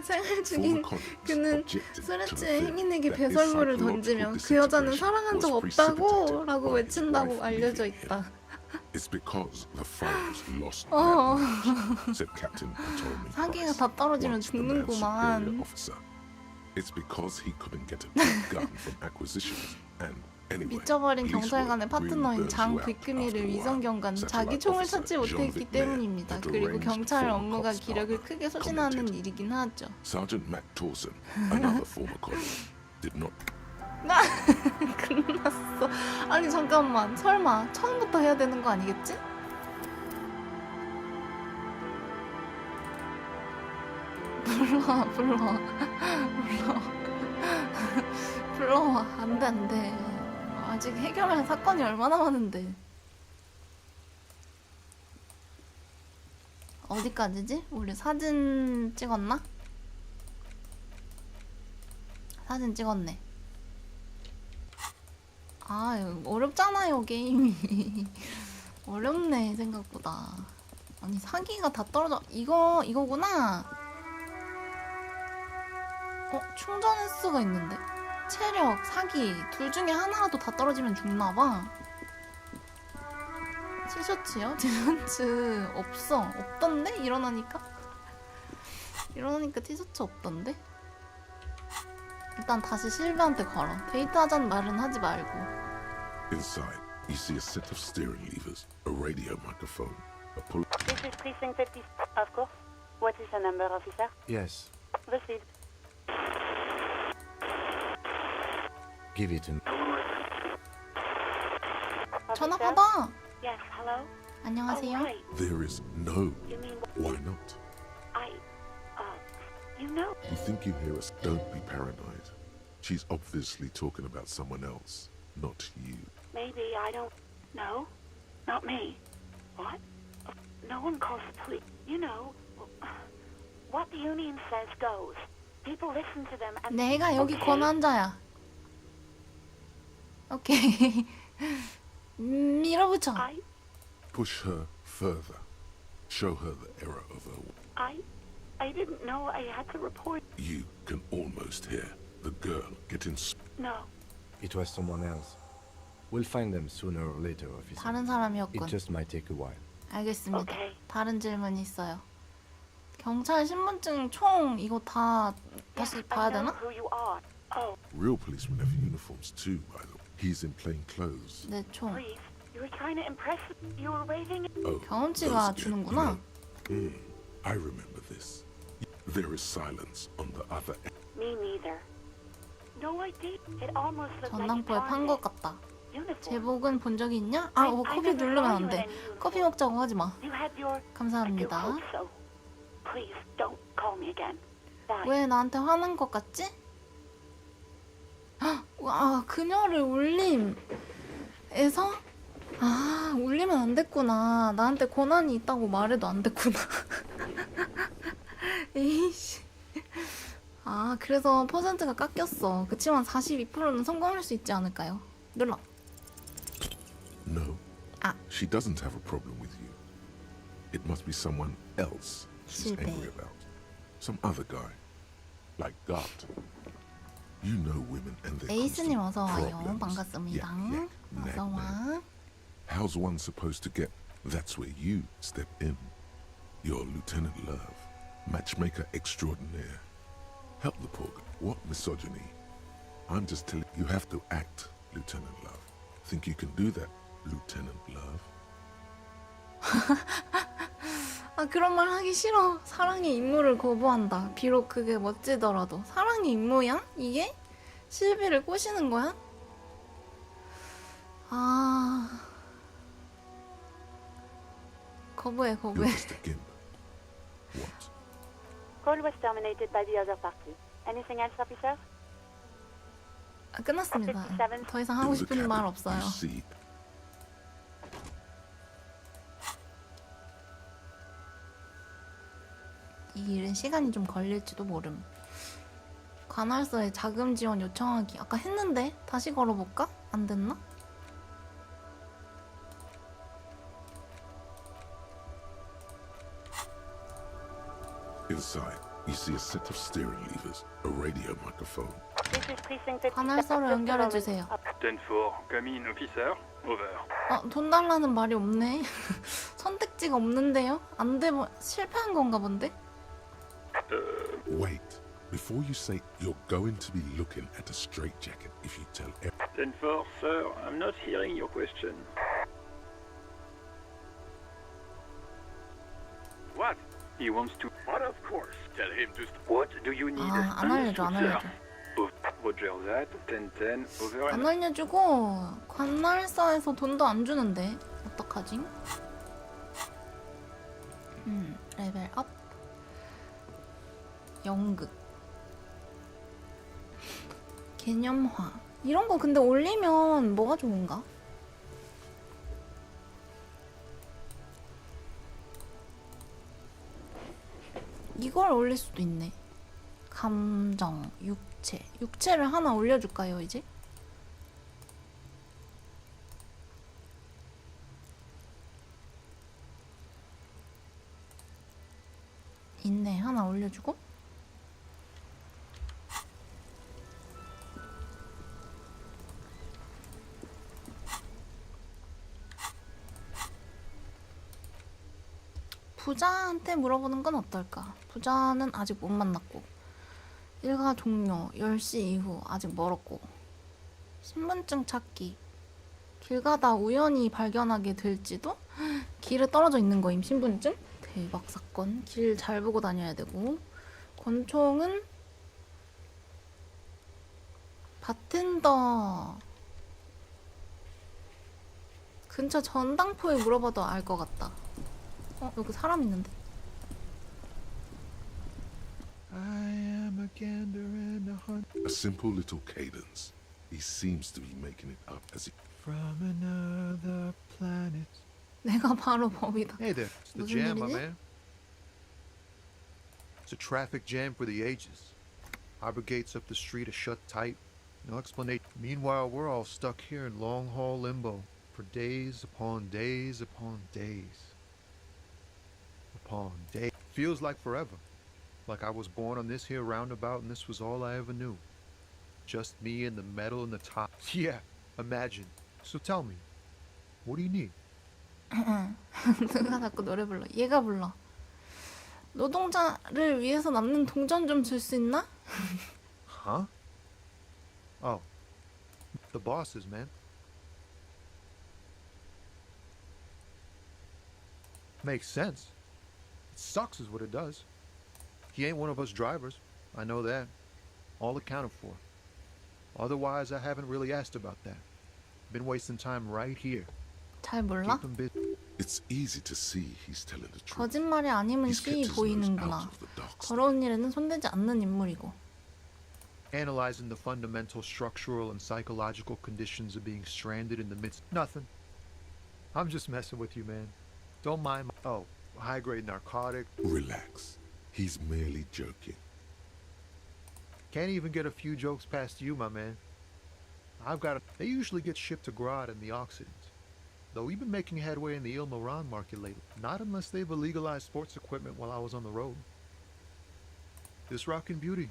생을 죽인 그는 술에 취해 행인에게 배설물을 던지며 그 여자는 사랑한 적 없다고 라고 외친다고 알려져 있다. It's because the files lost that said Captain Ptolemy. 사기가 다 떨어지면 죽는구만. It's because he couldn't get a big gun from acquisitions and 미쳐버린 경찰관의 파트너인 장 빅금이를 위성 경관은 자기 총을 찾지 못했기 때문입니다. 그리고 경찰 업무가 기력을 크게 소진하는 일이긴 하죠. Sergeant Mac Torson, another former colleague, did not. 끝났어. 아니 잠깐만, 설마 처음부터 해야 되는 거 아니겠지? 불러와. 안돼. 아직 해결할 사건이 얼마나 많은데. 어디까지지? 우리 사진 찍었나? 사진 찍었네. 아, 어렵잖아요 게임이. 어렵네 생각보다. 아니 사기가 다 떨어져. 이거구나. 충전 횟수가 있는데? 체력, 사기 둘 중에 하나라도 다 떨어지면 죽나봐. 티셔츠요? 티셔츠 없던데? 일어나니까 티셔츠 없던데? 일단 다시 실비한테 걸어. 데이트하자는 말은 하지 말고. Inside, you see a set of steering levers, a radio microphone, a pull. This is precinct 50, of course. What is the number, officer? Yes. Received. Give it to me. 전화 받아. Yes, hello? 안녕하세요. Oh, right. There is no. You mean Why not? you know? You think you hear us? Don't be paranoid. She's obviously talking about someone else, not you. Maybe I don't. No, not me. What? No one calls the police. You know, what the union says goes. People listen to them and. 내가 여기 권한자야. 오케이. 밀어붙여. Push her further. Show her the error of her. I didn't know I had to report. You can almost hear the girl getting. No. It was someone else. We'll find them sooner or later, officer. 다른 사람이었군. It just might take a while. 알겠습니다. Okay. 다른 질문이 있어요. 경찰 신분증, 총 이거 다 다시 봐야 되나? Who you are? Oh. Real policemen have uniforms too, by the way. He's in plain clothes. 내 총. Please, you were trying to impress. You were waving. Oh, 경험치가 those 주는구나. I remember this. There is silence on the other end. Me neither. No, I did. It almost looked like 전당포에 you 판 것 같다. 제복은 본 적이 있냐? 아, 커피 누르면 안 돼. 커피 먹자고 하지 마. You had your. 감사합니다. I do hope so. Please don't call me again. Bye. 왜 나한테 화난 것 같지? 와, 그녀를 울림에서? 아, 울리면 안 됐구나. 나한테 권한이 있다고 말해도 안 됐구나. 에이씨. 아, 그래서 퍼센트가 깎였어. 그치만 42%는 성공할 수 있지 않을까요? 눌러. No. She doesn't have a problem with you. It must be someone else she's angry about. Some other guy. Like God. You know women and their 에이스님 어서 와요. problems. 반갑습니다. 어서 와. How's one supposed to get? That's where you step in. You're Lieutenant Love, matchmaker extraordinaire. Help the poor girl. What misogyny? I'm just telling you have to act, Lieutenant Love. Think you can do that, Lieutenant Love? 아, 그런 말 하기 싫어. 사랑의 임무를 거부한다. 비록 그게 멋지더라도. 사랑의 임무야? 이게? 실비를 꼬시는 거야? 아... 거부해. What? Call was terminated by the other party. Anything else, officer? 아, 끝났습니다. 더 이상 하고 싶은 말 없어요. 이 일은 시간이 좀 걸릴지도 모름. 관할서에 자금 지원 요청하기. 아까 했는데 다시 걸어볼까? 안 됐나? Inside, you see a set of steering levers, a radio microphone. 관할서로 연결해 주세요. 10-4, come in, officer. Over. 돈 달라는 말이 없네. 선택지가 없는데요? 안 돼, 뭐 실패한 건가 본데? Wait. Before you say you're going to be looking at a straitjacket if you tell 10-4, sir, I'm not hearing your question. What? He wants to... But of course. Tell him to... What do you need? 아, 안 알려줘, 안 알려줘. Roger that. 10-10, over 안 and... 알려주고 관날사에서 돈도 안 주는데 어떡하지? 레벨 업. 연극. 개념화. 이런 거 근데 올리면 뭐가 좋은가? 이걸 올릴 수도 있네. 감정, 육체. 육체를 하나 올려줄까요, 이제? 있네. 하나 올려주고. 부자한테 물어보는 건 어떨까? 부자는 아직 못 만났고 일과 종료 10시 이후 아직 멀었고 신분증 찾기 길 가다 우연히 발견하게 될지도 길에 떨어져 있는 거임 신분증? 대박 사건. 길 잘 보고 다녀야 되고 권총은 바텐더 근처 전당포에 물어봐도 알 것 같다. 여기 사람 있는데. A simple little cadence. He seems to be making it up as he... From another planet. 내가 바로 법이다. Hey there, it's the 무슨 jam, my 일이지? man. It's a traffic jam for the ages. Harbor gates up the street are shut tight. No explanation. Meanwhile, we're all stuck here in long haul limbo for days upon days upon days. Upon days. Feels like forever. Like I was born on this here roundabout and this was all I ever knew. Just me and the metal and the top. Yeah, imagine. So tell me, what do you need? 누가 자꾸 노래 불러. 얘가 불러. 노동자를 위해서 남는 동전 좀 줄 수 있나? Huh? Oh, the bosses, man. Makes sense. It sucks is what it does. He ain't one of us drivers. I know that. All accounted for. Otherwise, I haven't really asked about that. Been wasting time right here. 잘 몰라? Keep him busy. It's easy to see he's telling the truth. 거짓말이 아님은 He's kept 시 his nose 보이는구나. out of the dark stuff. 더러운 일에는 손대지 않는 인물이고. Analyzing the fundamental structural and psychological conditions of being stranded in the midst. Nothing. I'm just messing with you, man. Don't mind my... Oh, high-grade narcotic. Relax. He's merely joking. Can't even get a few jokes past you, my man. I've got... They usually get shipped to Grodd and the Occident. Though we've been making headway in the Il Moran market lately. Not unless they've illegalized sports equipment while I was on the road. This rockin' beauty.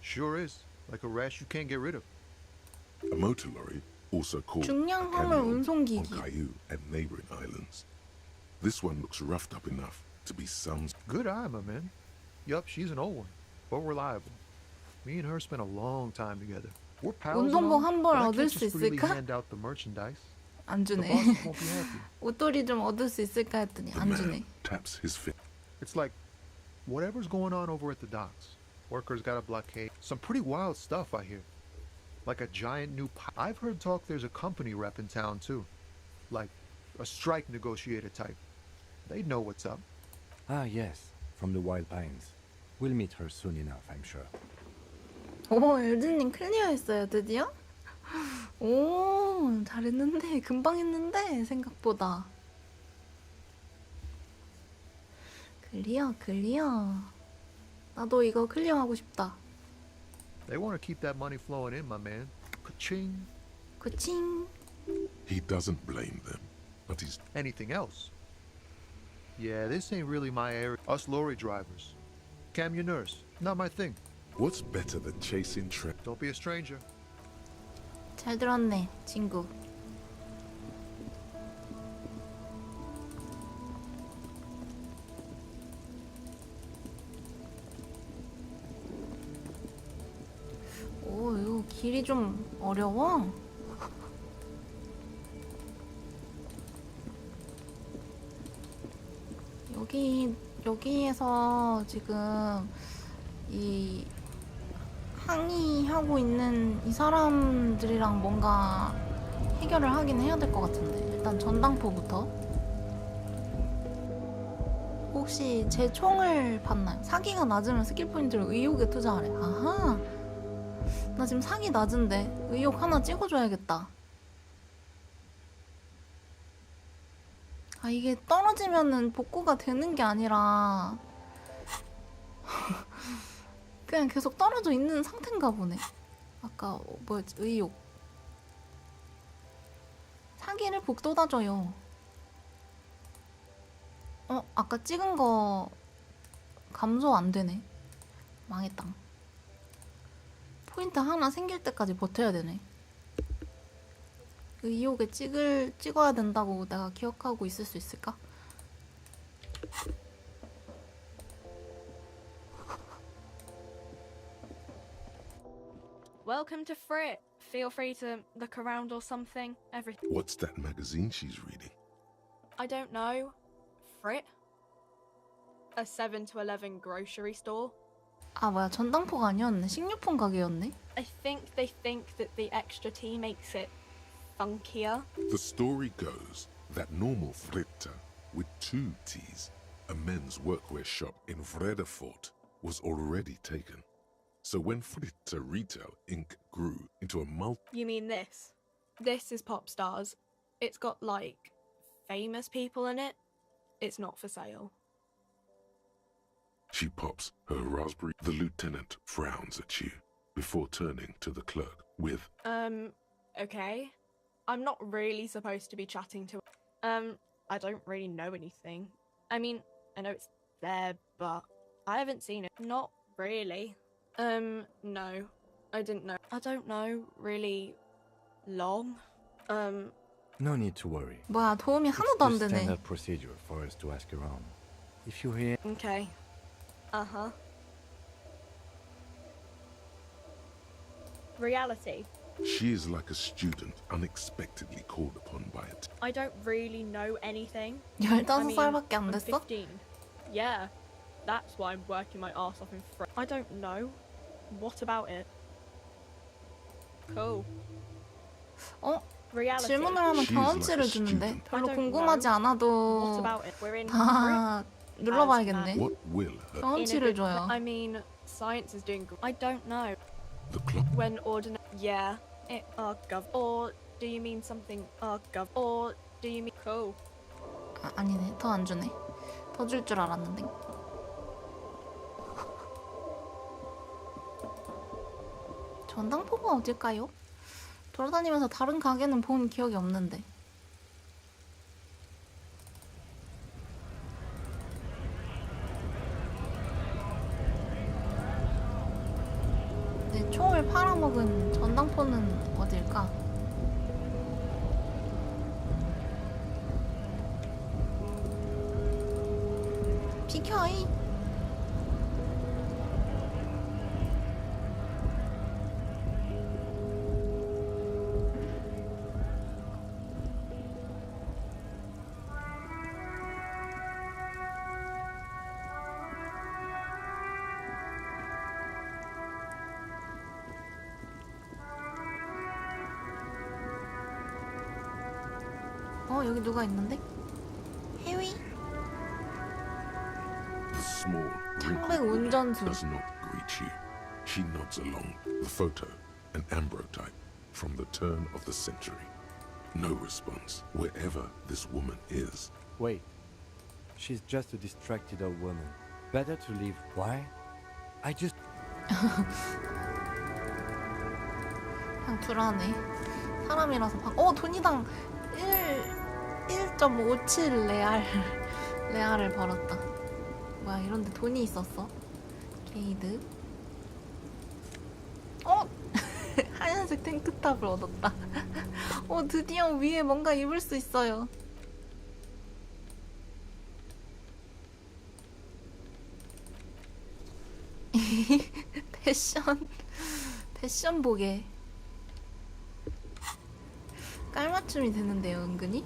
Sure is. Like a rash you can't get rid of. A motor lorry, also called 중량 a 화물 camion, on 운송기기. Caillou and neighboring islands. This one looks roughed up enough to be some... Good eye, my man. Yup, she's an old one, but reliable. Me and her spent a long time together. We're pals and 운동복 all, 한 벌 but I 얻을 can't 수 just really 있을까? hand out the merchandise. 안 The 주네. bosses won't be happy. 옷돌이 좀 얻을 수 있을까 했더니 The 안 man 주네. taps his finger. It's like whatever's going on over at the docks. Workers got a blockade. Some pretty wild stuff I hear. Like a giant new... I've heard talk there's a company rep in town too. Like a strike negotiator type. They'd know what's up. Ah, yes, from the Wild Pines. We'll meet her soon enough, I'm sure. 오, 엘든님 클리어했어요, 드디어? 오, 잘했는데, 금방 했는데, 생각보다. 클리어. 나도 이거 클리어하고 싶다. They want to keep that money flowing in, my man. Ka-ching. 그칭. He doesn't blame them, but he's... Anything else? Yeah, this ain't really my area. Us lorry drivers. Camionneurs. Not my thing. What's better than chasing Don't be a stranger. 잘 들었네, 친구. 오, 이거 길이 좀 어려워? 여기에서 지금 이 항의하고 있는 이 사람들이랑 뭔가 해결을 하긴 해야 될 것 같은데. 일단 전당포부터. 혹시 제 총을 봤나요? 사기가 낮으면 스킬 포인트를 의욕에 투자하래. 아하. 나 지금 사기 낮은데 의욕 하나 찍어줘야겠다. 아, 이게 떨어지면은 복구가 되는 게 아니라 그냥 계속 떨어져 있는 상태인가 보네. 아까 뭐였지? 의욕. 사기를 북돋아줘요. 아까 찍은 거 감소 안 되네. 망했다. 포인트 하나 생길 때까지 버텨야 되네. 의욕에 찍어야 된다고 내가 기억하고 있을 수 있을까? Welcome to Frit. Feel free to look around or something. Everything. What's that magazine she's reading? I don't know. Frit? A 7 to 11 grocery store. 아, 뭐야, 전당포가 아니었네. 식료품 가게였네. I think they think that the extra T makes it funkier. The story goes that normal Fritta with 2 T's, a men's workwear shop in Vredefort, was already taken. So when Fritta Retail Inc. grew into a You mean this? This is Pop Stars. It's got, like, famous people in it. It's not for sale. She pops her raspberry. The lieutenant frowns at you before turning to the clerk with, Okay. I'm not really supposed to be chatting to... I don't really know anything. I mean, I know it's there, but I haven't seen it. Not really. No. I didn't know. I don't know really long. No need to worry. 뭐야, 도움이 하나도 안 It's the 되네. standard procedure for us to ask around. If you hear... Okay. Uh-huh. Reality. she is like a student unexpectedly called upon by it. I don't really know anything. 15살밖에 안 I'm 됐어? 15. Yeah. That's why I'm working my ass off in front. I don't know. What about it? Cool. Reality. 질문을 하면 경험치를 주는데 별로 궁금하지 않아도 다 눌러봐야겠네. 경험치를 줘요. I mean, science is doing. I don't know. The clock. When ordinary. Yeah. It. Gov. Or do you mean something? Gov. Or do you mean cool? 아니네. 더 안 주네. 더 줄 줄 알았는데. 전당포가 어딜까요? 돌아다니면서 다른 가게는 본 기억이 없는데. 내 총을 팔아먹은 전당포는 어딜까? 비켜 이! 여기 누가 있는데? 해위? The small, 창백 운전수. does not greet you. She nods along. The photo, an ambrotype from the turn of the century. No response, wherever this woman is. Wait. She's just a distracted old woman. Better to leave. Why? I just... 그냥 불안해. 사람이라서 돈이당 1.57 레알을 벌었다. 뭐야, 이런데 돈이 있었어? 게이드. 하얀색 탱크탑을 얻었다. 드디어 위에 뭔가 입을 수 있어요. 패션 보게. 깔맞춤이 되는데요, 은근히?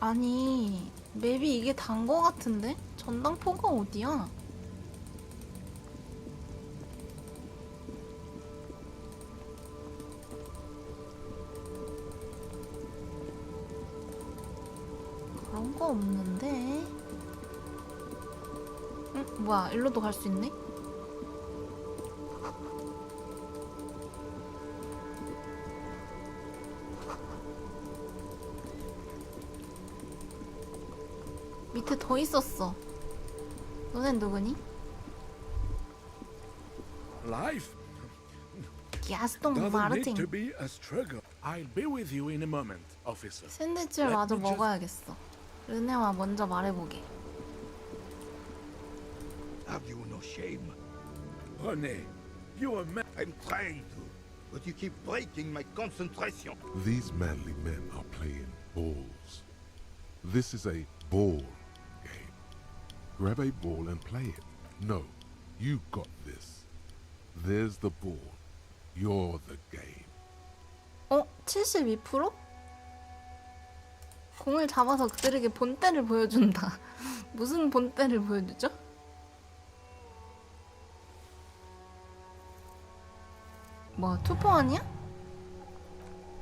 아니, 맵이 이게 단 거 같은데? 전당포가 어디야? 그런 거 없는데? 응? 뭐야, 일로도 갈 수 있네? 밑에 더 있었어. 너넨 누구니? Life 가스통 doesn't need 마르팅. to be a struggle. I'll be with you in a moment, officer. 샌드위치를 Let 마저 me just- 먹어야겠어. 르네와 먼저 말해보게. Have you no shame? René, you are mad. I'm trying to, but you keep breaking my concentration. These manly men are playing balls. This is a ball game. Grab a ball and play it. No, you got this. There's the ball. You're the game. 72%? 공을 잡아서 그들에게 본때를 보여준다. 무슨 본때를 보여주죠? 뭐 투포 아니야?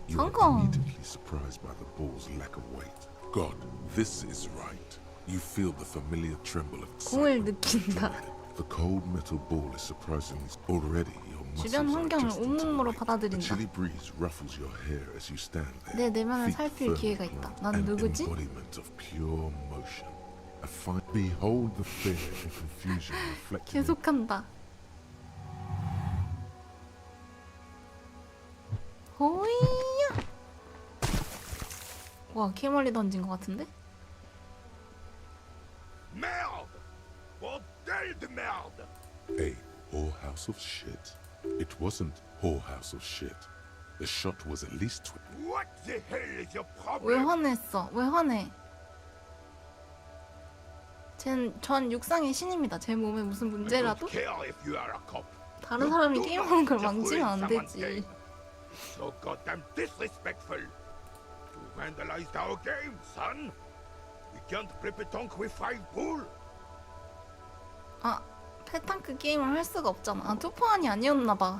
You are 성공! immediately surprised by the ball's lack of weight. God, this is right. You feel the familiar tremble of 공을 excitement. 느낀다. The cold metal ball is surprisingly already your muscles 주변 are 환경을 adjusting to 온몸으로 the 받아들인다. chilly breeze ruffles your hair as you stand there. 내 내면을 feet 살필 firmly 기회가 있다. planted. 난 An 누구지? embodiment of pure motion. Behold the fear and confusion reflected in 계속한다. 호이야. 와, 개 멀리 던진 것 같은데? Merde! Bordel de merde! a whorehouse of shit. It wasn't whorehouse of shit. The shot was at least What the hell is your 왜 problem? 화냈어? 왜 화내? 전 육상의 신입니다. 제 몸에 무슨 문제라도? I don't care if you are a cop. 다른 사람이 You do 게임하는 걸 not just 망치면 안 ruin someone's 되지. game. So goddamn disrespectful. You vandalized our game, son. We can't play pétanque with 5 bull. 아, 패tan크 게임을 할 수가 없잖아. 아, 투포한이 아니었나봐.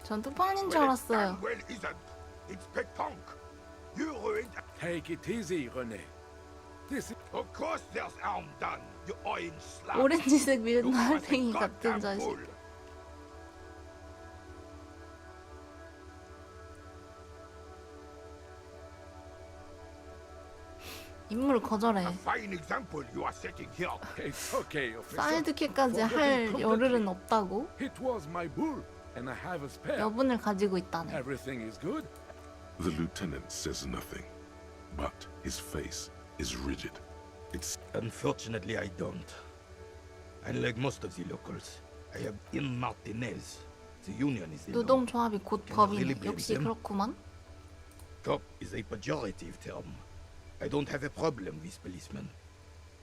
전 투포한인 줄 알았어요. Well, isn't. It's pétanque. You ruined. Take it easy, René. This is... Of course there's harm done. You orange slap. 오렌지색 밀은 You are a 할탱이 같은 goddamn 자식. fool. 임무를 거절해. A fine example you are setting here. It's okay, officer. 사이드킥까지 할 Forgetting 여를은 completely. 없다고? It was my bull, and I have a spare. 여분을 가지고 있다네. Everything is good. The lieutenant says nothing, but his face is rigid. It's Unfortunately, I don't. Unlike most of the locals, I am in Martinez. The union is the law. 노동조합이 곧 Can I really 법이네. blame 역시 them? 그렇구만. Cop is a pejorative term. I don't have a problem with policemen.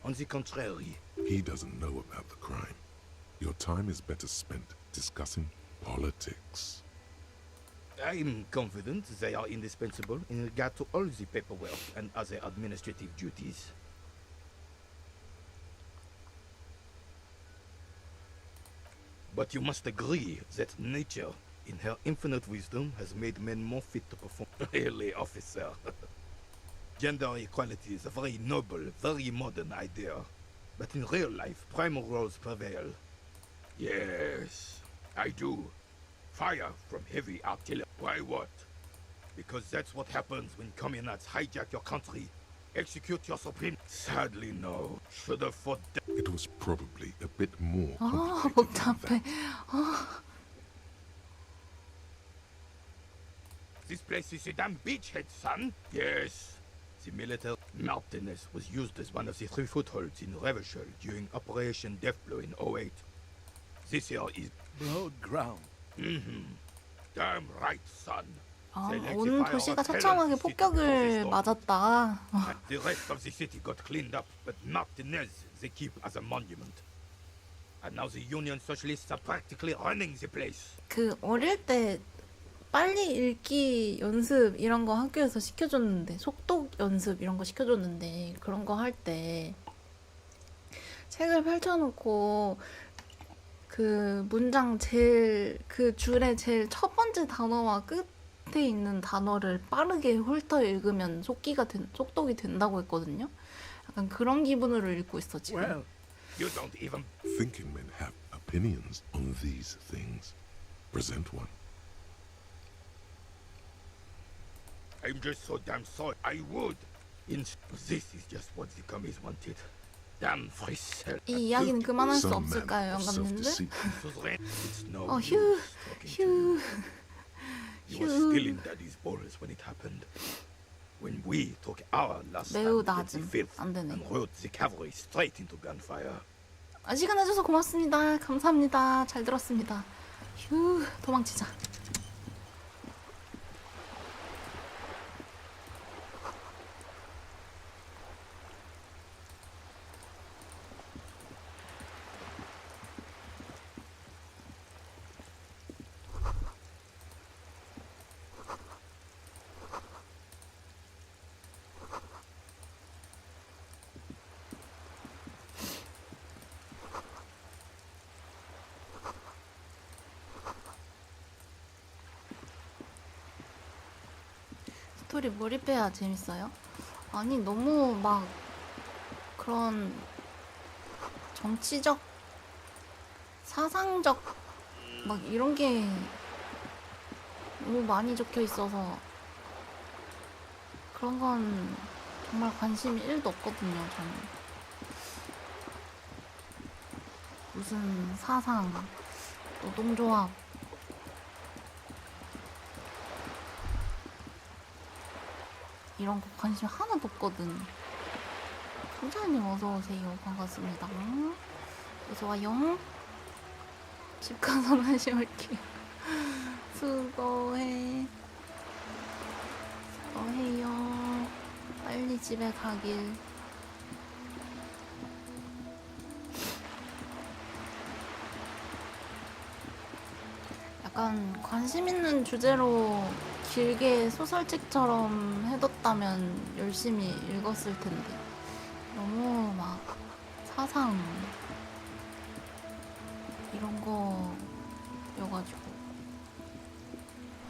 On the contrary, he doesn't know about the crime. Your time is better spent discussing politics. I'm confident they are indispensable in regard to all the paperwork and other administrative duties. But you must agree that nature, in her infinite wisdom, has made men more fit to perform. Really, officer. Gender equality is a very noble, very modern idea. But in real life, primal roles prevail. Yes, I do. Fire from heavy artillery. Why what? Because that's what happens when communards hijack your country, execute your supreme. Sadly, no. Should have fought. It was probably a bit more 아, complicated than 복잡해. that. 아, This place is a damn beachhead, son. Yes. The military Martinez was used as one of the 3 footholds in Revachol during Operation Deathblow in 08. This here is Broad ground. Damn right, son. 온 도시가 처참하게 폭격을 맞았다. The rest of the city got cleaned up, but Martinez they keep as a monument. And now the Union Socialists are practically running the place. 그 어릴 때 빨리 읽기 연습 이런 거 학교에서 시켜줬는데, 속독 연습 이런 거 시켜줬는데, 그런 거 할 때 책을 펼쳐놓고 그 문장 제일 그 줄의 제일 첫 번째 단어와 끝에 있는 단어를 빠르게 훑어 읽으면 속독이 된다고 했거든요. 약간 그런 기분으로 읽고 있어 지금. Well, you don't even thinking men have opinions on these things. Present one. I'm just so damn sorry. I would. This is just what the commies wanted. Damn voice. 이 이야기는 그만할 수 없을까요, 영감님들? 휴. You were still in Daddy's balls when it happened. When we took our last 매우 stand against the 낮음. filth 안 되네. and rode the cavalry straight into gunfire. 시간 내줘서 고맙습니다. 감사합니다. 잘 들었습니다. 휴, 도망치자. 스토리 몰입해야 재밌어요? 아니 너무 막 그런 정치적 사상적 막 이런 게 너무 많이 적혀 있어서 그런 건 정말 관심이 1도 없거든요. 저는 무슨 사상, 노동조합 이런 거 관심 하나도 없거든. 선장님 어서오세요. 반갑습니다. 어서와요. 집 가서 다시 올게요. 수고해요. 빨리 집에 가길. 약간 관심 있는 주제로 길게 소설책처럼 해뒀다면 열심히 읽었을 텐데 너무 막 사상 이런 거여가지고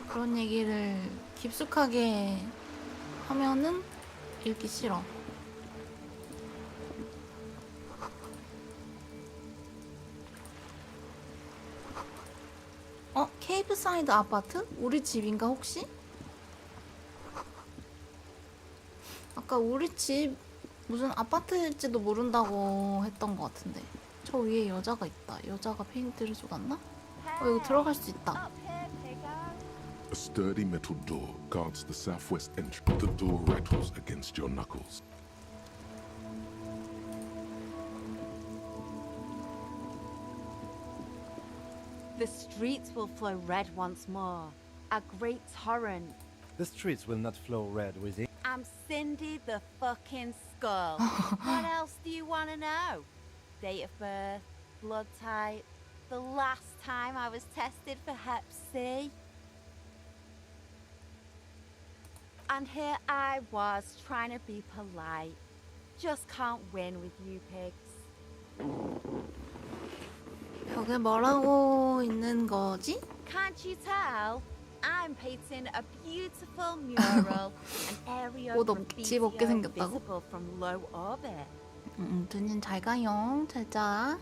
그런 얘기를 깊숙하게 하면은 읽기 싫어. 케이프사이드 아파트? 우리 집인가 혹시? 아까 우리 집 무슨 아파트일지도 모른다고 했던 것 같은데. 저 위에 여자가 있다. 여자가 페인트를 쏟았나? 여기 들어갈 수 있다. A sturdy metal door guards the southwest entrance. The door rattles against your knuckles. The streets will flow red once more. A great torrent. The streets will not flow red with it. I'm Cindy the fucking Skull. What else do you want to know? Date of birth, blood type, the last time I was tested for Hep C. And here I was trying to be polite. Just can't win with you pigs. 벽에 뭐라고 있는 거지? Can't you tell? I'm painting a beautiful mural, an area from 집 없게 BTO 생겼다고? visible from low orbit. 두님 잘 가요. 잘 자.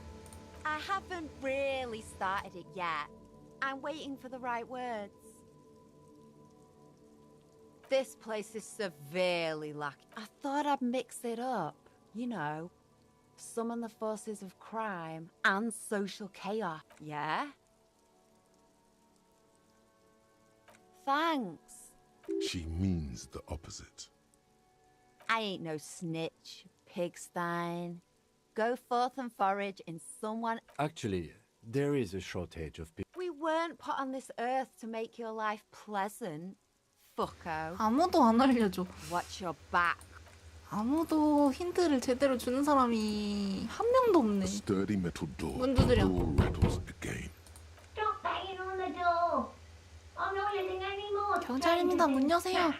I haven't really started it yet. I'm waiting for the right words. This place is severely lacking. I thought I'd mix it up, you know. Summon the forces of crime and social chaos, yeah? Thanks. She means the opposite. I ain't no snitch, pigstein. Go forth and forage in someone. Actually, there is a shortage of people. We were weren't put on this earth to make your life pleasant, fucko. 아무도 안 알려줘. Watch your back. 아무도 힌트를 제대로 주는 사람이 한 명도 없네. Sturdy metal door. 문 두드려. Door rattles again. Stop banging on the door. I'm not letting any more. 경찰입니다. 문 여세요.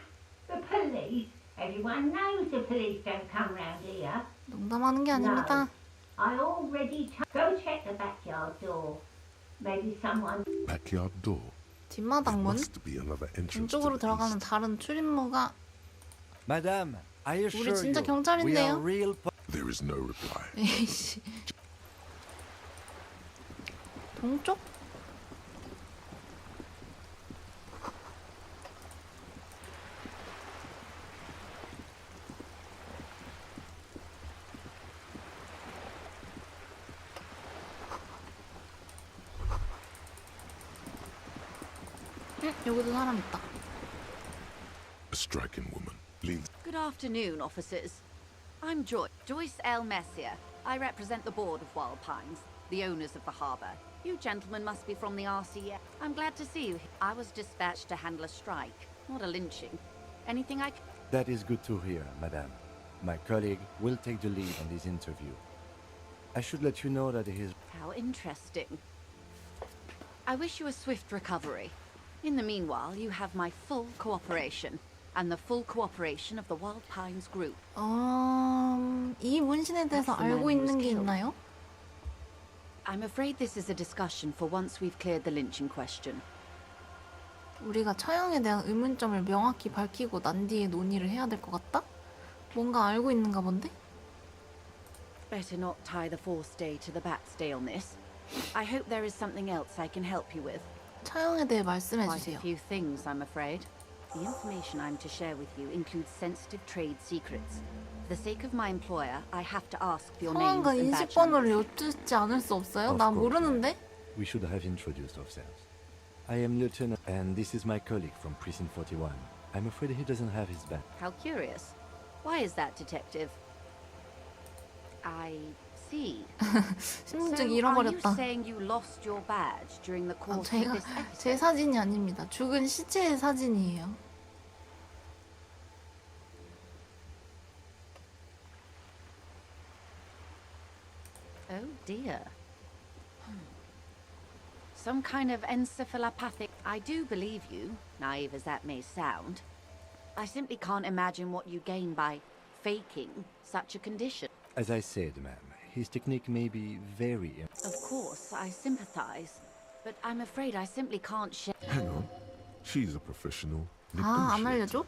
The police? Everyone knows the police don't come round here. 농담하는 게 아닙니다. I already go check the backyard door. Maybe someone. Backyard door. 뒷마당 문. Must be another entrance. 왼쪽으로 들어가는 다른 출입문가. Madame, I assure 우리 진짜 you, we are 경찰인데요. real. There is no reply. 에이씨. 동쪽? 여기도 사람 있다. A striking woman leans. Good afternoon, officers. I'm Joyce L. Messier. I represent the board of Wild Pines, the owners of the harbour. You gentlemen must be from the RCA. I'm glad to see you. I was dispatched to handle a strike, not a lynching. Anything I can... That is good to hear, Madame. My colleague will take the lead on this interview. I should let you know that his... How interesting. I wish you a swift recovery. In the meanwhile, you have my full cooperation, and the full cooperation of the Wild Pines group. 이 문신에 대해서 알고 있는 게 있나요? I'm afraid this is a discussion for once we've cleared the lynching question. 우리가 처형에 대한 의문점을 명확히 밝히고 난 뒤에 논의를 해야 될 것 같다? 뭔가 알고 있는가 본데? Better not tie the forced day to the bat staleness. I hope there is something else I can help you with. 처형에 대해 말씀해 Quite 주세요. a few things, I'm afraid. The information I'm to share with you includes sensitive trade secrets. For the sake of my employer, I have to ask for your names 성함과 and badge 인식번호를 numbers. 여쭙지 않을 수 없어요? Of 난 course, 모르는데? We should have introduced ourselves. I am Lieutenant, and this is my colleague from Precinct 41. I'm afraid he doesn't have his badge. How curious. Why is that, Detective? I see. 신분증 So, are you 잃어버렸다. saying you lost your badge during the course of 제가 this episode? 제 사진이 아닙니다. 죽은 시체의 사진이에요. Oh dear. Some kind of encephalopathic. I do believe you, naive as that may sound. I simply can't imagine what you gain by faking such a condition. As I said, ma'am, his technique may be very... Of course, I sympathize, but I'm afraid I simply can't share. Hang on. She's a professional. 아, 안 negotiator. 알려줘?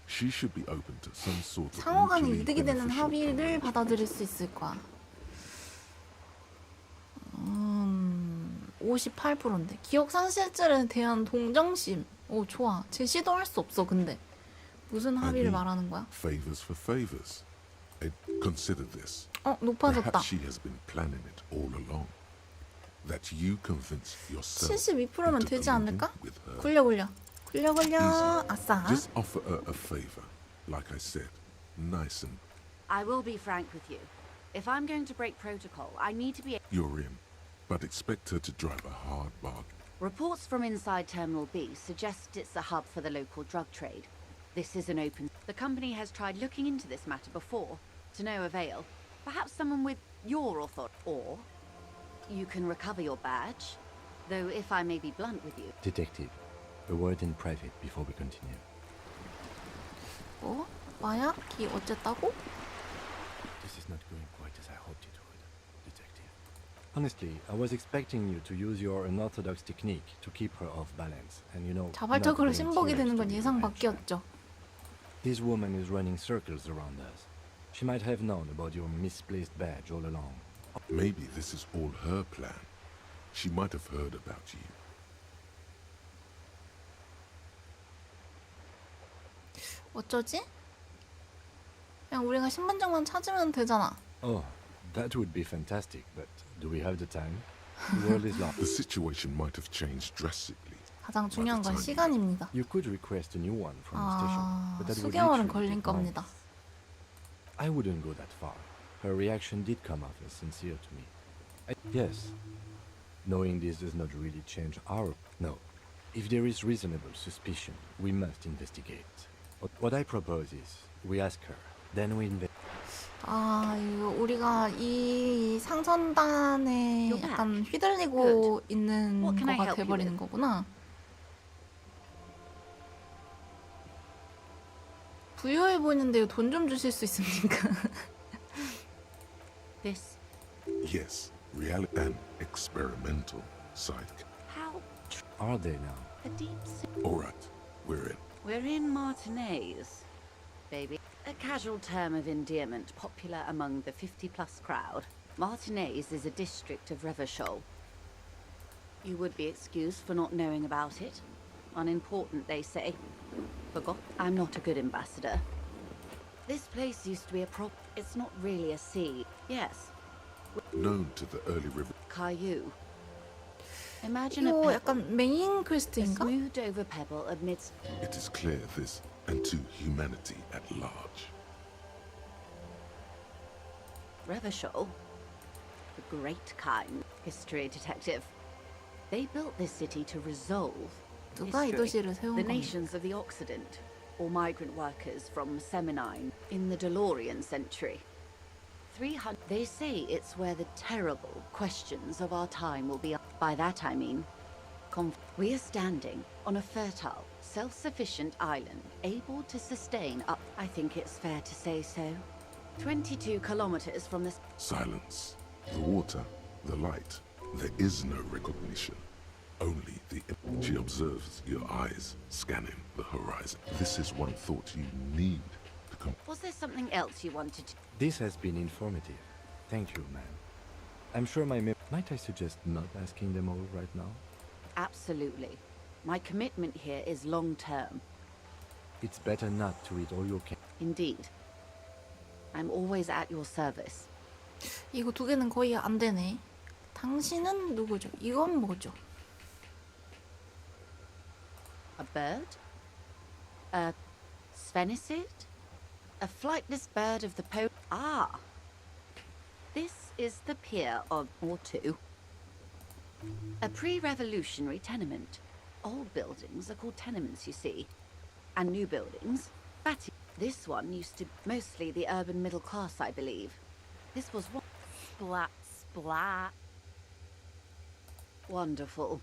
She should be open to some sort of 상호간에 mutually 이득이 되는 beneficial 합의를 받아들일 수 있을 거야. 58%인데 기억 상실죄에 대한 동정심. 오, 좋아. 제시도 할 수 없어. 근데 무슨 합의를 말하는 거야? favors for favors. Consider this. 높아졌다. Perhaps she has been planning it all along. That you convinced yourself 72%면 into 되지 않을까? colluding with her. 굴려. Easy. 아싸. Just offer her a favor, like I said, nice and. I will be frank with you. If I'm going to break protocol, I need to be... You're in, but expect her to drive a hard bargain. Reports from inside Terminal B suggest it's a hub for the local drug trade. This is an open... The company has tried looking into this matter before, to no avail. Perhaps someone with your authority. Or you can recover your badge, though if I may be blunt with you... Detective, a word in private before we continue. 마약이 어쨌다고? This is not going quite as I hoped it would, Detective. Honestly, I was expecting you to use your unorthodox technique to keep her off balance, and you know... 자발적으로 not bring 신복이 tears 되는 to 건 the 예상 attention. 밖이었죠. This woman is running circles around us. She might have known about your misplaced badge all along. Maybe this is all her plan. She might have heard about you. 어쩌지? 그냥 우리가 신분증만 찾으면 되잖아. Oh, that would be fantastic, but do we have the time? The world is long. The situation might have changed drastically. 가장 중요한 건 시간입니다. You could request a new one from the station, but that would 수개월은 literally 걸릴 take months. 겁니다. I wouldn't go that far. Her reaction did come off as sincere to me. Yes. Knowing this does not really change our No. If there is reasonable suspicion, we must investigate. What I propose is we ask her, then we investigate. 아, 이거 우리가 이 상선단에 약간 휘둘리고 있는 거가 돼버리는 거구나. 부유해 보이는데요. 돈 좀 주실 수 있습니까? This. Yes, real and experimental side. How are they now? a deep sea. All right, we're in. We're in Martinez, baby. A casual term of endearment popular among the 50-plus crowd. Martinez is a district of Revachol. You would be excused for not knowing about it. Unimportant, they say. Forgot? I'm not a good ambassador. This place used to be a It's not really a sea. Yes. Known to the early river. Caillou. Imagine 이거 a 약간 메인 a 퀘스트인가? smoothed over pebble amidst It is clear this, and to humanity at large. Revachol, the great kind history detective. They built this city to resolve 누가 이 history. 도시를 세운 The 겁니까? nations of the Occident, or migrant workers from Seminine in the DeLorean century. 300. They say it's where the terrible questions of our time will be. By that I mean, we are standing on a fertile, self-sufficient island, able to sustain up. I think it's fair to say so. 22 kilometers from the. Silence. The water, the light. There is no recognition. Only the. She observes your eyes scanning the horizon. This is one thought you need to come. Was there something else you wanted to? This has been informative. Thank you, ma'am. I'm sure might I suggest not asking them all right now? Absolutely. My commitment here is long-term. It's better not to eat all your cake. Indeed. I'm always at your service. 이거 두 개는 거의 안 되네. 당신은 누구죠? 이건 뭐죠? A bird? A sphenicid? A flightless bird of the pole. Ah! This is the pier of or two. A pre-revolutionary tenement. Old buildings are called tenements, you see. And new buildings, batty. This one used to mostly the urban middle class, I believe. This was what? Splat, splat. Wonderful.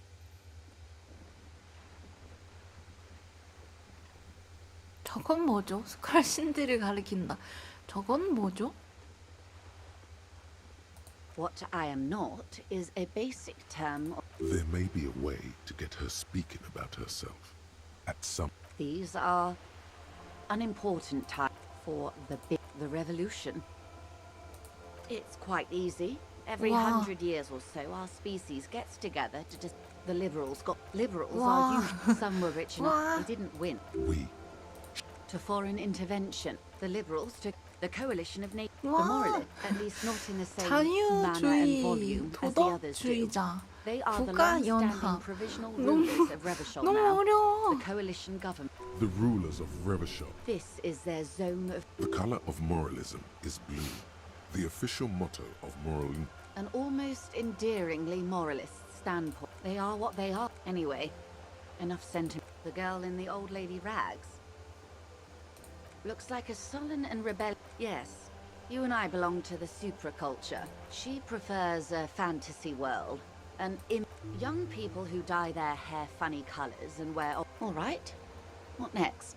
저건 뭐죠? 스컬 신들을 가리킨다. 저건 뭐죠? What I am not is a basic term. There may be a way to get her speaking about herself. At some. These are unimportant time for the revolution. It's quite easy. Every Wow. 100 years or so, our species gets together to just. The liberals Wow. are usually some were rich enough. Wow. They didn't win. We. To foreign intervention, the liberals took the coalition of nations. The Wow. moralists, at least not in the same manner and 자유주의, volume as the others do. 도덕주의자, They are the long-standing 국가연합. provisional 너무 rulers of Revachol 너무 now. 어려워. The coalition government. The rulers of Revachol. This is their zone of The color of moralism is blue. The official motto of moral. an almost endearingly moralist standpoint. They are what they are. Anyway, enough sentiment. The girl in the old lady rags. Looks like a sullen and rebellious. Yes, you and I belong to the supraculture. She prefers a fantasy world. Young people who dye their hair funny colors and wear. All right. What next?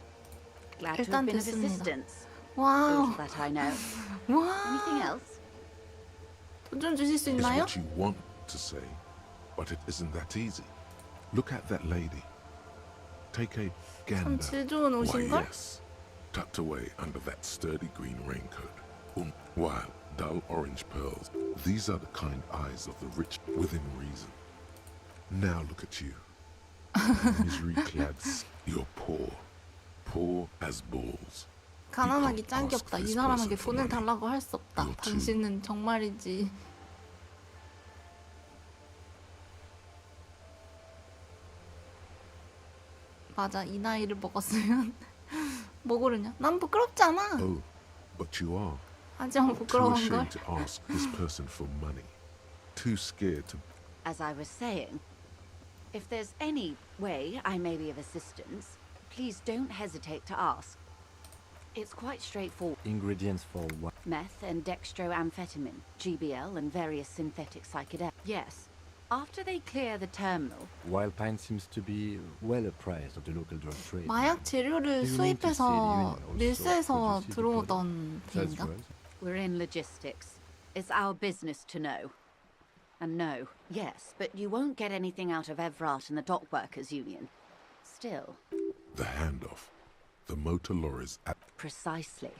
Glad to have 일단 been of 됐습니다. assistance. 와우. Little that I know. 와. Anything else? 돈 좀 주실 수 It's 있나요? what you want to say, but it isn't that easy. Look at that lady. Take a 참 gander. 질 좋은 Why, 옷인걸? yes. Tucked away under that sturdy green raincoat. While dull orange pearls. These are the kind eyes of the rich within reason. Now look at you. Misery-clad. You're poor. Poor as balls. 가난하기 짱이 없다. 이 사람에게 돈을 달라고 할 수 없다. 당신은 정말이지. 맞아. 이 나이를 먹었으면 뭐 고르냐? 난 부끄럽지 않아. Oh, but you are. 하지만 Too 부끄러운 걸. ashamed to ask this person for money. Too scared to. As I was saying, If there's any way I may be of assistance, please don't hesitate to ask. It's quite straightforward. Ingredients for what? Meth and dextroamphetamine, GBL, and various synthetic psychedelics. Yes. After they clear the terminal, Wild Pine seems to be well apprised of the local drug trade. 마약 재료를 수입해서 밀수해서 들어오던 분인가? we're in logistics. It's our business to know. And no, yes, but you won't get anything out of Evrat and the Dock Workers Union. Still. The handoff. The motor lorries at... Precisely.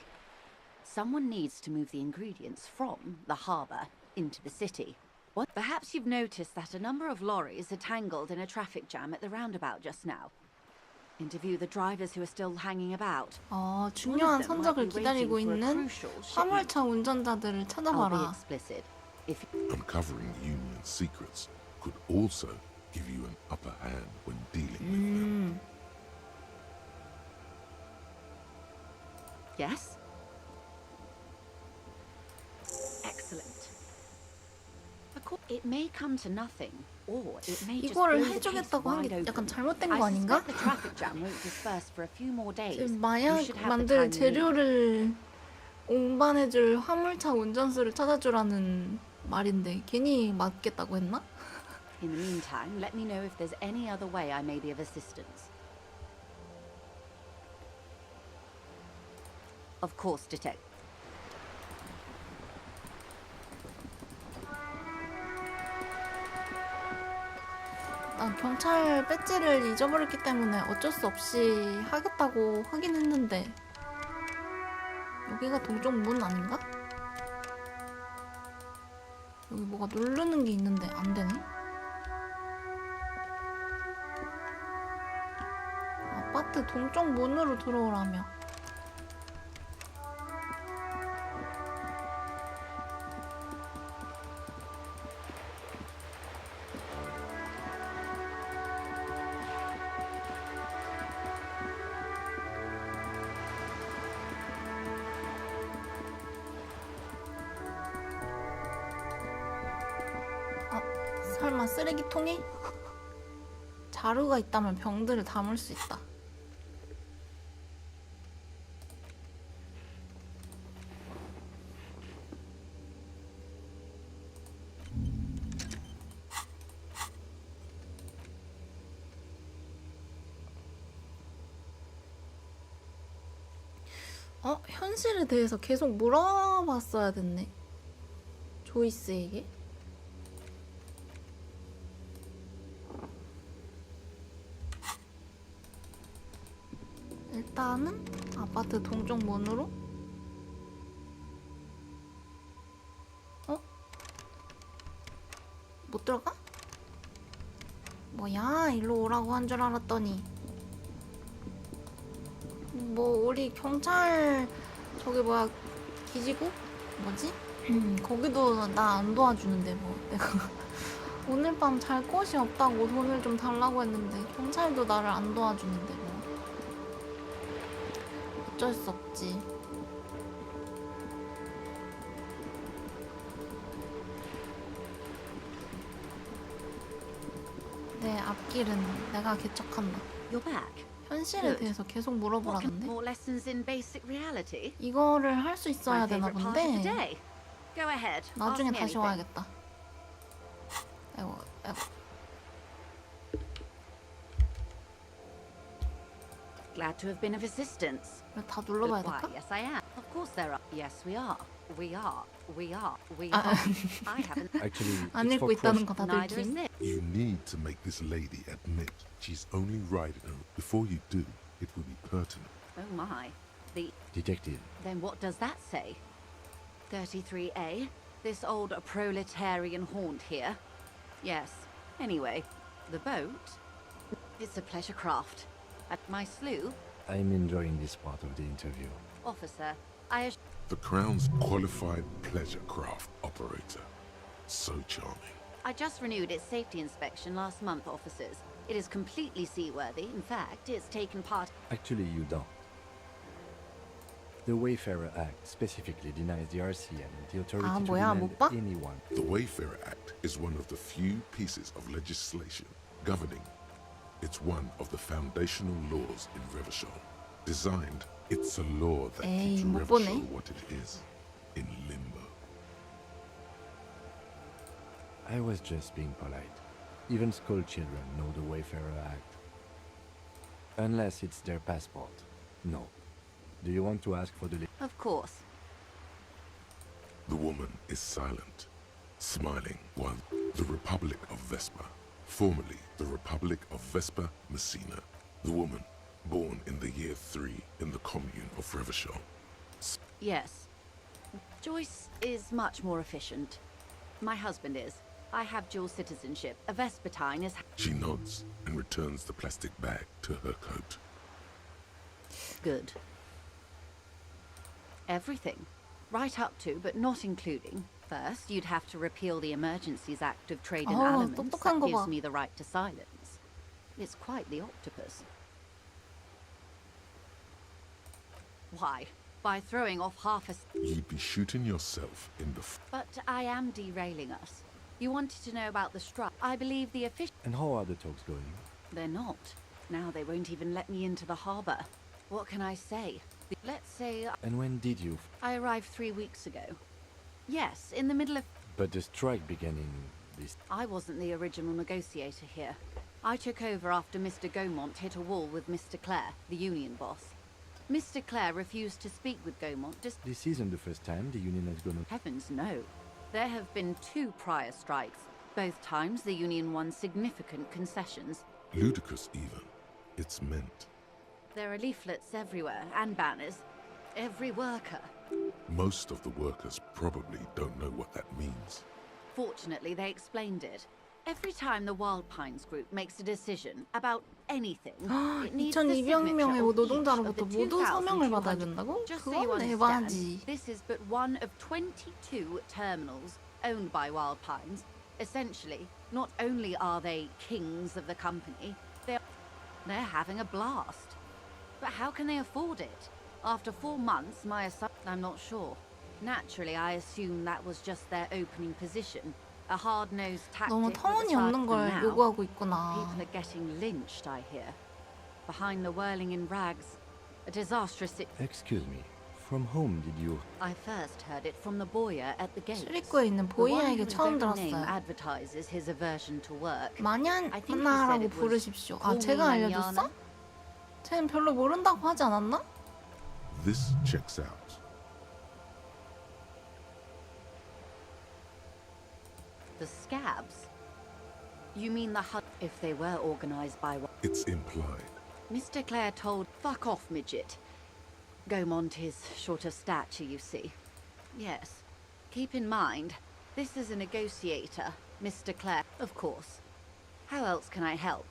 Someone needs to move the ingredients from the harbour into the city. What? Perhaps you've noticed that a number of lorries are tangled in a traffic jam at the roundabout just now. Interview the drivers who are still hanging about. 중요한 선적을 기다리고 있는 화물차 운전자들을 찾아봐라. Uncovering union secrets could also give you an upper hand when dealing with them. Yes? Excellent. It may come to nothing, or it may just 이거를 해주겠다고 한 게 약간 잘못된 거 아닌가? 지금 마약 만들 재료를 운반해줄 화물차 운전수를 찾아주라는 말인데 괜히 맞겠다고 했나? In the meantime, let me know if there's any other way I may be of assistance. Of course, Detective. 난 경찰 배지를 잊어버렸기 때문에 어쩔 수 없이 하겠다고 하긴 했는데 여기가 동쪽 문 아닌가? 여기 뭐가 누르는 게 있는데 안 되네? 아파트 동쪽 문으로 들어오라며. 설마 쓰레기통에? 자루가 있다면 병들을 담을 수 있다. 현실에 대해서 계속 물어봤어야 됐네. 조이스에게. 일단은 아파트 동쪽 문으로. 못 들어가? 뭐야, 일로 오라고 한 줄 알았더니. 뭐 우리 경찰 저기 뭐야 기지국? 뭐지? 거기도 나 안 도와주는데 뭐 내가 오늘 밤 잘 곳이 없다고 돈을 좀 달라고 했는데 경찰도 나를 안 도와주는데 뭐 어쩔 수 없지. 내 앞길은 내가 개척한다. 현실에 대해서 계속 물어보라는데? 이거를 할 수 있어야 되나 본데 나중에 다시 와야겠다. 아이고. Glad to have been of assistance. 다 눌러봐야 될까? Yes, I am. Of course there are. Yes, we are. I haven't. Actually, 안 읽고 있다는 거 다들 Neither is 김? this. You need to make this lady admit she's only riding her. Before you do, it will be pertinent. Oh my. The Detective. Then what does that say? 33A? This old proletarian haunt here? Yes. Anyway, the boat? It's a pleasure craft. At my sloop? I'm enjoying this part of the interview. Officer, The Crown's qualified pleasure craft operator. So charming. I just renewed its safety inspection last month, officers. It is completely seaworthy. In fact, it's taken part... Actually, you don't. The Wayfarer Act specifically denies the RCM the authority to 뭐야, demand 못 봐? anyone. The Wayfarer Act is one of the few pieces of legislation governing. It's one of the foundational laws in Revachol. Designed, it's a law that keeps 못 Revachol 보네. what it is, in limbo. I was just being polite. Even school children know the Wayfarer Act. Unless it's their passport. No. Do you want to ask for the Of course. The woman is silent, smiling while the Republic of Vespa, formerly the Republic of Vespa Messina, the woman born in the year 3 in the commune of Revachol. Yes. Joyce is much more efficient. My husband is. I have dual citizenship. A Vespertine is... She nods and returns the plastic bag to her coat. Good. Everything. Right up to, but not including. First, you'd have to repeal the Emergencies Act of Trade in Aliments. 똑똑한 That 거 gives 봐. me the right to silence. It's quite the octopus. Why? By throwing off half a... You'd be shooting yourself in the But I am derailing us. You wanted to know about the strike. I believe the official... And how are the talks going? They're not. Now they won't even let me into the harbour. What can I say? Let's say And when did you... I arrived 3 weeks ago. Yes, in the middle of... But the strike began in this... I wasn't the original negotiator here. I took over after Mr. Gaumont hit a wall with Mr. Clare, the union boss. Mr. Clare refused to speak with Gaumont. This isn't the first time the union has gone... Heavens, no. There have been 2 prior strikes. Both times the union won significant concessions. ludicrous even. It's meant. There are leaflets everywhere, and banners. Every worker. Most of the workers probably don't know what that means. Fortunately, they explained it. Every time the Wild Pines group makes a decision about anything, it needs the 2,200명의 signature of each 노동자로부터 of the 모두 서명을 2,200. 받아야 된다고? Just so you 그건 understand, 에바지. this is but one of 22 terminals owned by Wild Pines. Essentially, not only are they kings of the company, they're having a blast. But how can they afford it? After 4 months, I'm not sure. Naturally, I assume that was just their opening position. A hard-nosed tactic. 너무 터무니없는 걸 요구하고 있구나. People are getting lynched, I hear. Behind the whirling in rags, a disastrous... Excuse me. From whom did you... I first heard it from the boyer at the gate. 출입구에 있는 보이야에게 처음 들었어요. advertises his aversion to work. 마냥 I think he said 하나라고 it was 부르십시오. 아, call me 제가 Mariana. 알려줬어? 쟤는 별로 모른다고 하지 않았나? This checks out. The scabs? You mean the hut if they were organized by what? It's implied. Mr. Clare told, fuck off, midget. Gaumont is short of stature, you see. Yes. Keep in mind, this is a negotiator, Mr. Clare, of course. How else can I help?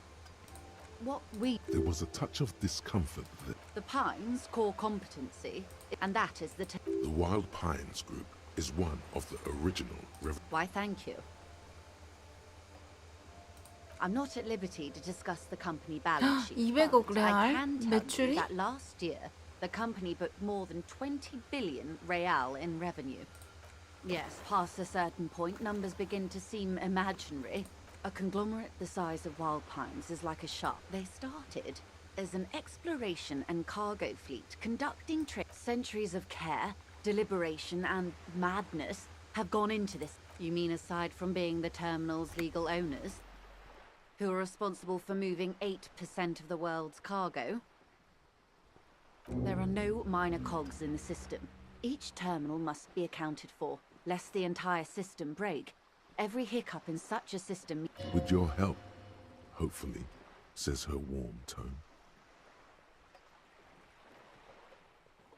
What we... There was a touch of discomfort that The Pines' core competency, and that is the... the Wild Pines group is one of the original Why, thank you. I'm not at liberty to discuss the company balance sheet, 200억 but I 레알 can tell you 매출이? that last year, the company booked more than 20 billion real in revenue. Yes, past a certain point, numbers begin to seem imaginary. A conglomerate the size of Wild Pines is like a shark. They started as an exploration and cargo fleet conducting trips. Centuries of care, deliberation, and madness have gone into this. You mean aside from being the terminal's legal owners, who are responsible for moving 8% of the world's cargo? There are no minor cogs in the system. Each terminal must be accounted for, lest the entire system break. Every hiccup in such a system... with your help, hopefully, says her warm tone.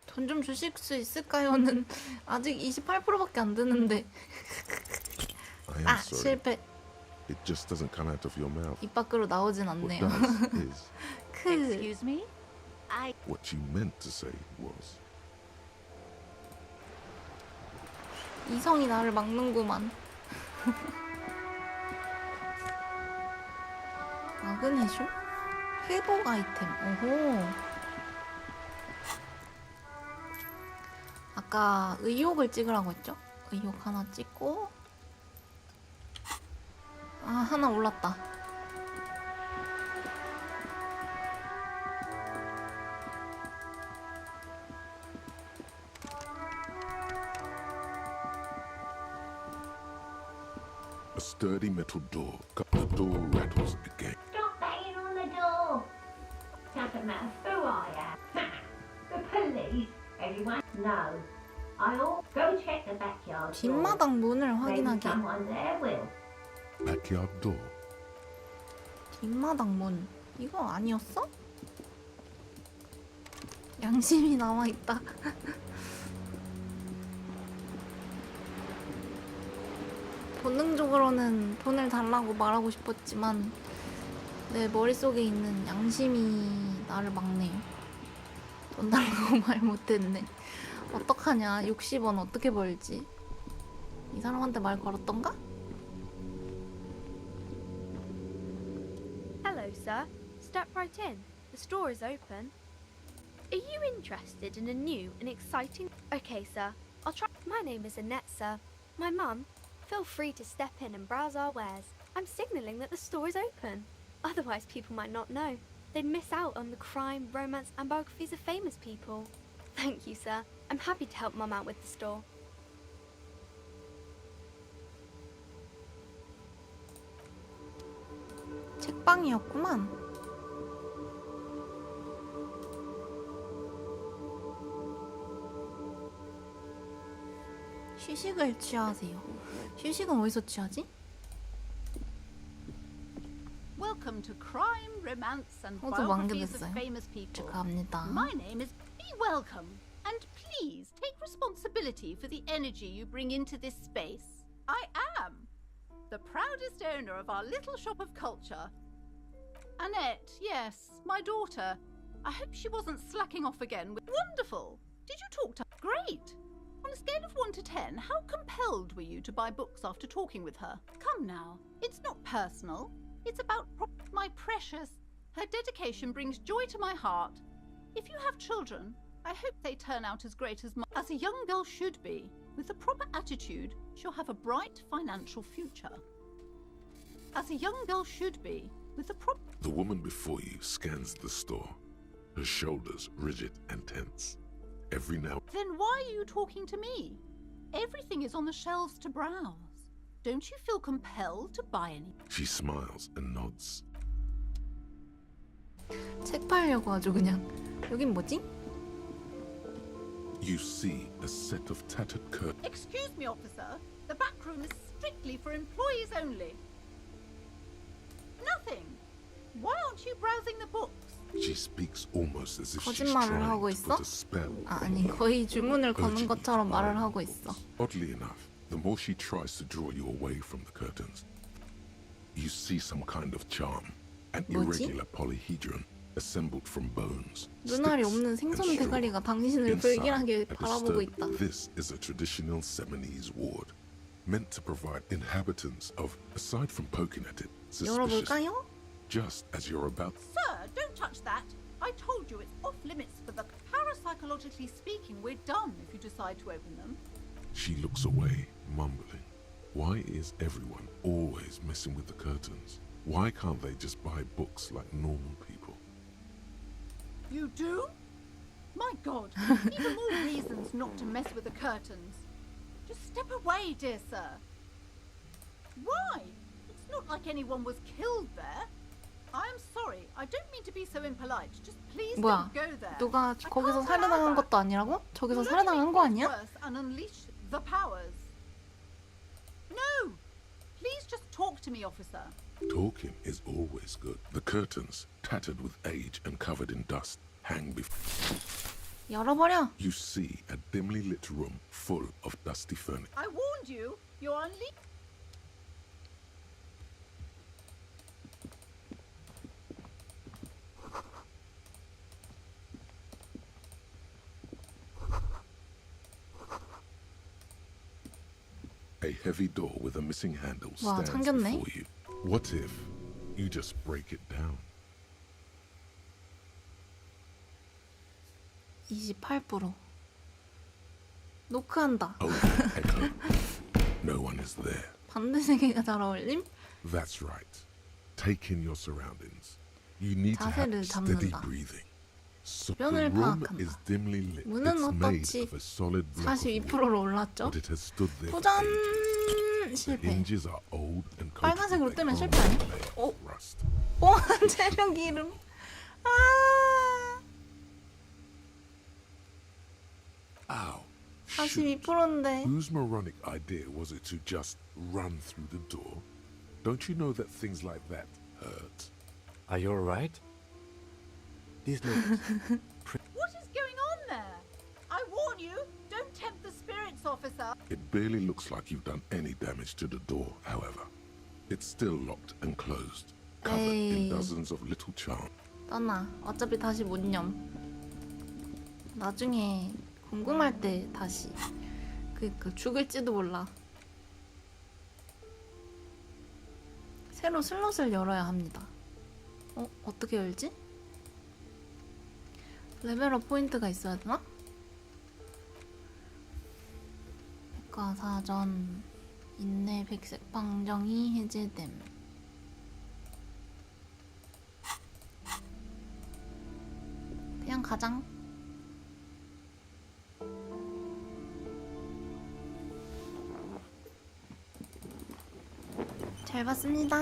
돈 좀 주실 수 있을까요는 아직 28%밖에 안 되는데. I am 아, sorry. 실패. It just doesn't come out of your mouth. 입 밖으로 나오진 What 않네요. does is Excuse me? what you meant to say was. 이성이 나를 막는구만. 마그네슘? 회복 아이템. 오호. 아까 의욕을 찍으라고 했죠? 의욕 하나 찍고. 아, 하나 올랐다. A sturdy metal door. The door rattles again. Stop banging on the door. Doesn't matter who I am. The police. Everyone? No. I'll go check the backyard door. 뒷마당 문을 Maybe 확인하기. someone there will. Backyard door. 뒷마당 문. 이거 아니었어? 양심이 남아있다. 본능적으로는 돈을 달라고 말하고 싶었지만 내 머릿속에 있는 양심이 나를 막네요. 돈 달라고 말 못했네. 어떡하냐. 60원 어떻게 벌지? 이 사람한테 말 걸었던가? Hello, sir. Step right in. The store is open. Are you interested in a new and exciting... Okay, sir. I'll try... My name is Annette, sir. My mum. Feel free to step in and browse our wares. I'm signalling that the store is open. Otherwise, people might not know. They'd miss out on the crime, romance, and biographies of famous people. Thank you, sir. I'm happy to help Mum out with the store. 책방이었구만. 휴식을 취하세요. 휴식은 어디서 취하지? Welcome to crime, romance, and 호주 biographies of 만개됐어요. famous people. 축하합니다. My name is. Be welcome, and please take responsibility for the energy you bring into this space. I am the proudest owner of our little shop of culture. Annette, yes, my daughter. I hope she wasn't slacking off again. Wonderful. Did you talk to her? Great. On a scale of 1 to 10, how compelled were you to buy books after talking with her? Come now, it's not personal. It's about my precious. Her dedication brings joy to my heart. If you have children, I hope they turn out as great as a young girl should be. With the proper attitude, she'll have a bright financial future. As a young girl should be, with the proper... The woman before you scans the store, her shoulders rigid and tense. Every now... Then why are you talking to me? Everything is on the shelves to browse. Don't you feel compelled to buy any? She smiles and nods. 책 팔려고 아주 그냥. 여긴 뭐지? You see a set of tattered curtains. Excuse me, officer. The back room is strictly for employees only. Nothing. Why aren't you browsing the books? She speaks almost as if she's 거짓말을 trying 하고 to 있어? put a spell. 아니, 거의 주문을 거는 것처럼 말을 하고 있어. Oddly enough, the more she tries to draw you away from the curtains, you see some kind of charm, an 뭐지? irregular polyhedron assembled from bones. 눈알이 없는 생선 대가리가 당신을 불길하게 바라보고 있다. This is a traditional Seminese ward, meant to provide inhabitants of, aside from poking at it, suspicious. 열어볼까요? Just as you're about. Sir, don't touch that. I told you it's off limits for the... Parapsychologically speaking, we're done if you decide to open them. She looks away, mumbling. Why is everyone always messing with the curtains? Why can't they just buy books like normal people? You do? My God, even more reasons not to mess with the curtains. Just step away, dear sir. Why? It's not like anyone was killed there. I'm sorry, I don't mean to be so impolite. Just please 뭐야? don't go there. 누가 거기서 살해당한 것도 아니라고? 저기서 살해당한 거 아니야? And unleash the powers. No! Please just talk to me, officer. Talking is always good. The curtains, tattered with age and covered in dust, hang before. 열어버려. You see a dimly lit room full of dusty furniture. I warned you. You're unleashed. A heavy door with a missing handle 와, stands 잠겼네. before you. What if you just break it down? 28%. 노크한다. Echo. No one is there. 반대 세계가 잘 어울림? That's right. Take in your surroundings. You need to have 자세를 steady 잡는다. breathing. So the 주변을 room 파악한다. is dimly lit. 문은 It's made 어떻지? of a solid block of wood, 42%로 올랐죠? but it has stood there for 도전! ages. 실패. Hinges are old and 빨간색으로 뜨면 coated 실패 아니야? with 어? rust. 뽕한 체력 이름. 아. Ow. 42%인데. Whose moronic idea was it to just run through the door? Don't you know that things like that hurt? Are you alright? This looks... What is going on there? I warn you, don't tempt the spirits, officer. It barely looks like you've done any damage to the door, however. It's still locked and closed, covered in 에이. dozens of little charms. 떠나. 어차피 다시 못 념. 나중에 궁금할 때 다시. 그니까 죽을지도 몰라. 새로 슬롯을 열어야 합니다. 어떻게 열지? 레벨업 포인트가 있어야 되나? 백과사전 인내 백색 방정이 해제됨. 그냥 가장. 잘 봤습니다.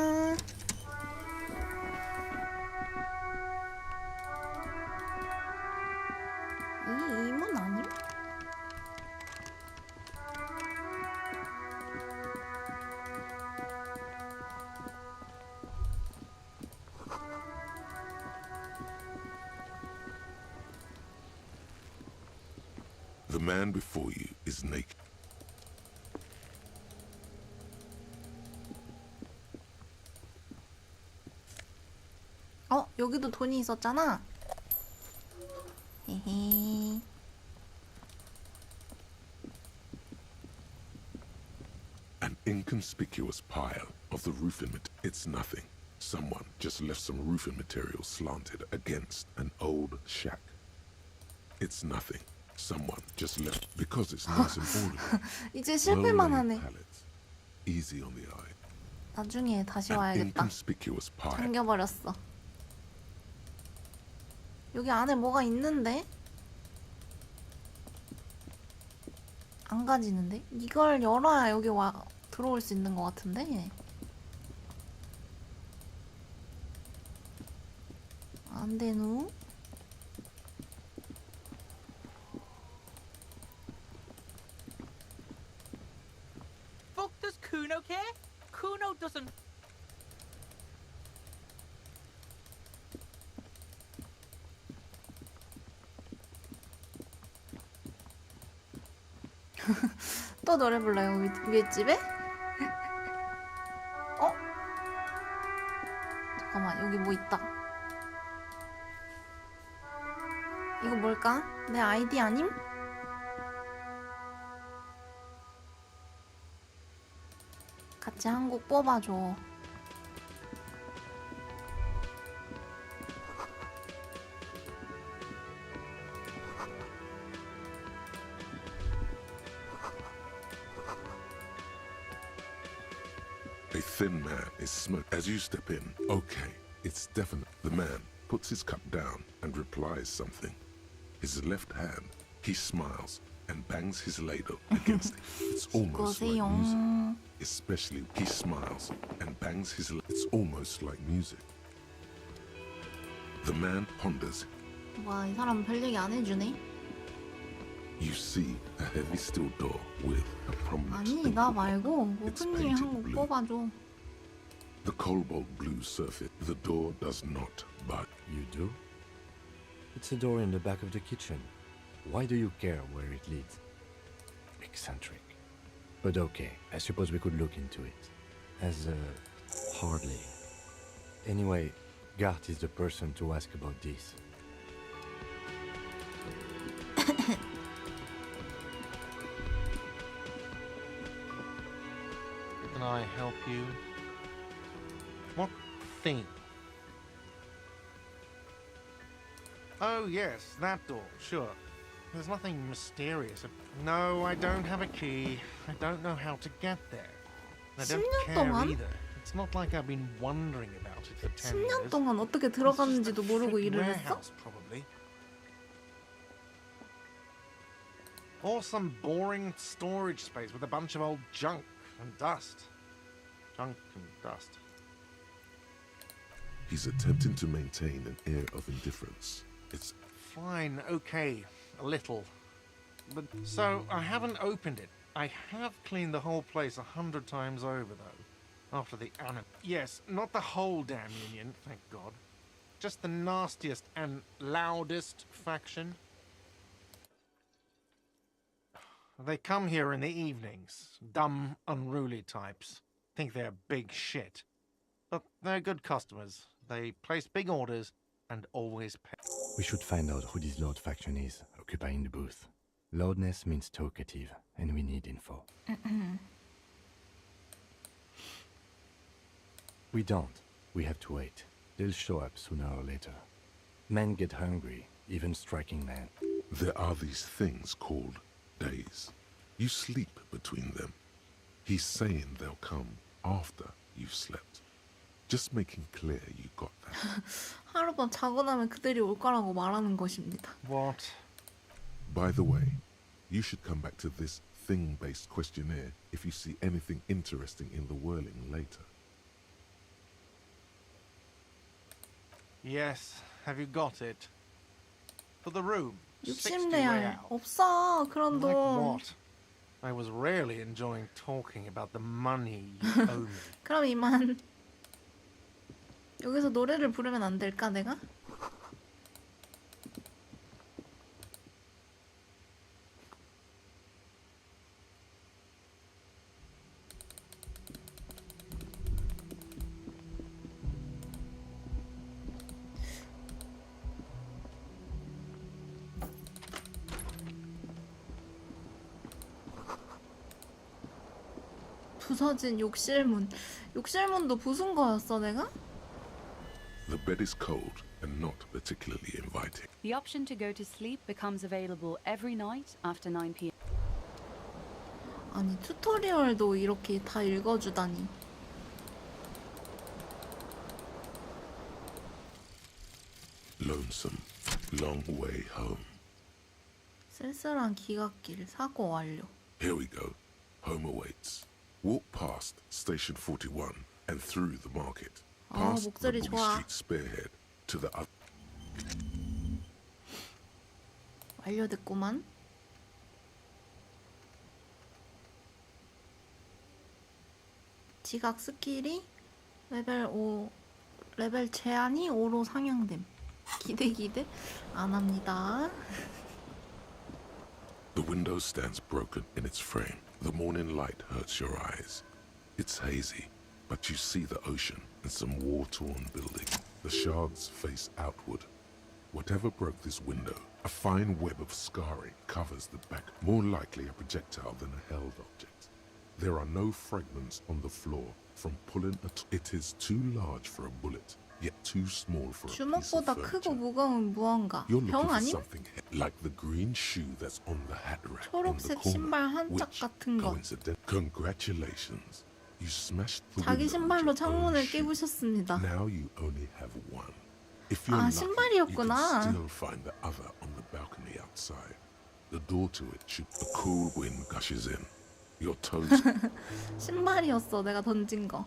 이 이문 아님? The man before you is naked. 여기도 돈이 있었잖아. 헤헤. An inconspicuous pile of the roofing material. It's nothing. Someone just left some roofing material slanted against an old shack. It's nothing. Someone just left because it's nice and orderly. 이제 실패만 하네. Easy on the eye. 나중에 다시 An 와야겠다. inconspicuous pile. 잠겨버렸어. 여기 안에 뭐가 있는데? 안 가지는데? 이걸 열어야 여기 들어올 수 있는 것 같은데? 안 되누? Fuck does Kuno care? Kuno doesn't. 또 노래 불러요, 위에 집에? 잠깐만, 여기 뭐 있다. 이거 뭘까? 내 아이디 아님? 같이 한 곡 뽑아줘. A thin man is smoke. As you step in, okay, it's definite. The man puts his cup down and replies something. His left hand, he smiles and bangs his ladle against it. It's almost like music. Especially he smiles and bangs his it's almost like music. The man ponders. 와, 이 사람 별 얘기 안 해주네. You see a heavy steel door with a prominent 아니, 나 말고 모프님이 한 곡 뽑아줘. the cobalt blue surface. The door does not budge. You do? It's a door in the back of the kitchen. Why do you care where it leads? Eccentric. But okay, I suppose we could look into it. As hardly. Anyway, Gart is the person to ask about this. Can I help you? What thing? Oh, yes, that door, sure. There's nothing mysterious. No, I don't have a key. I don't know how to get there. I don't 10년 care 동안? either. It's not like I've been wondering about it for 10 10년 years. 동안 어떻게 들어갔는지도 모르고 일을 했어? Warehouse, probably. Or some boring storage space with a bunch of old junk. and dust. Junk and dust. He's attempting to maintain an air of indifference. It's Fine, okay, a little. But so I haven't opened it. I have cleaned the whole place 100 times over, though. After the Yes, not the whole damn union, thank God. Just the nastiest and loudest faction. They come here in the evenings. Dumb, unruly types. Think they're big shit. But they're good customers. They place big orders and always pay. We should find out who this Lord faction is, occupying the booth. Loudness means talkative, and we need info. We don't. We have to wait. They'll show up sooner or later. Men get hungry, even striking men. There are these things called days. You sleep between them. He's saying they'll come after you've slept. Just making clear you got that. 하룻밤 자고 나면 그들이 올 거라고 말하는 것입니다. What? By the way, you should come back to this thing-based questionnaire if you see anything interesting in the whirling later. Yes, have you got it? For the room. 60 레알. 없어, 그런 Like 돈. what? I was rarely enjoying talking about the money you owe me. 그럼 이만. 여기서 노래를 부르면 안 될까, 내가? 부서진 욕실문. 욕실문도 부순 거였어, 내가? The bed is cold and not particularly inviting. The option to go to sleep becomes available every night after 9 p.m. 아니, 튜토리얼도 이렇게 다 읽어주다니. Lonesome, long way home. 쓸쓸한 기갓길 사고 완료. Here we go. Home awaits. Walk past Station 41 and through the market. Past the 목소리 Bully 좋아. Street spearhead to the other. 완료됐구만. 지각 스킬이 레벨 5, 레벨 제한이 5로 상향됨. 기대 안 합니다. The window stands broken in its frame. The morning light hurts your eyes. It's hazy, but you see the ocean and some war-torn building. The shards face outward. Whatever broke this window, a fine web of scarring covers the back, more likely a projectile than a held object. There are no fragments on the floor from pulling it is too large for a bullet, yet too small for a piece of 주먹보다 furniture. 크고 무거운 무언가. You're 병 looking for 아님? something like the green shoe that's on the hat rack in the 초록색 corner, 신발 한 짝 which, 같은 거. Congratulations. You smashed the 자기 window 신발로 with your own 창문을 shoe. 깨부셨습니다. Now you only have one. If you're 아, lucky, 신발이었구나. you can still find the other on the balcony outside. The door to it should. A cool wind gushes in. Your toes. 신발이었어, 내가 던진 거.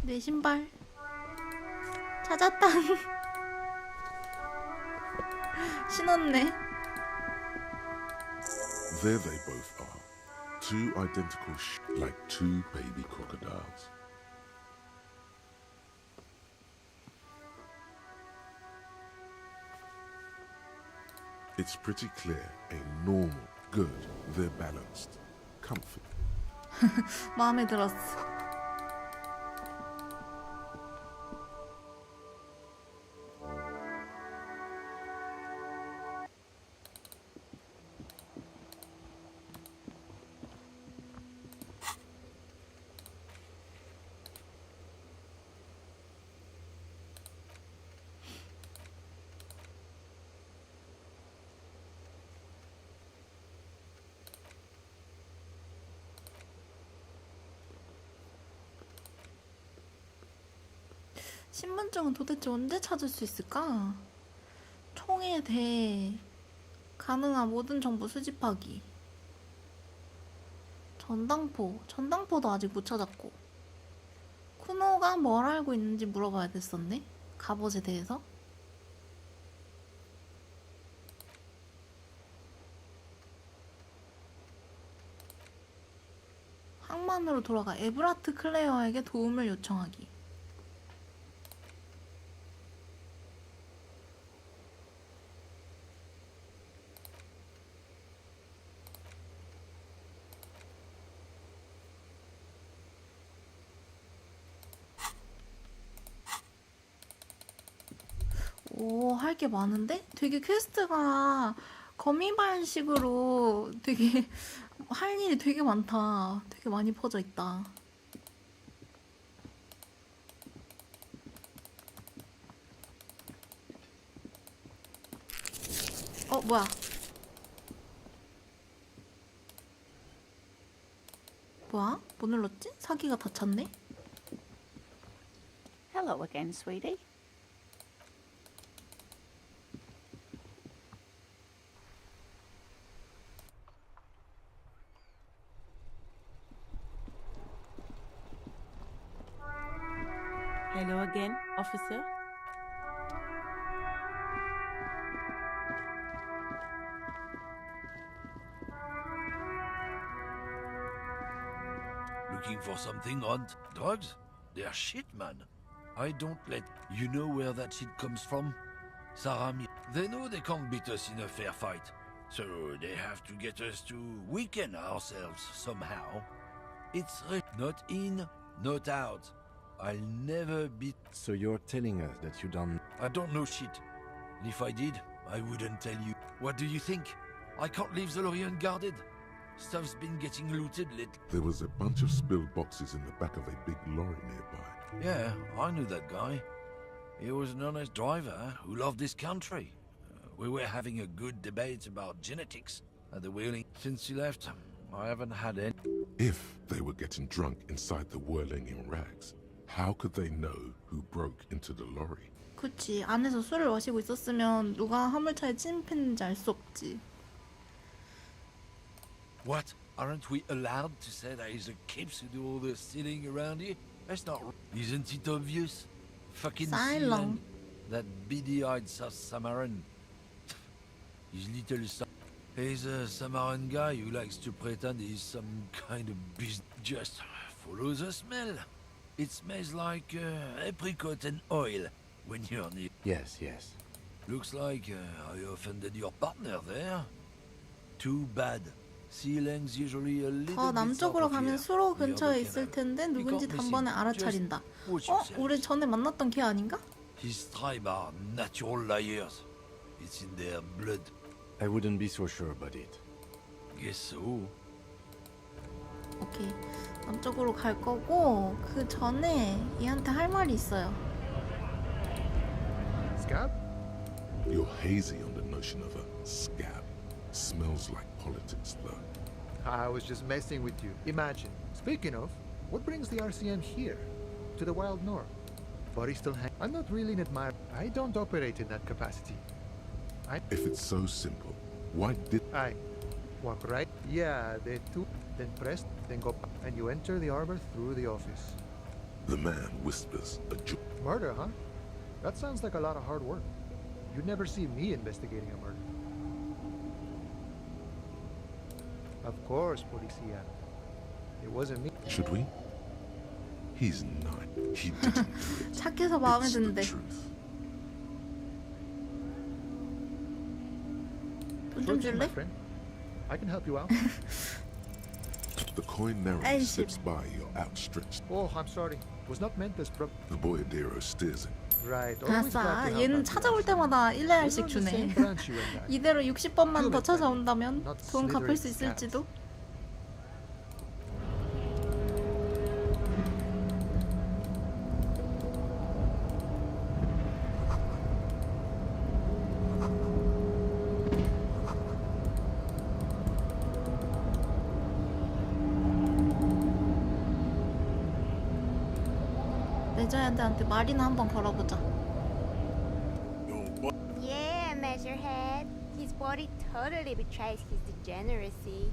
내 신발 찾았다. 신었네. There they both are. Two identical like two baby crocodiles. It's pretty clear, a normal, good, they're balanced, comfy. 마음에 들었어. 신분증은 도대체 언제 찾을 수 있을까? 총에 대해 가능한 모든 정보 수집하기. 전당포도 아직 못 찾았고. 쿠노가 뭘 알고 있는지 물어봐야 됐었네? 갑옷에 대해서? 항만으로 돌아가 에브라트 클레어에게 도움을 요청하기. 오, 할 게 많은데? 되게 퀘스트가 거미발식으로 되게 할 일이 되게 많다. 되게 많이 퍼져 있다. 뭐야? 뭐야? 뭐 눌렀지? 사기가 다 찼네? Hello again, sweetie. Hello again, officer. Looking for something on drugs? They're shit, man. I don't let... You know where that shit comes from? Sarami. They know they can't beat us in a fair fight. So they have to get us to weaken ourselves somehow. It's not in, not out. I'll never beat... So you're telling us that you don't... I don't know shit. And if I did, I wouldn't tell you. What do you think? I can't leave the lorry unguarded. Stuff's been getting looted lately. There was a bunch of spilled boxes in the back of a big lorry nearby. Yeah, I knew that guy. He was an honest driver who loved this country. We were having a good debate about genetics at the wheeling. Since he left, I haven't had any. If they were getting drunk inside the whirling in rags, how could they know who broke into the lorry? 그치, 안에서 술을 마시고 있었으면 누가 화물차에 침입했는지 알 수 없지. What? Aren't we allowed to say that he's a kips who do all the stealing around here? That's not... Isn't it obvious? Fucking Silent. That beady-eyed South Samaran. His little son. He's a Samaran guy who likes to pretend he's some kind of business. Just follow the smell. It smells like apricot and oil when you're near. Yes. Looks like I offended your partner there. Too bad. Sealing's usually a little 더 bit 남쪽으로 south of 가면 here. 수로 근처에 있을 텐데 누군지 단번에 알아차린다. 우리 전에 만났던 걔 아닌가? His tribe are natural liars. It's in their blood. I wouldn't be so sure about it. Guess so. 오케이. 남쪽으로 갈 거고 그 전에 얘한테 할 말이 있어요. Scab? You're hazy on the notion of a scab. Smells like politics, though. I was just messing with you. Imagine. Speaking of, what brings the RCM here? To the Wild North? Buddy still I'm not really an admirer. I don't operate in that capacity. If it's so simple, why did... I walk right? Yeah, they two, then press, then go back, and you enter the arbor through the office. The man whispers a Murder, huh? That sounds like a lot of hard work. You'd never see me investigating a murder. Of course, Policia. It wasn't me. Should we? He's not. He didn't do it. 착해서 마음에 It's the 드는데. truth. 돈 좀 Sure thing, my 줄래? friend. I can help you out. The coin narrowly Hey, slips by your outstretched. Oh, I'm sorry. Was not meant as The boyadero steers it. Right. Always glad 아싸, to help 얘는 out. 찾아올 때마다 1레알씩 We're on the 주네. same branch, you and I. 이대로 60번만 더 Human 찾아온다면 not 돈 갚을 수 slithering 있을지도? 레저헤드한테 말이나 한번 걸어보자. Yeah, Measurehead. His body totally betrays his degeneracy.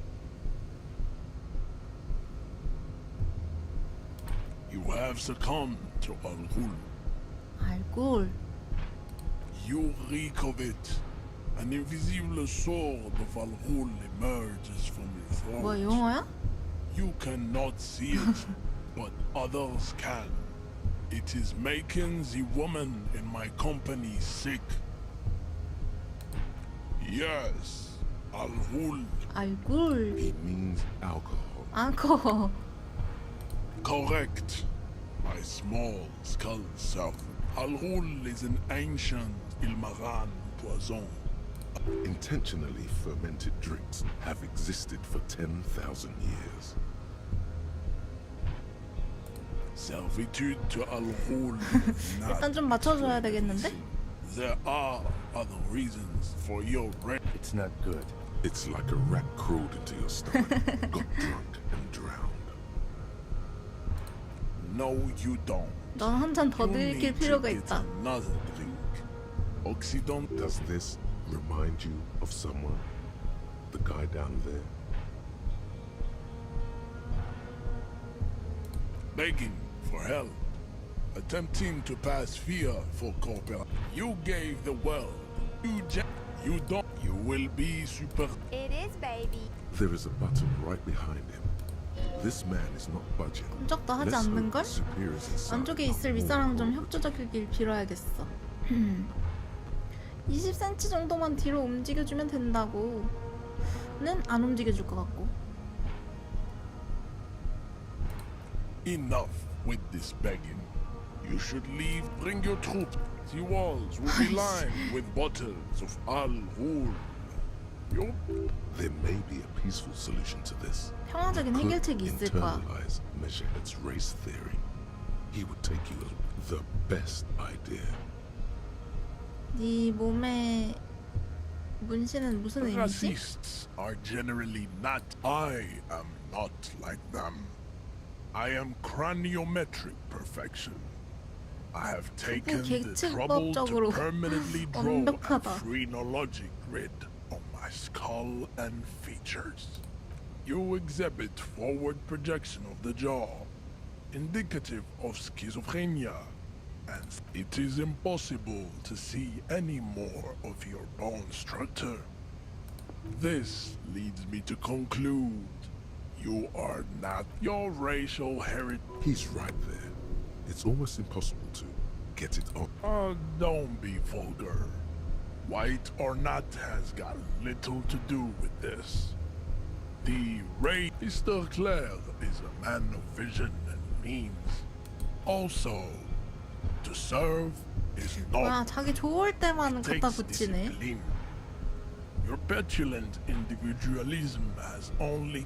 You have succumbed to Al-Ghul. 알골. You reek of it. An invisible sword of Al-Ghul emerges from your throat. 뭐야, 영어야? You cannot see it, but others can. It is making the woman in my company sick. Yes, Al-Ghul. 알골. He means alcohol. 알코올. Correct. My small skull self. Al-Ghul is an ancient Ilmaran poison. Intentionally fermented drinks have existed for 10,000 years. Servitude to Al-Ghul. 일단 좀 맞춰줘야 되겠는데? There are other reasons for your rent. It's not good. It's like a rat crawled into your stomach, got drunk and drowned. No, you don't. 넌 한 잔 더 You 들이킬 need to 필요가 get 있다. another drink. Occident. Does this remind you of someone? The guy down there? Begging for help. Attempting to pass fear for cooperation. You gave the world. You don't. You will be super. It is, baby. There is a button right behind him. This man is not budging. 꼼짝도 하지 Let's hope 않는걸? the superiors inside 안쪽에 are 있을 more 윗사람 좀 협조적이길 빌어야겠어. 20cm 정도만 뒤로 움직여주면 된다고. 는 안 움직여줄 것 같고. Enough with this begging. You should leave. Bring your troops. The walls will be lined with bottles of Al-Ghul. There may be a peaceful solution to this. 평화적인 You could 해결책이 있을 거야. internalize Measurehead's race theory. He would take you as the best idea. 네 몸에 문신은 무슨 의미지? Racists are generally not. I am not like them. I am craniometric perfection. I have taken the trouble to 계측법적으로 permanently draw a 완벽하다. phrenologic grid on my skull and features. You exhibit forward projection of the jaw, indicative of schizophrenia, and it is impossible to see any more of your bone structure. This leads me to conclude you are not your racial heritage. He's right there. It's almost impossible to get it on. Don't be vulgar. White or not has got little to do with this. The race. Mr. Clare is a man of vision and means. Also, to serve is 와, not. 자기 좋을 때만 갖다 Takes 붙이네. discipline. Your petulant individualism has only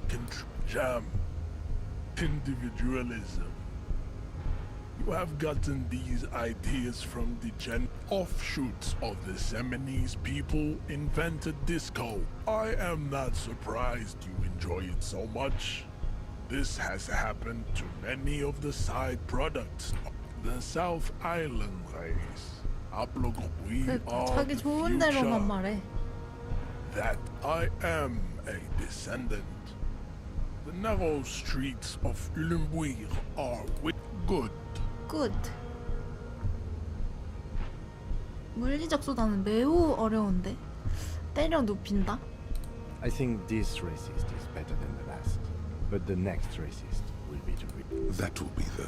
jam. Individualism. You have gotten these ideas from the offshoots of the Seminoles people invented disco. I am not surprised you enjoy it so much. This has happened to many of the side products of the South Island race. We are 자기 the 좋은 대로만 future. 말해. That I am a descendant. The narrow streets of Elysium are good. Good. 물리적 수단은 매우 어려운데 때려 눕힌다? I think this racist is better than the last, but the next racist will be the real. That will be the.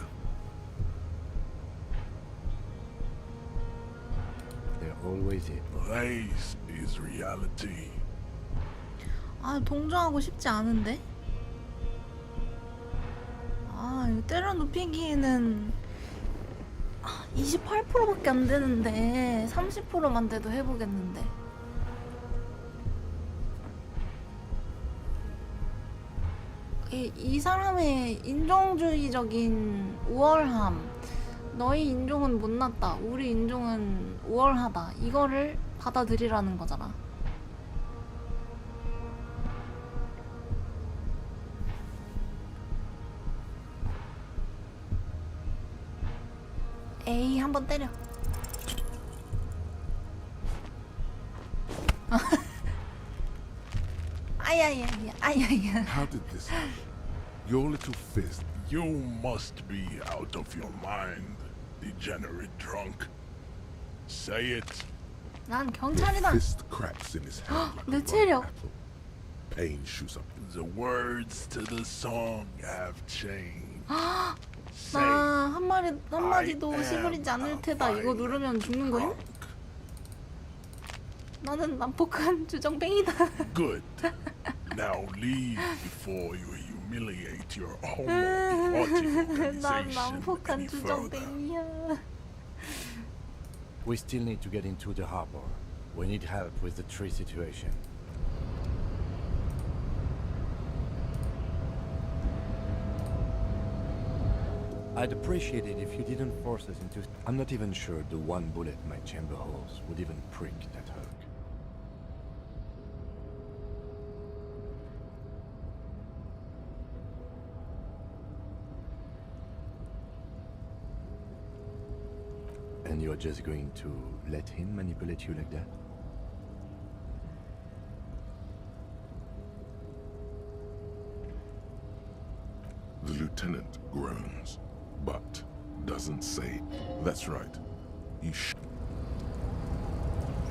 They're always it. Race is reality. 아, 동조하고 싶지 않은데? 아, 이거 때려 눕히기에는 28%밖에 안 되는데 30%만 돼도 해보겠는데. 이 사람의 인종주의적인 우월함, 너희 인종은 못났다, 우리 인종은 우월하다, 이거를 받아들이라는 거잖아. 에이, 한번 때려. 아야야야, 아야야. How did this happen? Your little fist. You must be out of your mind, degenerate drunk. Say it. 난 Your 경찰이다. fist cracks in his hand like a 내 rotten 체력. apple. Pain shoots up. The words to the song have changed. Say, 나 한마디도 I 시부리지 am 않을 a 테다. 이거 violent 누르면 죽는 거임? 나는 난폭한 주정뱅이다. Good. Now leave before you humiliate your homoerotic 난 organization 난폭한 any further. 주정뱅이야. We still need to get into the harbor. We need help with the tree situation. I'd appreciate it if you didn't force us into... I'm not even sure the one bullet my chamber holes would even prick that hook. And you're just going to let him manipulate you like that? The lieutenant groans, but doesn't say. That's right. You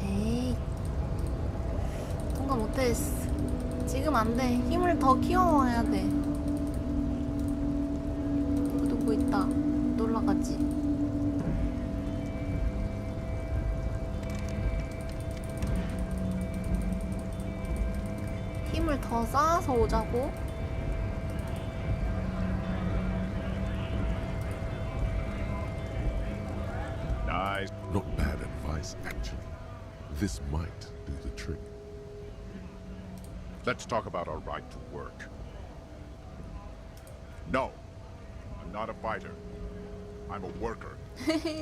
에이, 통과 못했어. 지금 안 돼. 힘을 더 키워와야 돼. 누구 있다. 놀러가지. 힘을 더 쌓아서 오자고. Nice. Not bad advice, actually. This might do the trick. Let's talk about our right to work. No, I'm not a fighter. I'm a worker.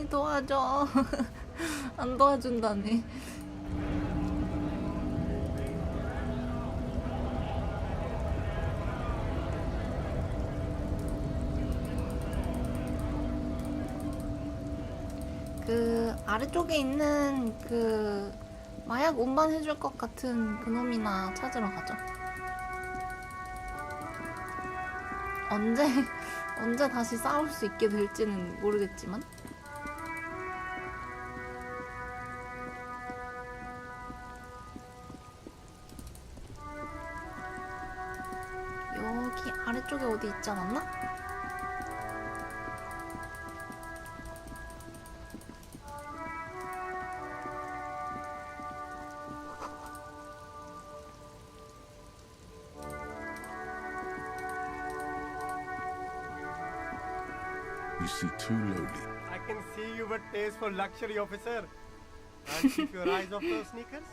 도와줘. 안 도와준다네. 그 아래쪽에 있는 그 마약 운반해줄 것 같은 그놈이나 찾으러 가죠. 언제 다시 싸울 수 있게 될지는 모르겠지만. 여기 아래쪽에 어디 있지 않았나? You see too lowly. I can see you have a taste for luxury, officer. Can't keep your eyes off those sneakers?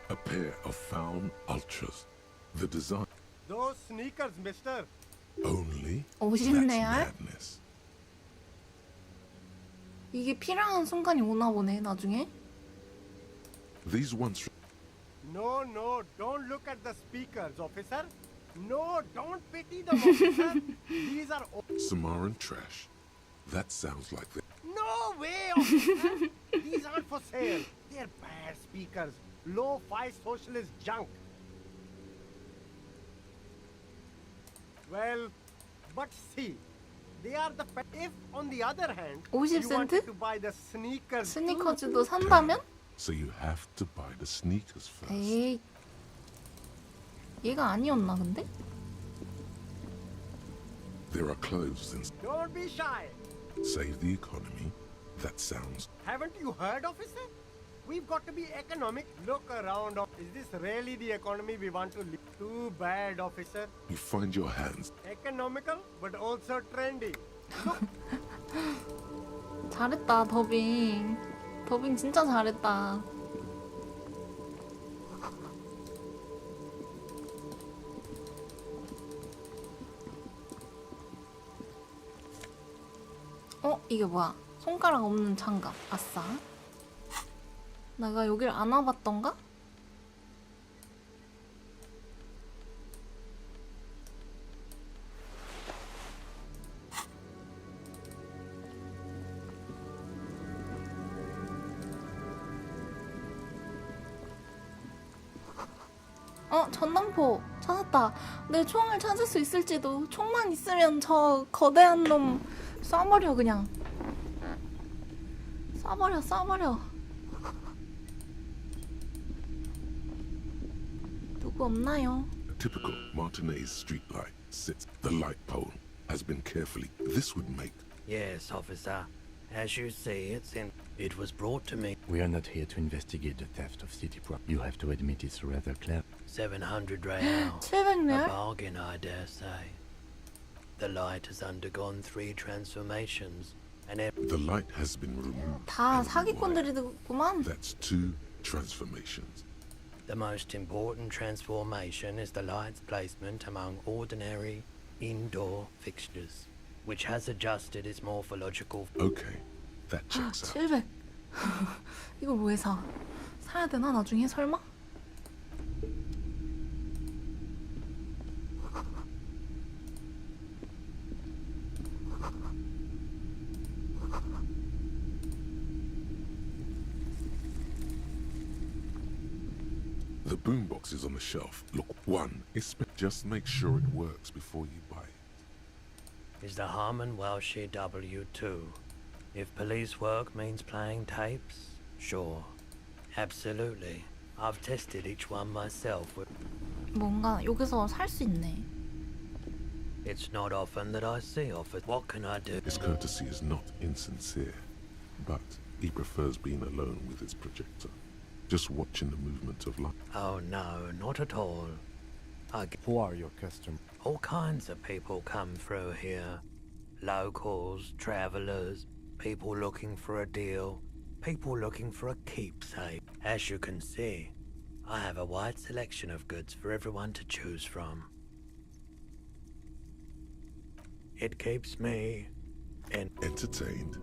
A pair of found ultras. The design Those sneakers, mister. only. 50레알? 이게 필요한 순간이 오나 보네, 나중에. These ones. No, don't look at the speakers, officer. No, don't pity them, officer. These are... Samaran trash. That sounds like the. No way, officer. These aren't for sale. They're bad speakers. Low-fi socialist junk. Well, but see, they are the... If, on the other hand, 50 you 센트? wanted to buy the sneakers... 스니커즈도 산다면? So you have to buy the sneakers first. 에이, 얘가 아니었나 근데? There are clothes and Don't be shy. save the economy. That sounds. Haven't you heard, officer? We've got to be economic. Look around. Is this really the economy we want to live? Too bad, officer. You find your hands. Economical, but also trendy. 잘했다, 더빙. 더빙 진짜 잘했다. 이게 뭐야? 손가락 없는 장갑. 아싸. 내가 여길 안 와봤던가? 전당포 찾았다. 내 총을 찾을 수 있을지도. 총만 있으면 저 거대한 놈 쏴버려 그냥. 쏴버려. 누구 없나요? A typical Martinez streetlight sits. The light pole has been carefully. This would make. Yes, officer. As you see, it was brought to me. We are not here to investigate the theft of city property. You have to admit it's rather clever. 700 real. 700 A real? bargain, I dare say. The light has undergone 3 transformations, and the light has been removed. 다 사기꾼들이구만. That's 2 transformations. the most important transformation is the light's placement among ordinary indoor fixtures, which has adjusted its morphological. Okay, that checks out. 700. 이걸 왜 사? 사야 되나 나중에 설마? The boombox is on the shelf. Look, one is just make sure it works before you buy it. Is the Harmon Welshie W2. If police work means playing tapes, sure. Absolutely. I've tested each one myself with. 뭔가 여기서 살 수 있네. It's not often that I see offers. What can I do? His courtesy is not insincere, but he prefers being alone with his projector, just watching the movement of light. Oh no, not at all. Who are your customers? All kinds of people come through here. Locals, travelers, people looking for a deal, people looking for a keepsake. As you can see, I have a wide selection of goods for everyone to choose from. It keeps me entertained.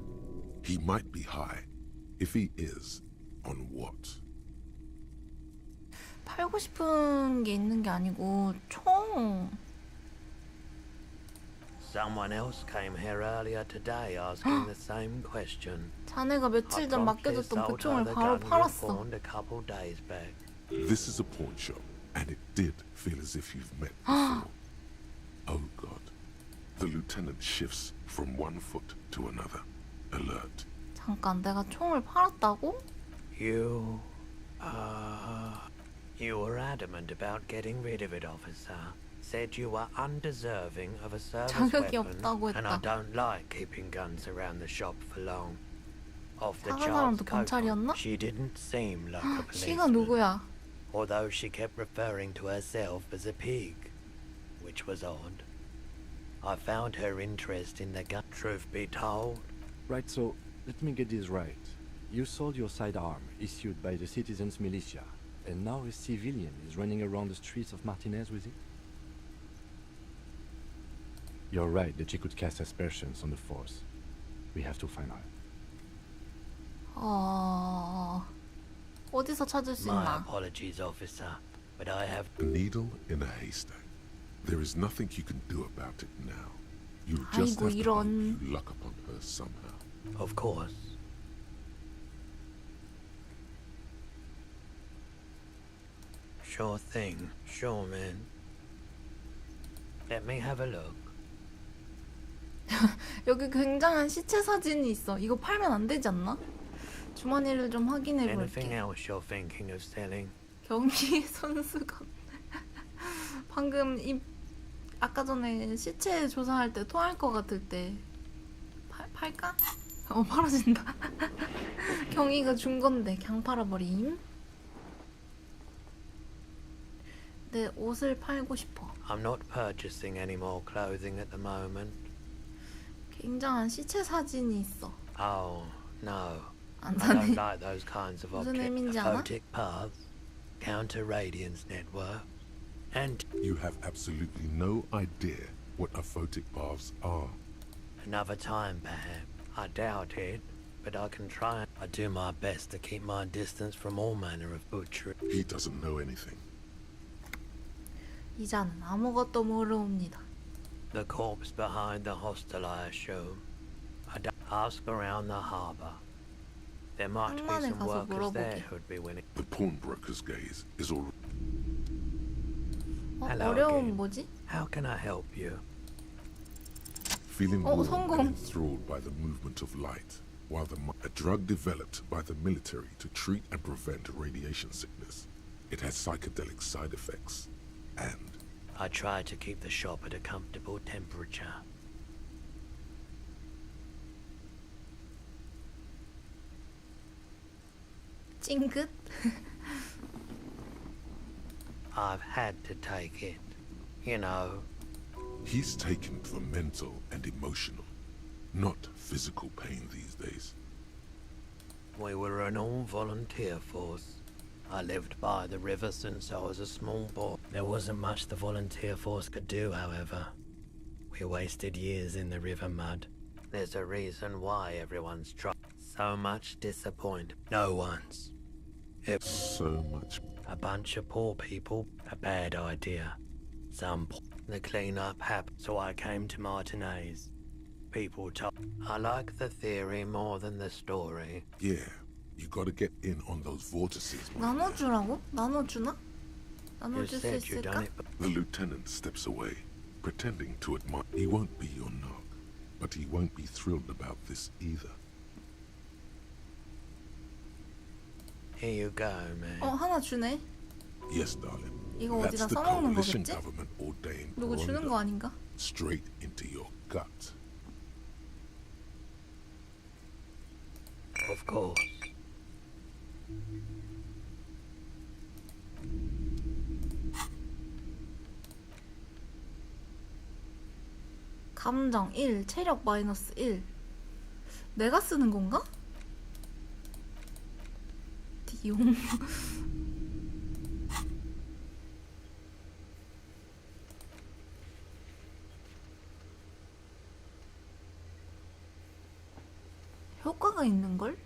He might be high. If he is, on what? 팔고 싶은 게 있는 게 아니고 총. Someone else came here earlier today asking the same question. 자네가 며칠 전 맡겨줬던 그 총을 바로 팔았어. A couple days back. This is a pawn shop, and it did feel as if you've met before. Oh God. The lieutenant shifts from one foot to another. Alert. 잠깐, 내가 총을 팔았다고? You were adamant about getting rid of it, officer. Said you were undeserving of a service 자격이 weapon, 없다고 and I 했다. don't like keeping guns around the shop for long. Off the 사간 charts, 사람도 경찰이었나? she didn't seem like a 씨가 policeman. 누구야? Although she kept referring to herself as a pig, which was odd. I found her interest in the gun. Truth be told. Right, so let me get this right. You sold your sidearm, issued by the citizens' militia, and now a civilian is running around the streets of Martinez with it? You're right that she could cast aspersions on the force. We have to find her. 어디서 찾을 수 My 있나? apologies, officer, but I have A needle in a haystack. There is nothing you can do about it now. You just 아이고, have to hope 이런. you luck upon her somehow. Of course. Sure thing. Sure, man. Let me have a look. 여기 굉장한 시체 사진이 있어. 이거 팔면 안 되지 않나? 주머니를 좀 확인해 Anything 볼게. else you're thinking of selling? 경기 손수건. 방금 이 아까 전에 시체 조사할 때 토할 것 같을 때 팔까? 팔아진다. 경이가 준 건데 그냥 팔아버림. 내 옷을 팔고 싶어. I'm not purchasing any more clothing at the moment. 굉장한 시체 사진이 있어. Oh, no. 안 I 사네. don't like those kinds of 무슨 objects. 의미인지 알아? Photic paths, counter radiance network, and You have absolutely no idea what aphotic paths are. another time, perhaps. I doubt it, but I can try. I do my best to keep my distance from all manner of butchery. He doesn't know anything. 이자는 아무것도 모르옵니다. The corpse behind the hostel, I assume. I don't ask around the harbour. There might be 항만에 some 가서 workers there 물어보게. who'd be willing. The pawnbroker's gaze is all. Hello 어려움 again. 뭐지? How can I help you? Feeling Oh, warm 성공. and enthralled by the movement of light, while a drug developed by the military to treat and prevent radiation sickness. It has psychedelic side effects, and I try to keep the shop at a comfortable temperature. 찡긋? I've had to take it. You know, he's taken for mental and emotional, not physical pain these days. we were an all-volunteer force. I lived by the river since I was a small boy. There wasn't much the volunteer force could do, however. We wasted years in the river mud. There's a reason why everyone's tried. So much disappointment. No one's. So much. A bunch of poor people. A bad idea. The cleanup happened, so I came to Martinez. People told. I like the theory more than the story. Yeah, you gotta get in on those vortices. 나눠주라고? 나눠주나? You 나눠줄 수 said you 있을까? done it. The lieutenant steps away, pretending to admire. He won't be your knock, but he won't be thrilled about this either. Here you go, man. 하나 주네. Yes, darling. 이거 That's 어디다 the 써먹는 coalition 거겠지? government ordained 누구 주는 거 아닌가? straight into your gut. Of course. 감정 1, 체력 마이너스 1. 내가 쓰는 건가? 디용. 효과가 있는걸?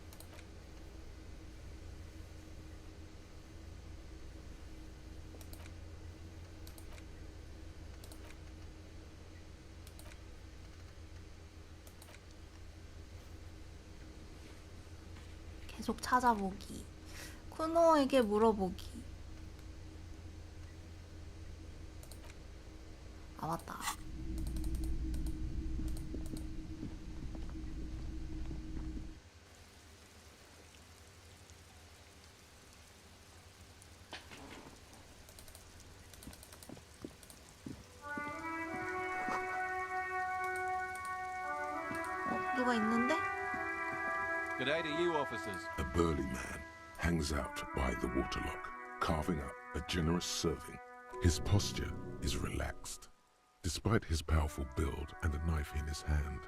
계속 찾아보기. 쿠노에게 물어보기. 아 맞다. 누가 있는데? Good day to you, officers. A burly man hangs out by the waterlock, carving up a generous serving. His posture is relaxed, despite his powerful build and a knife in his hand.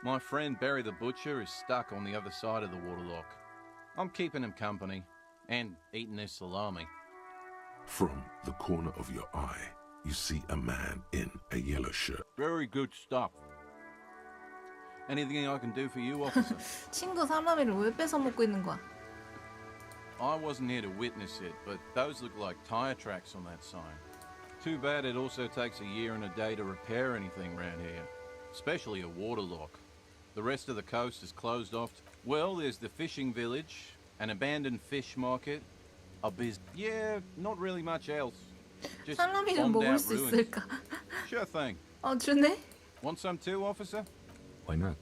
My friend Barry the Butcher is stuck on the other side of the waterlock. I'm keeping him company and eating his salami. From the corner of your eye, you see a man in a yellow shirt. Very good stuff. Anything I can do for you, officer? 친구 사람이를 왜 뺏어 먹고 있는 거야? I wasn't here to witness it, but those look like tire tracks on that sign. Too bad it also takes a year and a day to repair anything around here, especially a waterlock. The rest of the coast is closed off. Well, there's the fishing village, an abandoned fish market, a yeah, not really much else. Just 살라미를 bombed 먹을 out 수 ruins. 있을까? Sure thing. 주네? Want some too, officer? Why not?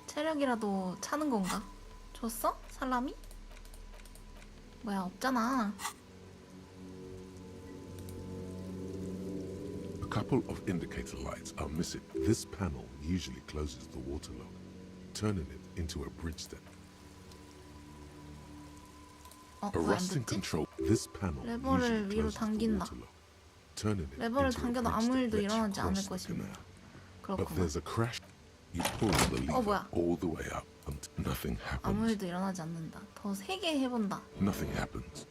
체력이라도 차는 건가? 줬어? 살라미? 뭐야 없잖아. A couple of indicator lights are missing. This panel usually closes the waterlock, turning it into a bridge step. A 왜안 rusting 됐지? control. This panel 레버를 usually 위로 closes the 당긴다. waterlock, turning it 레버를 into a 당겨도 bridge 아무 that 일도 lets you 일어나지 않을 cross the 것입니다. canal. But 그렇구만. there's a crash. You pull the lever 뭐야? all the way up until nothing happens. 아무 일도 일어나지 않는다. 더 세게 해본다. Nothing happens.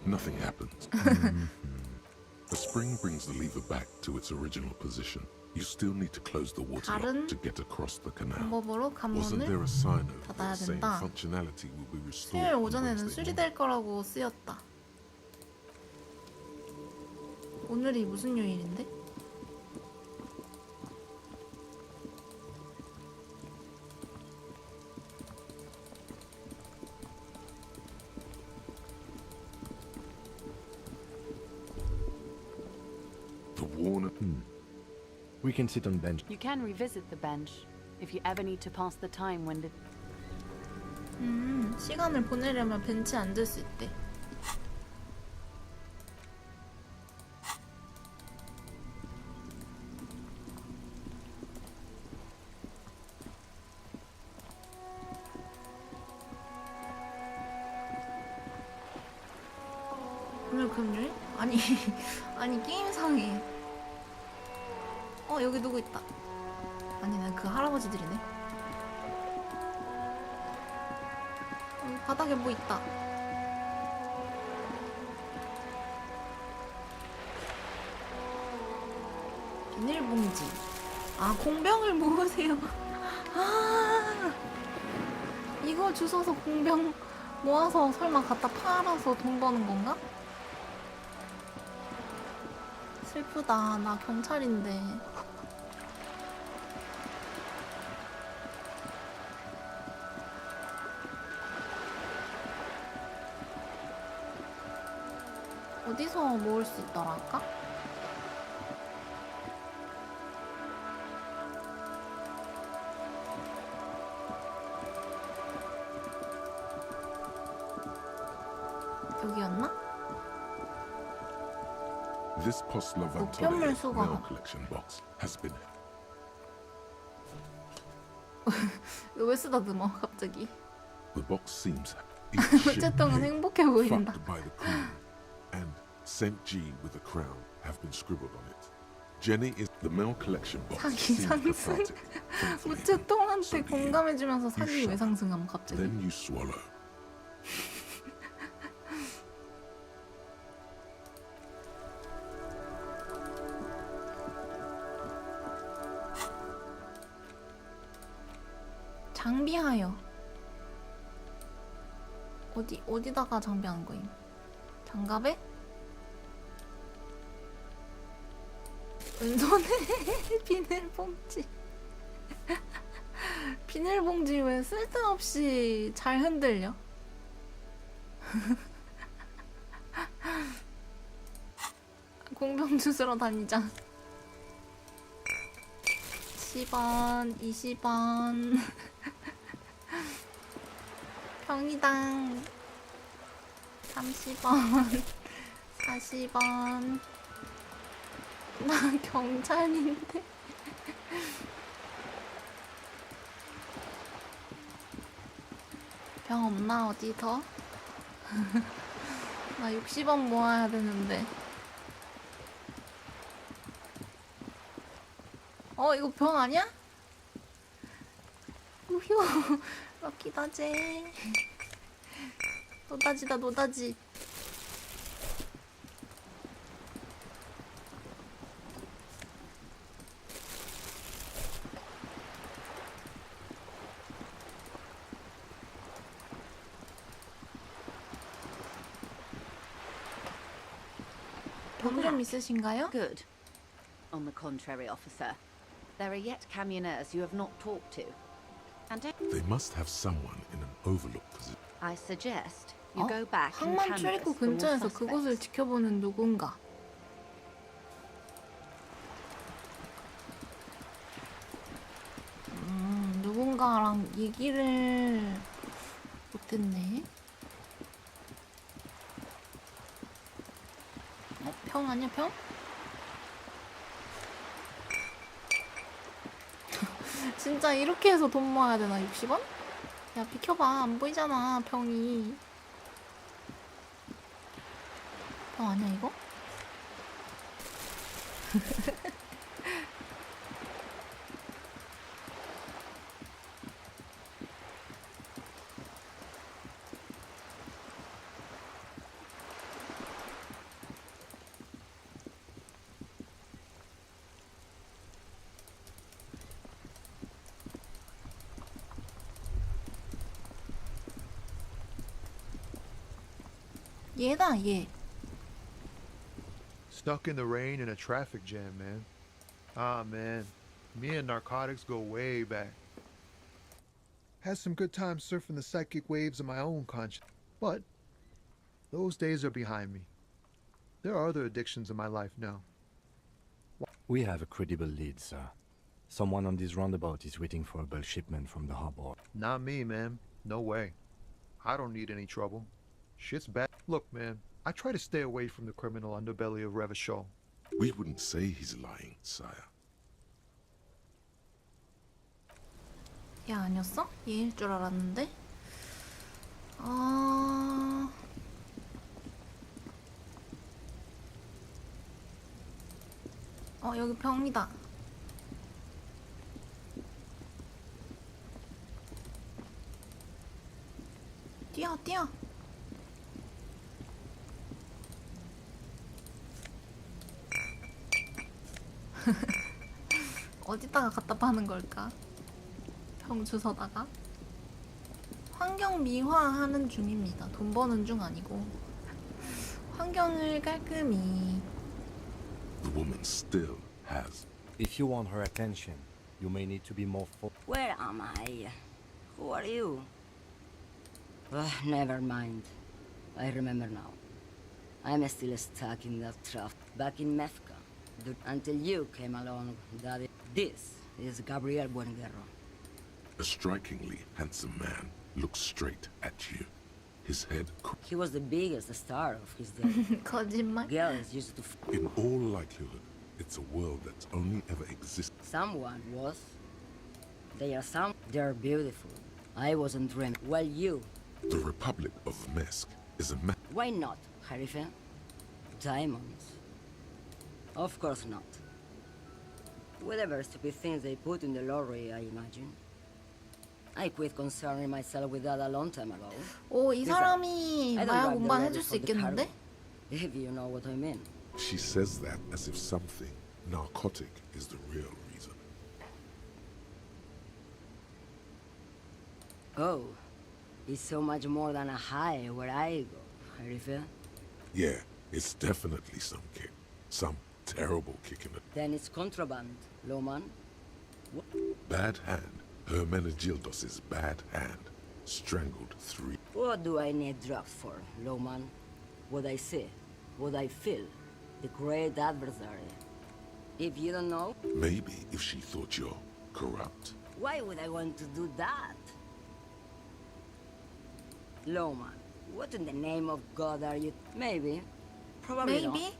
Nothing happens. The spring brings the lever back to its original position. You still need to close the waterlock 다른 to get across the canal. 방법으로 Wasn't there 관문을 a sign of 닫아야 the same 된다. functionality will be restored 수요일 on 오전에는 Wednesday 수리될 거라고 쓰였다. 오늘이 무슨 요일인데? worn. We can sit on bench. You can revisit the bench if you ever need to pass the time when the 시간을 보내려면 벤치에 앉을 수 있대. 오늘 금요일? 아니 아니 게임상에 여기 누구 있다. 아니네 그 할아버지들이네. 여기 바닥에 뭐 있다. 비닐봉지. 아 공병을 모으세요. 아 이거 주워서 공병 모아서 설마 갖다 팔아서 돈 버는 건가? 슬프다. 나 경찰인데. 어디서 모을 수 있더라 아까? 여기였나? This Postlavantone 우편물 수거. mail collection box has been. 왜 쓰다듬어 갑자기? The box seems. 우체통은 행복해 보인다. Fucked by the Queen and Saint G with a crown have been scribbled on it. Jenny is the mail collection box. 사기 seems 상승. cathartic. 우체통한테 공감해주면서 사기 왜 상승함 갑자기? Then you swallow. 장비하여. 어디다가 장비하는 거임? 장갑에? 왼손에 비닐봉지. 비닐봉지 왜 쓸데없이 잘 흔들려? 공병 주스러 다니자. 10원, 20원. 병이당 30원, 40원. 나 경찰인데. 병 없나 어디 더? 나 60원 모아야 되는데. 이거 병 아니야? 우효. 럭키다제. 노다지다 노다지. 병 좀 있으신가요? Good. On the contrary, officer, there are yet camioneers you have not talked to. And They must have someone in an overlooked position. I suggest you go back and 항만 canvass 출입구 for more 근처에서 suspects. 그곳을 지켜보는 누군가. 누군가랑 얘기를 못했네. 평 아니야 평? 진짜 이렇게 해서 돈 모아야 되나? 60원? 야 비켜봐 안 보이잖아 병이. 병 아니야 이거? 얘다 얘. Stuck in the rain in a traffic jam, man. Ah, man. Me and narcotics go way back. Had some good times surfing the psychic waves of my own conscience. But those days are behind me. There are other addictions in my life now. We have a credible lead, sir. Someone on this roundabout is waiting for a bulk shipment from the harbor. Not me, man. No way. I don't need any trouble. Shit's bad. Look, man, I try to stay away from the criminal underbelly of Revachol. We wouldn't say he's lying, sire. 얘 아니었어? 얘일 줄 알았는데. 여기 병이다. 뛰어, 뛰어. 어디다가 갖다 파는 걸까? 병 주워다가. 환경 미화하는 중입니다. 돈 버는 중 아니고. 환경을 깔끔히. The woman still has. If you want her attention, you may need to be more Where am I? Who are you? Never mind. I remember now. I'm still stuck in that trough back in Mezca. Until you came along, Daddy. This is Gabriel Buenguerro. A strikingly handsome man looks straight at you. His head. He was the biggest star of his day. 거짓말. Girls used to. In all likelihood, it's a world that's only ever existed. Someone was. They're beautiful. I wasn't dreaming. Well, you. The Republic of Mesk is a Why not, Harife? Diamonds. Of course not. Whatever stupid things they put in the lorry, I imagine. I quit concerning myself with that a long time ago. 오, 이 사람이 마약 운반해줄 수 있겠는데? If you know what I mean. She says that as if something narcotic is the real reason. Oh, it's so much more than a high where I go, Harife. Yeah, it's definitely some kick. Some terrible kick in it. Then it's contraband, Loman. Bad hand. Hermenegildos' bad hand. Strangled 3. What do I need drugs for, Loman? What I see, what I feel, the great adversary. If you don't know... Maybe if she thought you're corrupt. Why would I want to do that? Loman, what in the name of God are you... Maybe. Probably Maybe? not.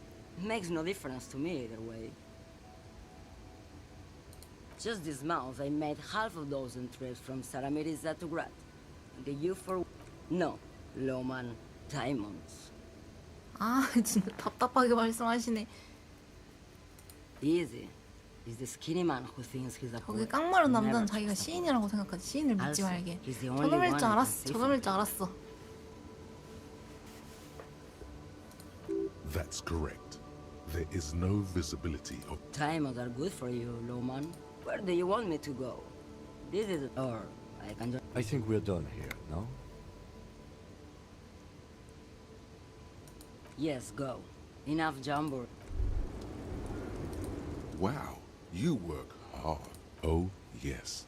Makes no difference to me either way. Just this month, I made half a dozen trips from Saramiriza to Grat. The you for... No, Loman, diamonds. 아, 진짜 답답하게 말씀하시네. Easy. Is the skinny man who thinks he's a 거기 poet. 깡마른 남자는 자기가 시인이라고 생각하지. 시인을 믿지 말게. 저놈일 줄 알았어. 저놈일 줄 알았어. That's correct. There is no visibility of... Diamonds are good for you, Loman. Where do you want me to go? This is... Or I can just... I think we're done here, no? Yes, go. Enough jumbo. Wow, you work hard. Oh, yes.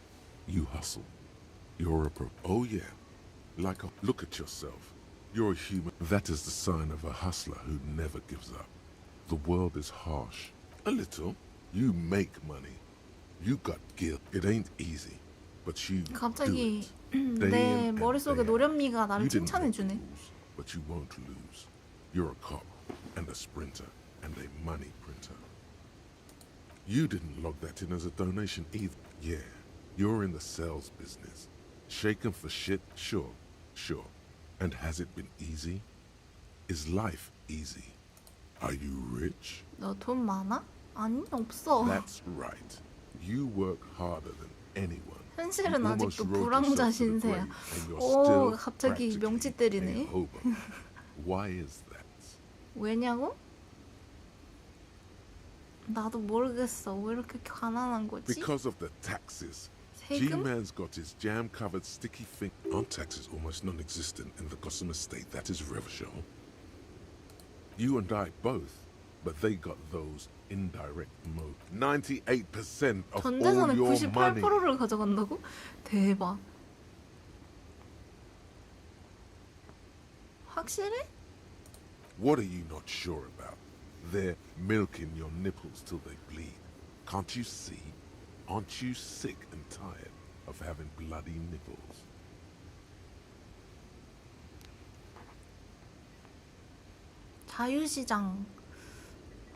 You hustle. You're a pro... Oh, yeah. Like a... Look at yourself. You're a human. That is the sign of a hustler who never gives up. The world is harsh. A little. You make money. You got guilt. It ain't easy. But you 갑자기 do it. 내 머릿속에 노련미가 나를 You didn't 칭찬해주네. lose, but you won't lose. You're a cop and a sprinter and a money printer. You didn't log that in as a donation either. Yeah, you're in the sales business. Shaken for shit? Sure, sure. And has it been easy? Is life easy? Are you rich? 너 돈 많아? 아니, 없어. That's right. You work harder than anyone. 현실은 You 아직도 almost rode 불황자 yourself to the 신세야. grave, and you're 오, still 갑자기 명치 practically 때리네. a hobo. Why is that? 왜냐고? 나도 모르겠어. 왜 이렇게 가난한 거지? Because of the taxes. 세금? G-Man's got his jam-covered sticky finger. Aren't taxes almost non-existent in the Gossamer state that is Revachol? You and I both, but they got those indirect mode. 98% of 전 all 재산의 your money. 98%를 가져간다고? 대박. 확실해? What are you not sure about? They're milking your nipples till they bleed. Can't you see? Aren't you sick and tired of having bloody nipples? 자유시장.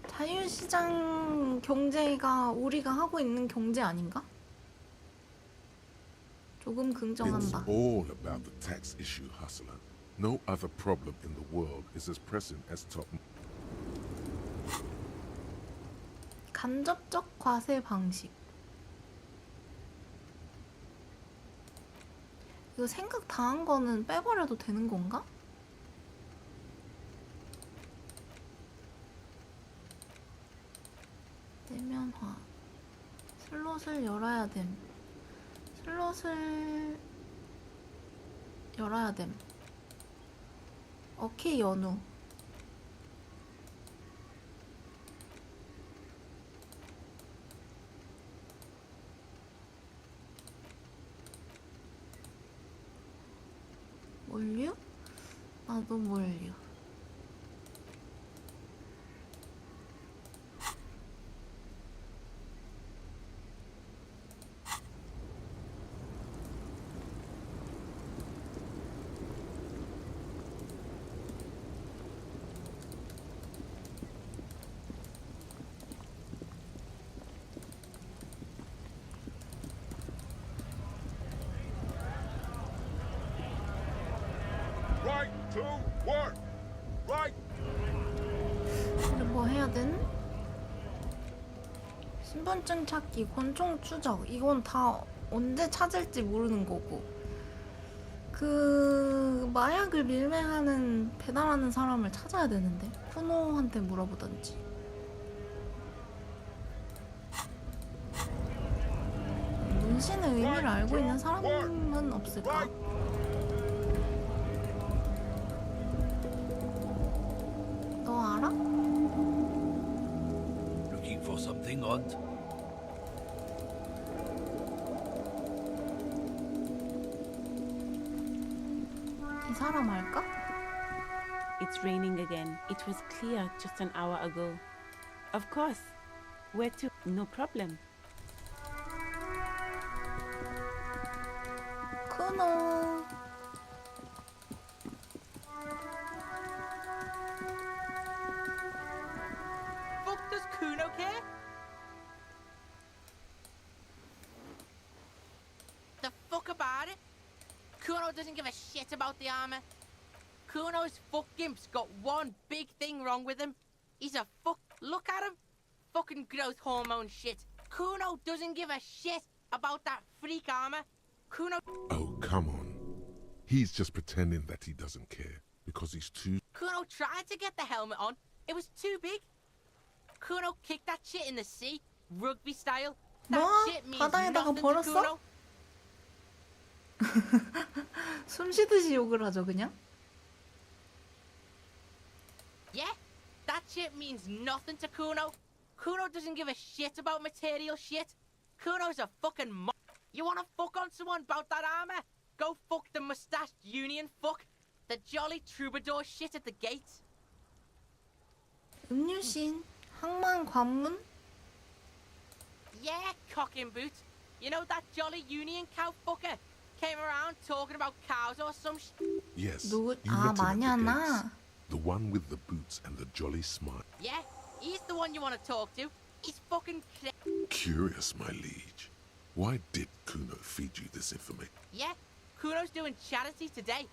자유시장 경제가 우리가 하고 있는 경제 아닌가? 조금 It's 긍정한다. all about the tax issue, hustler. No other problem in the world is as pressing as top. 간접적 과세 방식. 이거 생각 다 한 거는 빼버려도 되는 건가? 내면화. 슬롯을 열어야 됨. 슬롯을 열어야 됨. 오케이, 연우. 몰류? 나도 몰류. Right to work. Right. 우리 뭐 해야 된? 신분증 찾기, 권총 추적. 이건 다 언제 찾을지 모르는 거고. 그 마약을 밀매하는 배달하는 사람을 찾아야 되는데 쿠노한테 물어보던지. 문신의 의미를 알고 있는 사람은 없을까? 너 알아? Looking for something, Aunt? 이 사람 알까? It's raining again. It was clear just an hour ago. Of course. Where to? No problem. 쿠노. Fuck does Kuno care? The fuck about it? Kuno doesn't give a shit about the armor. Kuno's fuckgimp's got one big thing wrong with him. He's a fuck. Look at him. Fucking growth hormone shit. Kuno doesn't give a shit about that freak armor. Kuno. Oh, come on. He's just pretending that he doesn't care because he's too. Kuno tried to get the helmet on. It was too big. Kuno kicked that shit in the sea, rugby style. That 뭐? shit means 바다에다가 nothing to 버렸어? Kuno. 숨 쉬듯이 욕을 하죠, 그냥. Yeah, that shit means nothing to Kuno. Kuno doesn't give a shit about material shit. Kuno's a fucking You wanna fuck on someone about that armor? Go fuck the mustached union fuck. The jolly troubadour shit at the gate. 음유신, 항만 관문. Yeah, cock and boot. You know that jolly union cow fucker? Came around talking about cows or some Yes. 누구? you 아, met him at the 마냐나. gates. The one with the boots and the jolly smile. Yeah, he's the one you want to talk to. He's fucking Curious, my liege. Why did Kuno feed you this information? Yeah, Kuno's doing charity today.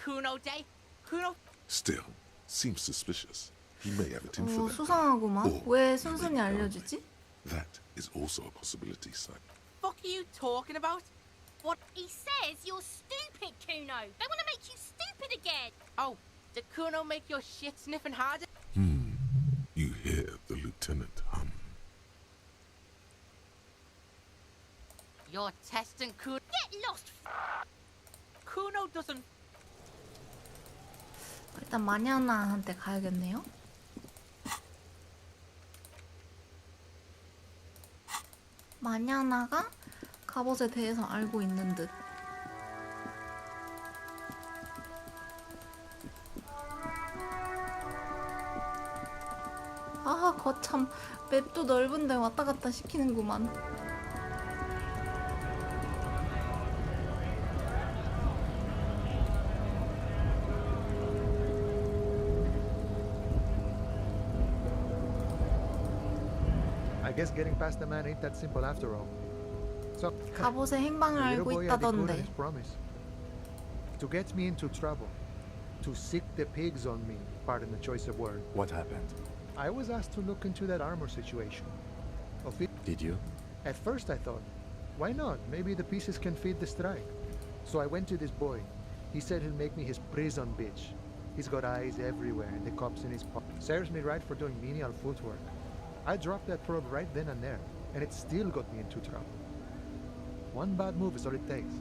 Kuno Day. Kuno. Still, seems suspicious. He may have it in 오, for them. 수상하구만. Or 왜 순순히 알려주지? that is also a possibility, sir. Fuck are you talking about? What? He says you're stupid, Kuno. They want to make you stupid again. Oh, did Kuno make your shit sniffing harder? You hear the lieutenant hum. You're testing Kuno. Get lost. Kuno doesn't. 일단 마냐나한테 가야겠네요. 마냐나가 갑옷에 대해서 알고 있는 듯. 아 거참 맵도 넓은데 왔다 갔다 시키는구만. I guess getting past the man ain't that simple after all. So, 갑옷의 행방을 the 알고 little boy had decoded 있다던데. his promise to get me into trouble, to sick the pigs on me. Pardon the choice of word. What happened? I was asked to look into that armor situation. Did you? At first I thought, why not? Maybe the pieces can feed the strike. So I went to this boy. He said he'll make me his prison bitch. He's got eyes everywhere and the cops in his pocket. Serves me right for doing menial footwork. I dropped that probe right then and there, and it still got me into trouble. One bad move is all it takes.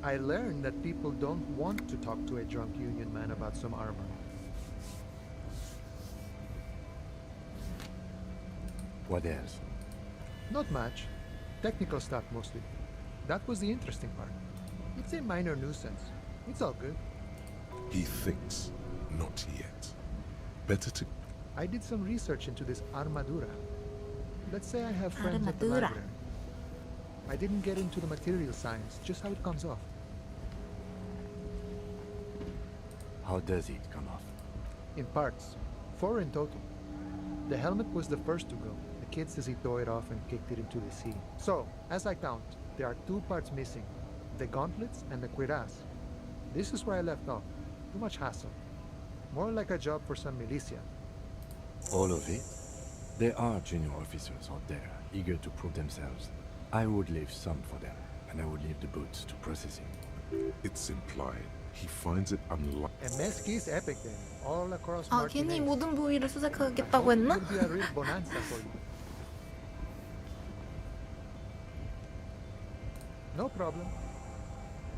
I learned that people don't want to talk to a drunk union man about some armor. What else? Not much. Technical stuff mostly. That was the interesting part. It's a minor nuisance. It's all good. He thinks, not yet. Better to... I did some research into this armadura. Let's say I have friends at the Armadura. library. I didn't get into the material science, just how it comes off. How does it come off? In parts. 4 in total. The helmet was the first to go. The kid says he tore it off and kicked it into the sea. So, as I count, there are 2 parts missing. The gauntlets and the cuirass. This is where I left off. Too much hassle. More like a job for some militia. All of it? There are junior officers out there, eager to prove themselves. I would leave some for them, and I would leave the boots to processing. It's implied he finds it unlikely. A mesquite epic then, all across 아 괜히 Martinez. 모든 부위를 수색하겠다고 했나? Could be a real bonanza for you. No problem.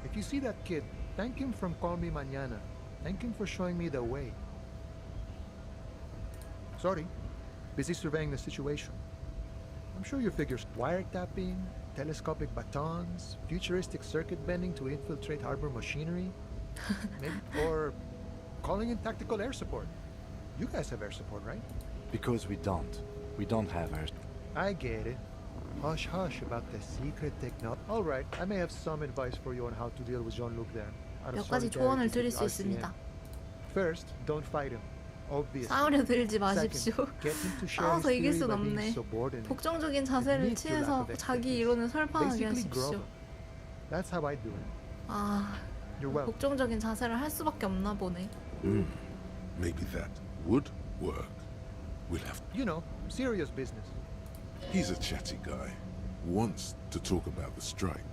If you see that kid, thank him from Call Me Mañana. Thank him for showing me the way. Sorry, busy surveying the situation. I'm sure you figure wiretapping, telescopic batons, futuristic circuit bending to infiltrate harbor machinery, maybe, or calling in tactical air support. You guys have air support, right? Because we don't. We don't have our... I get it. Hush hush about the secret technology. All right, I may have some advice for you on how to deal with Jean-Luc there. Out of 몇 가지 solidarity 조언을 with 드릴 the 수 RCM. 있습니다. First, don't fight him. Obviously. 싸우려 들지 마십시오. Second, get him to share his 싸워서 이길 theory 순 by being 없네. subordinate. 독점적인 자세를 Admit your lack 취해서 of 자기 expertise. 이론을 설파하게 Basically, 하십시오. grovel. That's how I do it. 아, You're welcome. 독점적인 자세를 할 수밖에 없나 보네. Maybe that would work. We'll have... You know, serious business. He's a chatty guy. Wants to talk about the strike.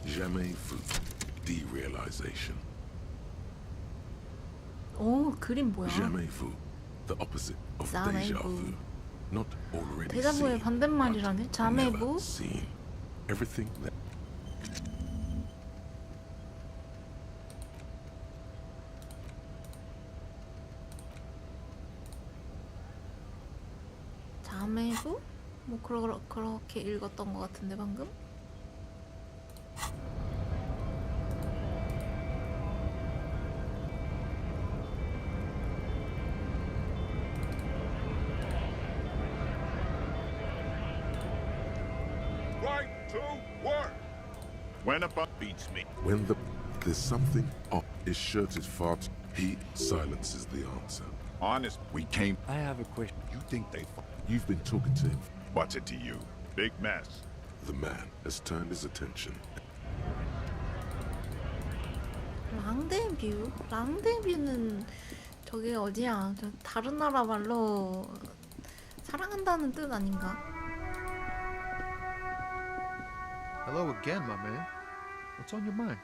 Jamais vu. Derealization. 오, 그림 뭐야? Jamais vu. The opposite of Jamais déjà vu. vu. Not already 데자부의 seen, 반대말이라네. never 자매부? seen. Everything that... 자매부? 뭐 그렇게 읽었던 것 같은데 방금? Right to work! When a buck beats me. When there's something off, his shirt is far too... He silences the answer. Honest, we came. I have a question. You think they... You've been talking to him. What's it to you? Big mess. The man has turned his attention. 랑데뷰? 랑데뷰는 저게 어디야? 저 다른 나라 말로 사랑한다는 뜻 아닌가? Hello again, my man. What's on your mind?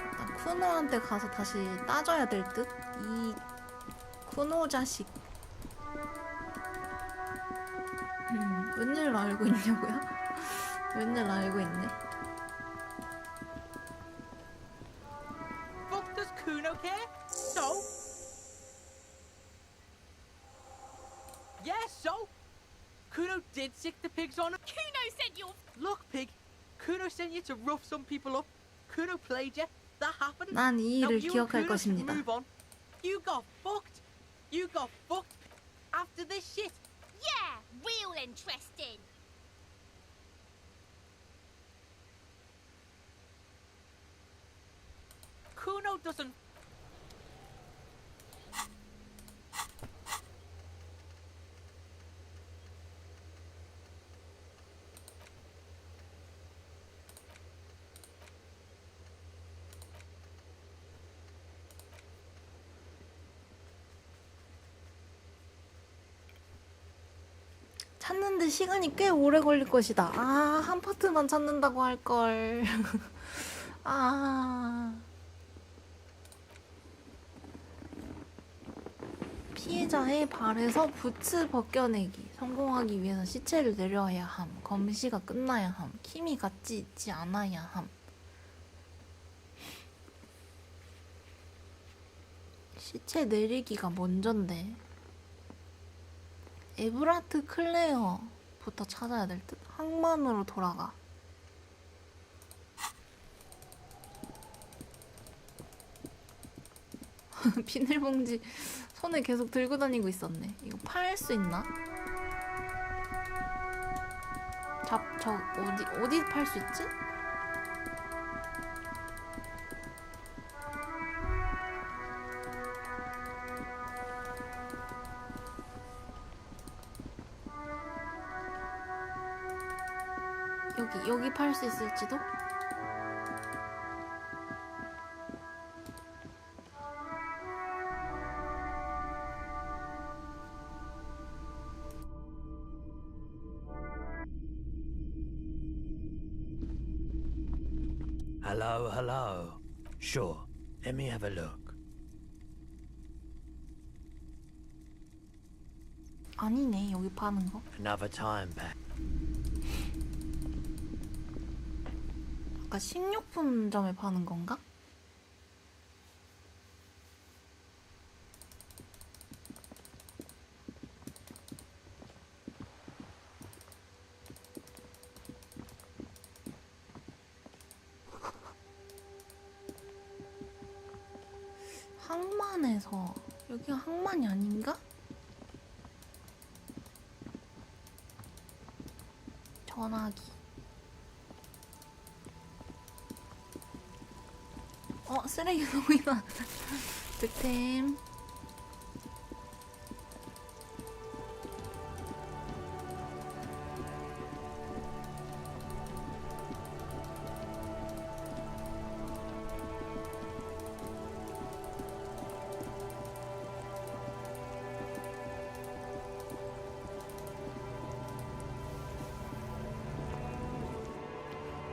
일단 쿠노한테 가서 다시 따져야 될 듯? 이 쿠노 자식. 웬일로 알고 있냐고요? 웬일 알고 있네. Fuck does Kuno care? So? Yeah, so? Kuno did did sick the pigs on. Kuno sent you. Look, pig. Kuno sent you to rough some people up. Kuno played you. That happened. 난 이 Now 일을 you and 기억할 Kuno should 것입니다. move on. You got fucked. You got fucked after this shit. Yeah, real interesting. Kuno doesn't. 찾는데 시간이 꽤 오래 걸릴 것이다. 아, 한 파트만 찾는다고 할걸. 아. 피해자의 발에서 부츠 벗겨내기. 성공하기 위해서 시체를 내려야 함. 검시가 끝나야 함. 킴이 같이 있지 않아야 함. 시체 내리기가 먼저인데. 에브라트 클레어부터 찾아야 될 듯. 항만으로 돌아가. 비닐봉지 손에 계속 들고 다니고 있었네. 이거 팔 수 있나? 저 어디 팔 수 있지? 여기 팔 수 있을지도? Hello, hello. Sure, let me have a look. 아니네, 여기 파는 거. Another time back. 아까 식료품점에 파는 건가? 항만에서 여기가 항만이 아닌가? 전화기. 쓰레기 송이다. 득템.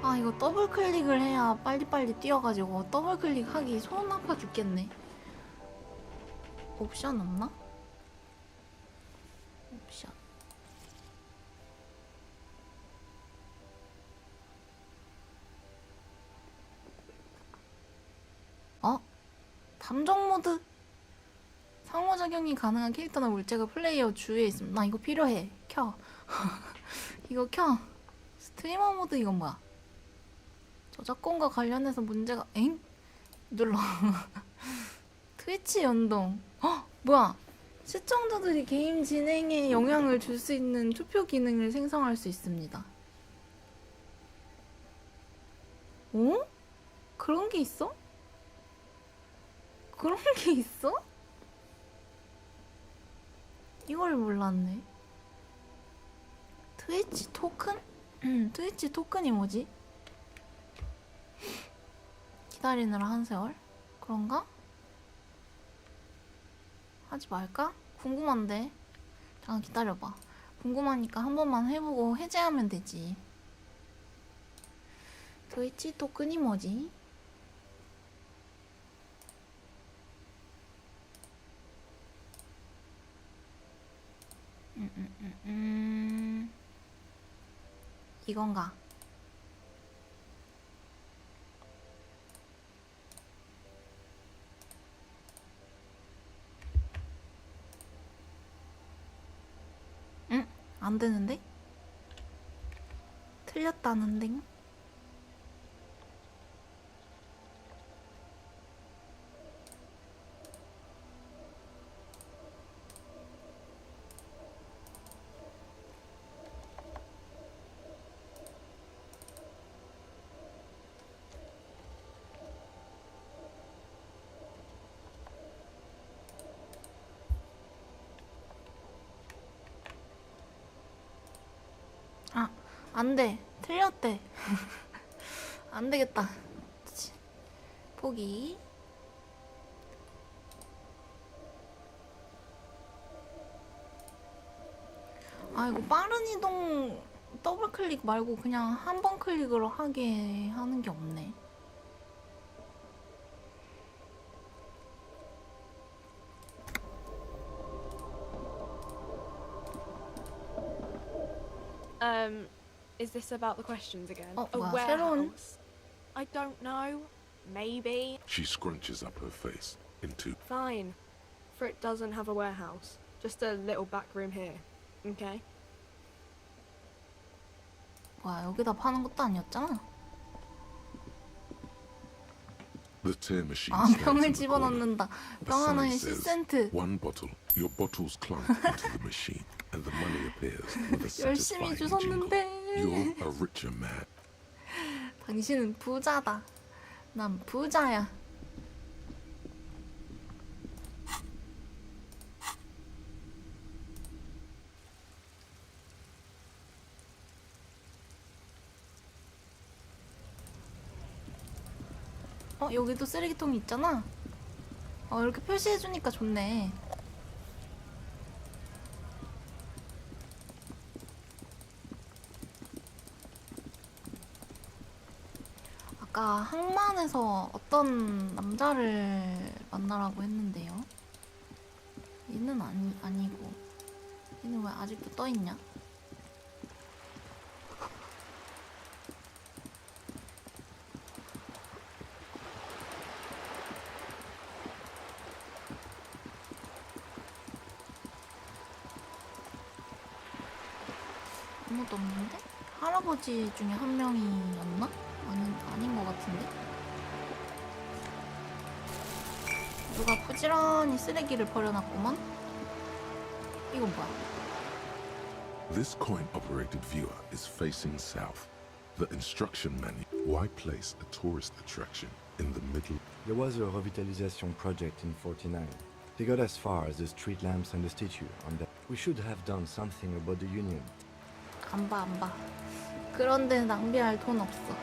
아, 이거 더블 클릭을 해야 빨리빨리 뛰어가지고 더블 클릭하기 손 아파 죽겠네. 옵션 없나? 옵션. 담정 모드. 상호작용이 가능한 캐릭터나 물체가 플레이어 주위에 있습니다. 나 이거 필요해. 켜. 이거 켜. 스트리머 모드 이건 뭐야? 저작권과 관련해서 문제가 눌러. 트위치 연동. 뭐야? 시청자들이 게임 진행에 영향을 줄 수 있는 투표 기능을 생성할 수 있습니다. 그런 게 있어? 그런 게 있어? 이걸 몰랐네. 트위치 토큰? 트위치 토큰이 뭐지? 기다리느라 한 세월? 그런가? 하지 말까? 궁금한데. 잠깐 기다려봐. 궁금하니까 한 번만 해보고 해제하면 되지. 트위치 토큰이 뭐지? 이건가? 안 되는데? 틀렸다는데. 아, 안 돼. 틀렸대. 안 되겠다. 포기. 아, 이거 빠른 이동 더블 클릭 말고 그냥 한 번 클릭으로 하게 하는 게 없네. Is this about the questions again? Oh, A well, warehouse? I don't know. Maybe. She scrunches up her face into. Fine. For it doesn't have a warehouse. Just a little back room here. Okay? 와, 여기다 파는 것도 아니었잖아. The tear machine 아, stands 병을 in the corner. 집어넣는다. A 병 하나에 sign says, 10센트. One bottle. Your bottles clunk into the machine, and the money appears with a 열심히 satisfying jingle. 주웠는데. You're a richer man. 당신은 부자다. 난 부자야. 여기도 쓰레기통이 있잖아. 이렇게 표시해주니까 좋네. 아까 항만에서 어떤 남자를 만나라고 했는데요. 얘는 아니고. 얘는 왜 아직도 떠있냐? 아무도 없는데? 할아버지 중에 한 명이었나? 아닌 것 같은데? 누가 부지런히 쓰레기를 버려놨구만? 이건 뭐야? This coin-operated viewer is facing south. The instruction manual. Why place a tourist attraction in the middle? There was a revitalization project in 49. They got as far as the street lamps and the statue on that. We should have done something about the union. 안 봐. 그런데 낭비할 돈 없어.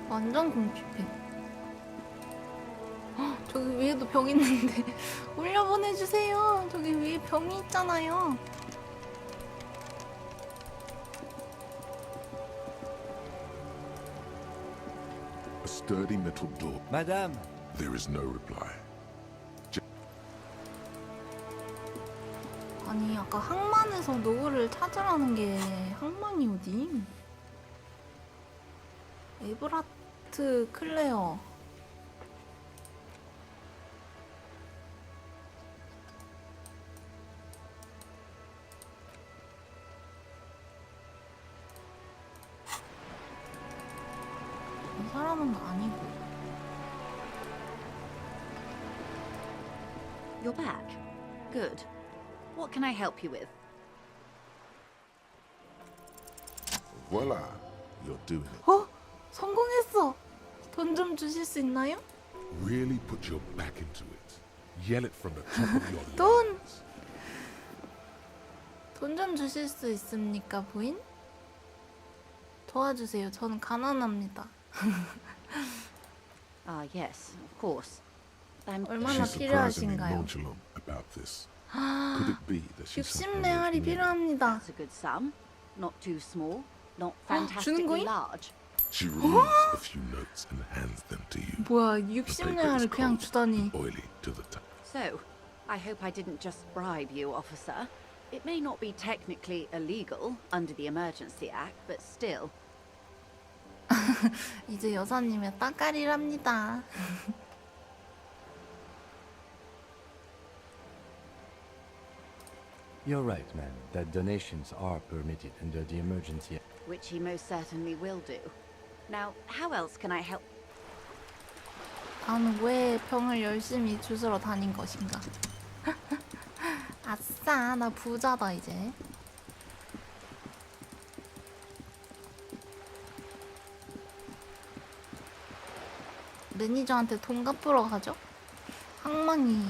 완전 궁핍해. 저기 위에도 병 있는데 올려보내주세요. 저기 위에 병이 있잖아요. A sturdy metal door. Madame! There is no reply. 아니 아까 항만에서 노을을 찾으라는 게 항만이 어디? 에브라트 클레어. 이 사람은 아니고. You're back. Good. What can I help you with? Voila, you're doing it. 성공했어. 돈 좀 주실 수 있나요? Really put your back into it. Yell it from the top of your 돈! 돈 좀 주실 수 있습니까, 부인? 도와주세요. 저는 가난합니다. Yes, of course. 얼마나 She's surprisingly 필요하신가요? nonchalant about this. Could it be that she's 60레알이 필요합니다. That's a good sum. Not too small, not 주는 fantastically 거임? large. She removes a few notes and hands them to you. 뭐야, The paper is 60레알을 그냥 cold 주다니. and oily to the touch. So, I hope I didn't just bribe you, officer. It may not be technically illegal under the Emergency Act, but still, 이제 여사님의 따까리랍니다. You're right, man, that donations are permitted under the emergency. Which he most certainly will do. Now, how else can I help? 나는 왜 병을 열심히 주스러 다닌 것인가? 아싸, 나 부자다 이제. 매니저한테 돈 갚으러 가죠? 항만이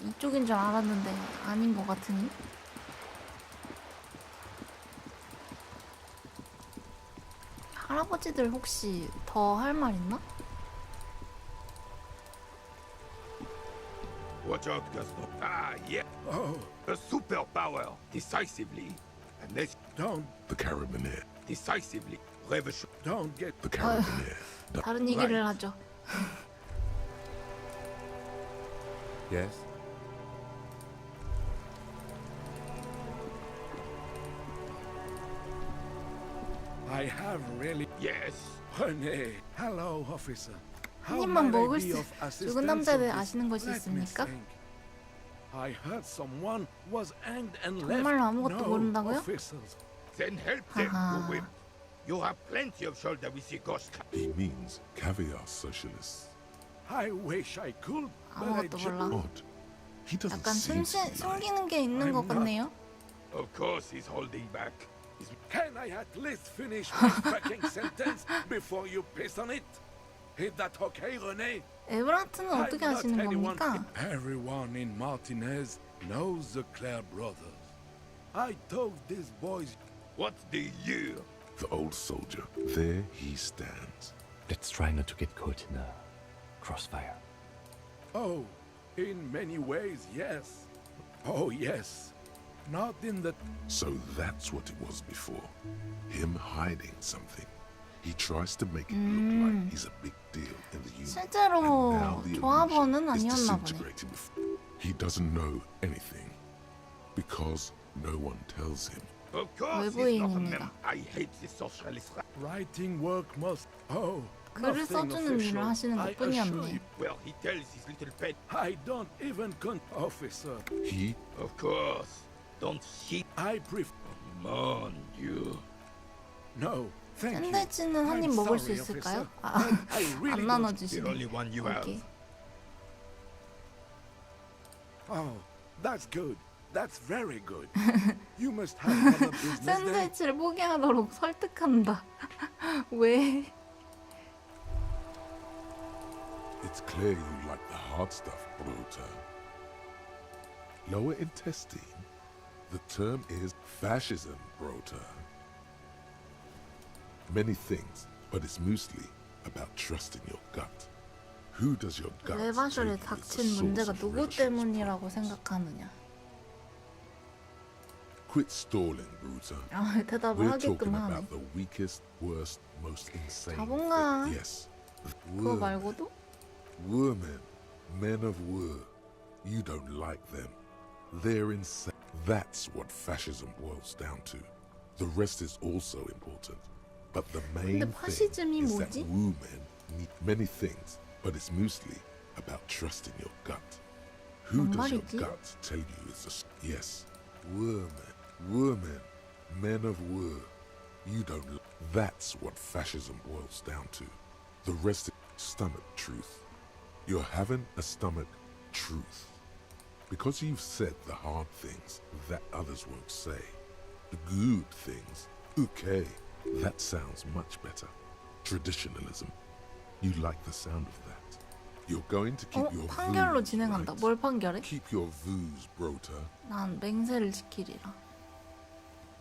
이쪽인 줄 알았는데 아닌 것 같으니. 할아버지들 혹시 더 할 말 있나? Watch out, Gaston. Ah, yeah. Oh, a superpower. Decisively. And this Don't. The Carabiner. Decisively. Revolution. Don't get The Carabiner. 다른 얘기를 하죠. Yes? I have really. Yes. René. Hello, officer. 한 입만 먹을 수 죽은 남자들 아시는 것이 있습니까? I heard someone was hanged and left. 정말로 아무것도 No 모른다고요? Officers. Then help them, 하하. you will. You have plenty of shoulder with the ghost. He means caviar socialists. I wish I could, but I 아무것도 just. 몰라. Odd. He doesn't 약간 seem to be lying. 숨기는 게 있는 것 같네요. Of course he's holding back. Can I at least finish my fucking sentence before you piss on it? Is that okay, René? 에브라트는 어떻게 I'm not 하시는 anyone. 겁니까? Everyone in Martinez knows the Clare brothers. I told these boys. What do you? The old soldier. There he stands. Let's try not to get caught in a crossfire. Oh, in many ways, yes. Oh, yes. Not in the. So that's what it was before. Him hiding something. He tries to make it look like he's a big deal in the union. 실제로 And now the 조합원은 illusion is 아니었나 보네. disintegrating before. He doesn't know anything because no one tells him. Of course he's not a 외부인입니다. member. I hate the socialist. Writing work must. Oh. 글을 nothing 써주는 일을 official. 하시는 I 것뿐이었네. assure you. Well, he tells his little pet. I don't even officer. He. Of course. Don't she? I prefer. Come on, you. No, thank you. 샌드위치는 한 입 I'm 먹을 수 sorry, 있을까요? officer. 아, I really 안 don't- 나눠주시네. The only one you have. 오케이. Oh, that's good. That's very good. You must have another business day. 샌드위치를 포기하도록 설득한다. 왜? It's clear you like the hard stuff, Bruta. Lower intestine. The term is fascism, Bruta. Many things, but it's mostly about trusting your gut. Who does your gut tell you 레바셜에 is the 닥친 source 문제가 of 누구 revolution's 때문이라고 생각하느냐. Quit stalling, Bruta. 아, 대답을 We're 하게끔 talking 하네. about the weakest, worst, most insane. 자본가. thing. Yes. 그거 말고도? Women, men of war. You don't like them. They're insane. That's what fascism boils down to. The rest is also important. But the main 근데 thing 파시즘이 is that 뭐지? women need many things, but it's mostly about trusting your gut. Who 뭔 does your 말이지? gut tell you is the yes? Women, men of war. You don't. That's what fascism boils down to. The rest is stomach truth. You're having a stomach truth. Because you've said the hard things that others won't say. The good things. Okay, that sounds much better. Traditionalism. You like the sound of that. You're going to keep your 판결로 views, 진행한다. right? 뭘 판결해? Keep your views, Brota. 난 맹세를 지키리라.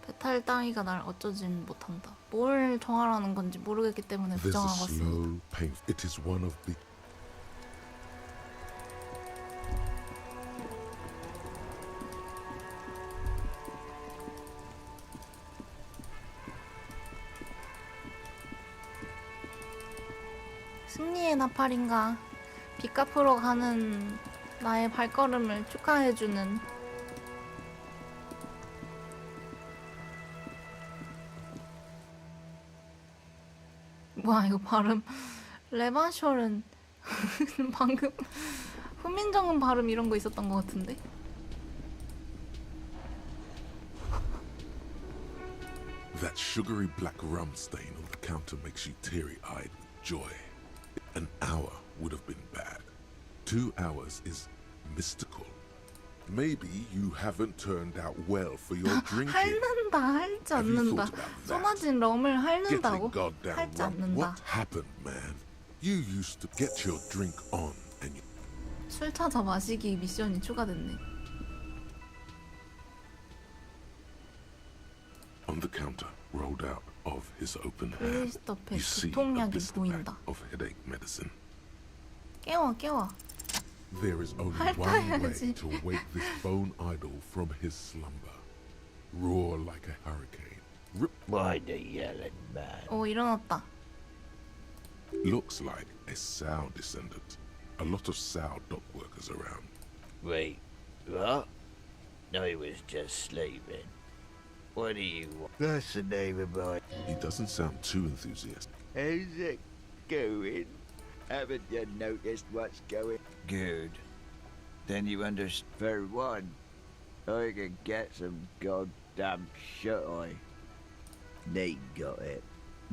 배탈 따위가 날 어쩌진 못한다. 뭘 정하라는 건지 모르겠기 때문에 There's a 부정하고 있습니다. slow, painful. It is one of big. 승리의 나팔인가? 빚 갚으러 가는 나의 발걸음을 축하해주는 뭐야 이거 발음. 레바셜은 방금 훈민정음 발음 이런 거 있었던 것 같은데. That sugary black rum stain on the counter makes you teary-eyed with joy. An hour would have been bad. 2 hours is mystical. Maybe you haven't turned out well for your drinking. 핥는다, 핥지 않는다. 쏟아진 럼을 핥는다고? 핥지 않는다. What happened, man? You used to get your drink on and you... 술 찾아 마시기 미션이 추가됐네. On the counter, rolled out of his open hand, 크리스토페 you see a 두통약이 blister 보인다. pack of headache medicine. 깨워. There is only one way to wake this bone idol from his slumber. Roar like a hurricane. Rip Why the yelling man? 오, 일어났다. Looks like a Sao descendant. A lot of Sao dock workers around. Wait, what? I was just sleeping. What do you want? That's the name of my... He doesn't sound too enthusiastic. How's it going? Haven't you noticed what's going? Good. Then you understand. For one, I can get some goddamn shut-eye. They got it.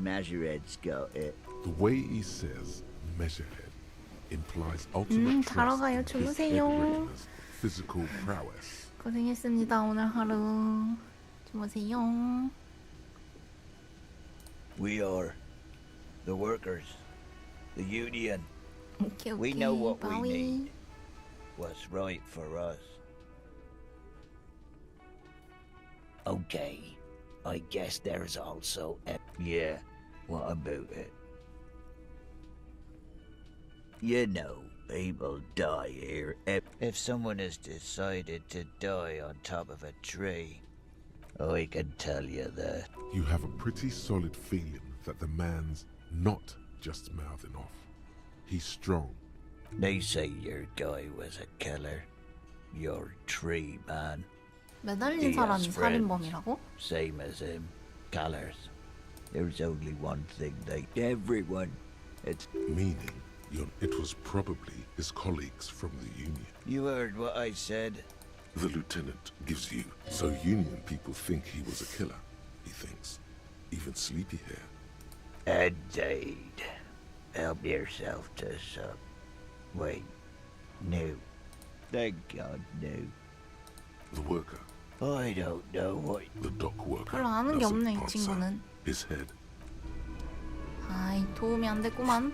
Measurehead's got it. The way he says measurehead implies ultimate 자러 trust 가요. in his 주무세요. head readiness, physical prowess. 고생했습니다. 오늘 하루. 주무세요. We are the workers, the union. 오케이. We know what we 바위. need. What's right for us. Okay, I guess there's also a... Yeah, what about it? You know, people die here. If someone has decided to die on top of a tree, I can tell you that. You have a pretty solid feeling that the man's not just mouthing off. He's strong. They say your guy was a killer. Your tree man. 매달린 He 사람이 has friends, 살인범이라고? same as him. Killers. There's only one thing they... Everyone. It's... Meaning, it was probably his colleagues from the union. You heard what I said. The lieutenant gives you. So union people think he was a killer, he thinks. Even Sleepy Hair. Indeed. Help yourself to some. Wait. No. Thank God, no. The worker. I don't know what... The dock worker. 별로 아는 게 doesn't 없네, 이 answer. 친구는. His head. 아이, 도움이 안 됐구만.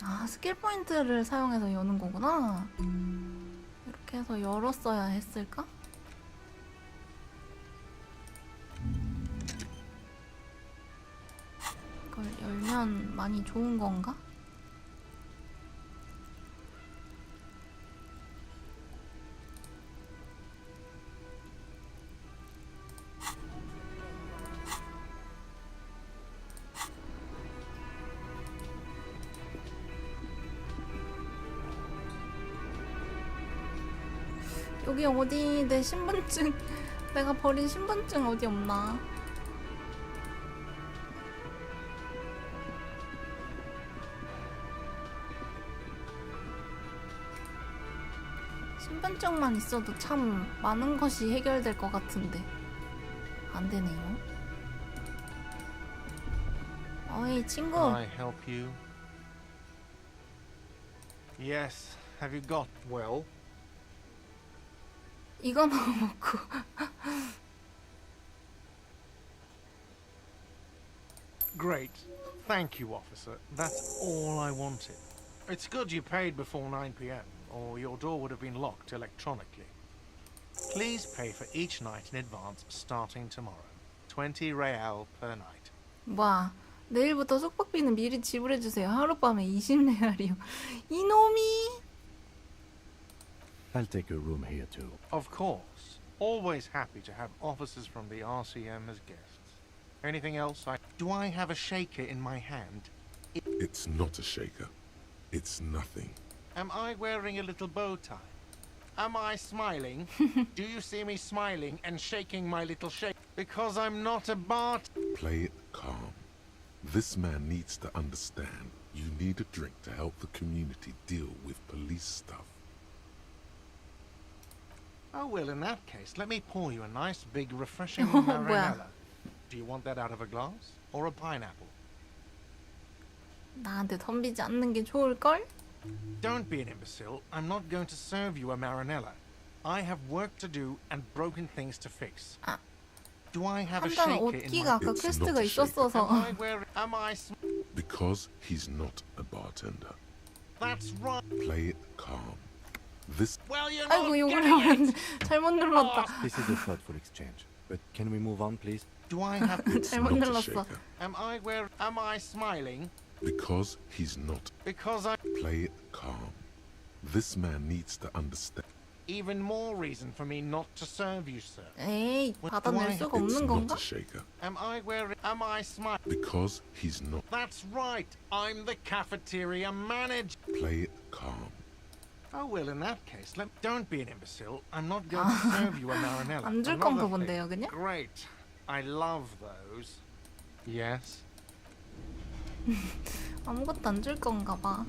아, 스킬 포인트를 사용해서 여는 거구나. 이렇게 해서 열었어야 했을까? 이걸 열면 많이 좋은 건가? 여기 어디 내 신분증 내가 버린 신분증 어디 없나? 신분증만 있어도 참 많은 것이 해결될 것 같은데 안 되네요. 어이 친구. Can I help you? Yes. Have you got well? 이거 먹고. Great. Thank you, officer. That's all I wanted. It's good you paid before 9 p.m. or your door would have been locked electronically. Please pay for each night in advance starting tomorrow. 20 real per night. 와, 내일부터 숙박비는 미리 지불해주세요. 하룻밤에 20레알이요. 이놈이! I'll take a room here too. Of course. Always happy to have officers from the RCM as guests. Anything else? Do I have a shaker in my hand? It's not a shaker. It's nothing. Am I wearing a little bow tie? Am I smiling? Do you see me smiling and shaking my little shake? Because I'm not a Bart. Play it calm. This man needs to understand you need a drink to help the community deal with police stuff. Oh, well, in that case, let me pour you a nice, big, refreshing 뭐야. marinella. Do you want that out of a glass or a pineapple? 나한테 덤비지 않는 게 좋을걸? Don't be an imbecile. I'm not going to serve you a marinella. I have work to do and broken things to fix. Do I have a 한 잔은 shaker in 옷기가 my... 아까 It's 퀘스트가 not a shaker. 있었어서. Am I... Because he's not a bartender. That's right. Play it calm. This... Well, you're 아이고 not 욕을 getting it. 해버렸네. 잘못 눌렀다. This is a thoughtful exchange, but can we move on, please? Do I have... 잘못 not a 눌렀어. shaker. Am I smiling? Because he's not. Because I... Play it calm. This man needs to understand. Even more reason for me not to serve you, sir. 에이, 받아낼 수가 It's 없는 not 건가? a shaker. Am I smiling? Because he's not. That's right. I'm the cafeteria manager. Play it calm. Oh, well, in that case, don't be an imbecile. I'm not going to serve you a marinella. 안 줄 Another 건가 본데요, thing. 그냥? Great. I love those. Yes. 아무것도 안 줄 건가 봐.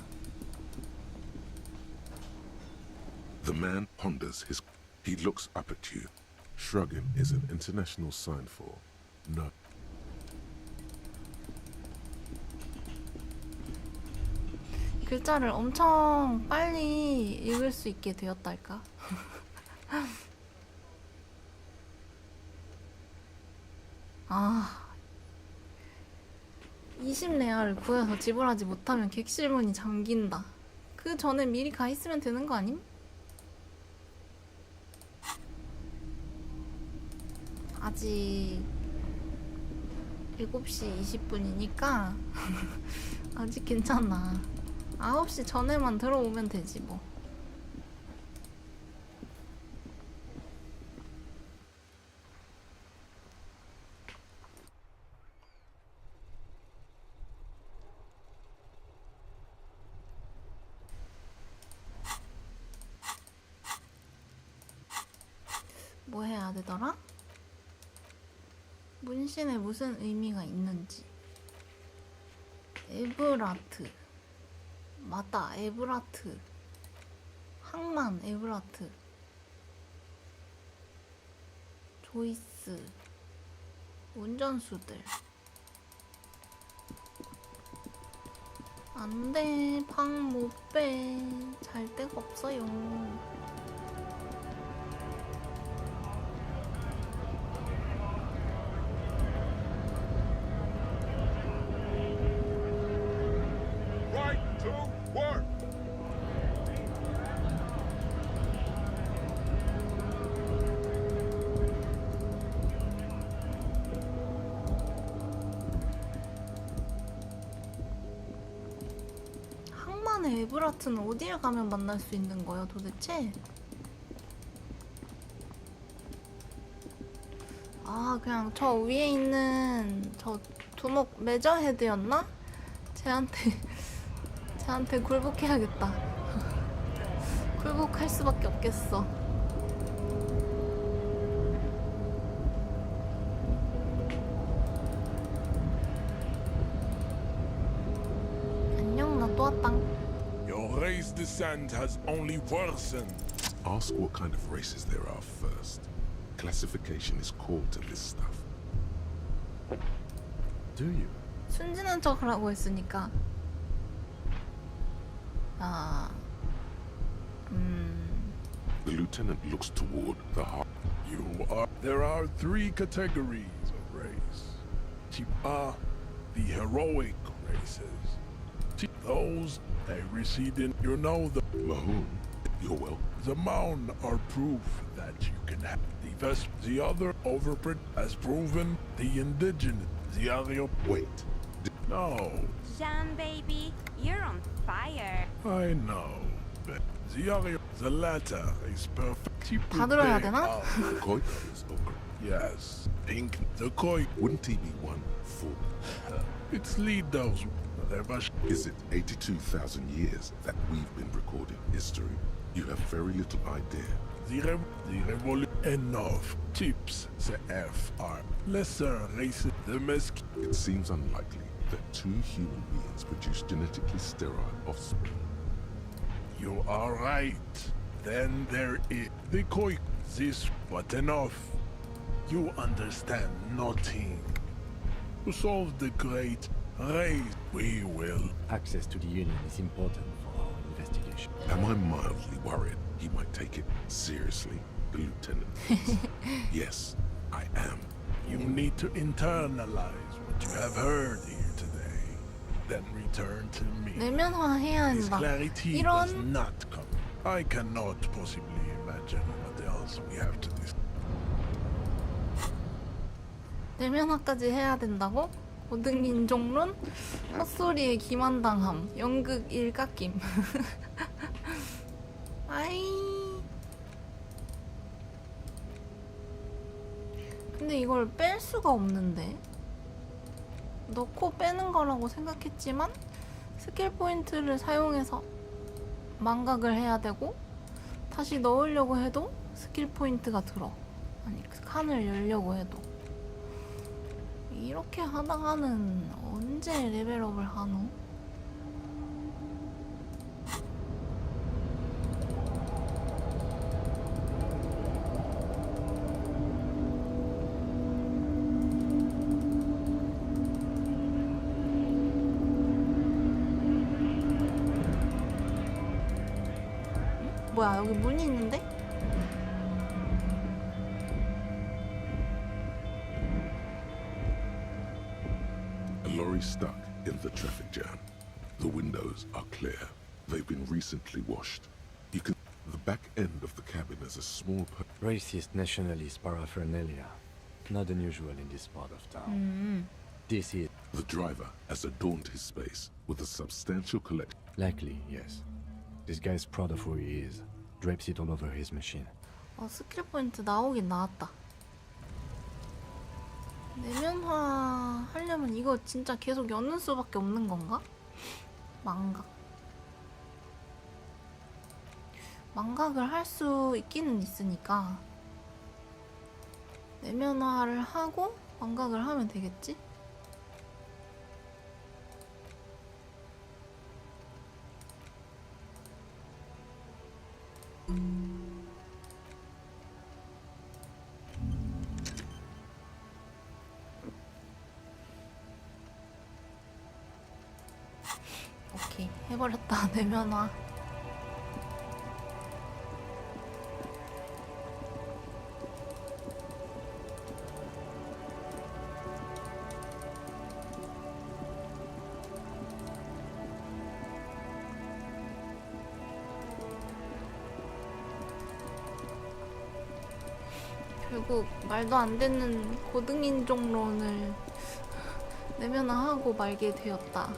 The man ponders his... He looks up at you. Shrugging is an international sign for no. 글자를 엄청 빨리 읽을 수 있게 되었달까? 아... 20레아를 구해서 지불하지 못하면 객실문이 잠긴다. 그 전에 미리 가 있으면 되는 거 아님? 아직 7시 20분이니까 아직 괜찮아. 9시 전에만 들어오면 되지 뭐. 뭐 해야 되더라? 문신에 무슨 의미가 있는지. 에브라트. 맞다, 에브라트. 항만 에브라트. 조이스. 운전수들. 안돼, 방 못 빼. 잘 데가 없어요. 항만의 에브라트는 어디에 가면 만날 수 있는 거야 도대체? 아, 그냥 저 위에 있는 저 두목 메저 헤드였나? 쟤한테 굴복해야겠다. 굴복할 수밖에 없겠어. 안녕, 나 또 왔다. Your race descent has only worsened. Ask what kind of races there are first. Classification is core to this stuff. Do you? 순진한 척을 하고 있으니까. The lieutenant looks toward the heart. There are 3 categories of race. The heroic races. Those they reside in. You know the Mahoon. You're well. The Maun are proof that you can have the best. The other overbred has proven the indigenous. The other wait. No. Jean, baby, you're on fire. I know. But the latter is perfect. 다 들어야 되나? The koi is okay. Yes. Pink. The koi. Wouldn't he be one for? It's leaders. Is it 82,000 years that we've been recording history? You have very little idea. The revolution. Enough. Tips the FR. Lesser races. The mask. It seems unlikely that two human beings produce genetically sterile offspring. You are right. Then there is the koi. This, but enough. You understand nothing. To solve the great race, we will. Access to the Union is important for our investigation. Am I mildly worried he might take it seriously? The lieutenant. Yes, I am. You need to internalize what you have heard here today. Then return to me. 내면화 해야 This 한다. clarity does 이런 not come. I cannot possibly imagine what else we have to discuss. 내면화까지 해야 된다고? 고등인종론? 헛소리에 기만당함. 연극 일깎임. 아이. 근데 이걸 뺄 수가 없는데. 넣고 빼는 거라고 생각했지만 스킬 포인트를 사용해서 망각을 해야 되고 다시 넣으려고 해도 스킬 포인트가 들어. 아니 칸을 열려고 해도. 이렇게 하다가는 언제 레벨업을 하노? 뭐야 여기 문이 있는데? A lorry stuck in the traffic jam. The windows are clear. They've been recently washed. You can. The back end of the cabin is a small. Racist nationalist paraphernalia. Not unusual in this part of town. This is. The driver has adorned his space with a substantial collection. Likely, yes. This guy's proud of who he is. Drapes it all over his machine. 스킬 포인트 나오긴 나왔다. 내면화 하려면 이거 진짜 계속 여는 수밖에 없는 건가? 망각. 망각을 할 수 있기는 있으니까 내면화를 하고 망각을 하면 되겠지? 오케이 해버렸다. 내면화. 결국 말도 안 되는 고등인종론을 내면화하고 말게 되었다.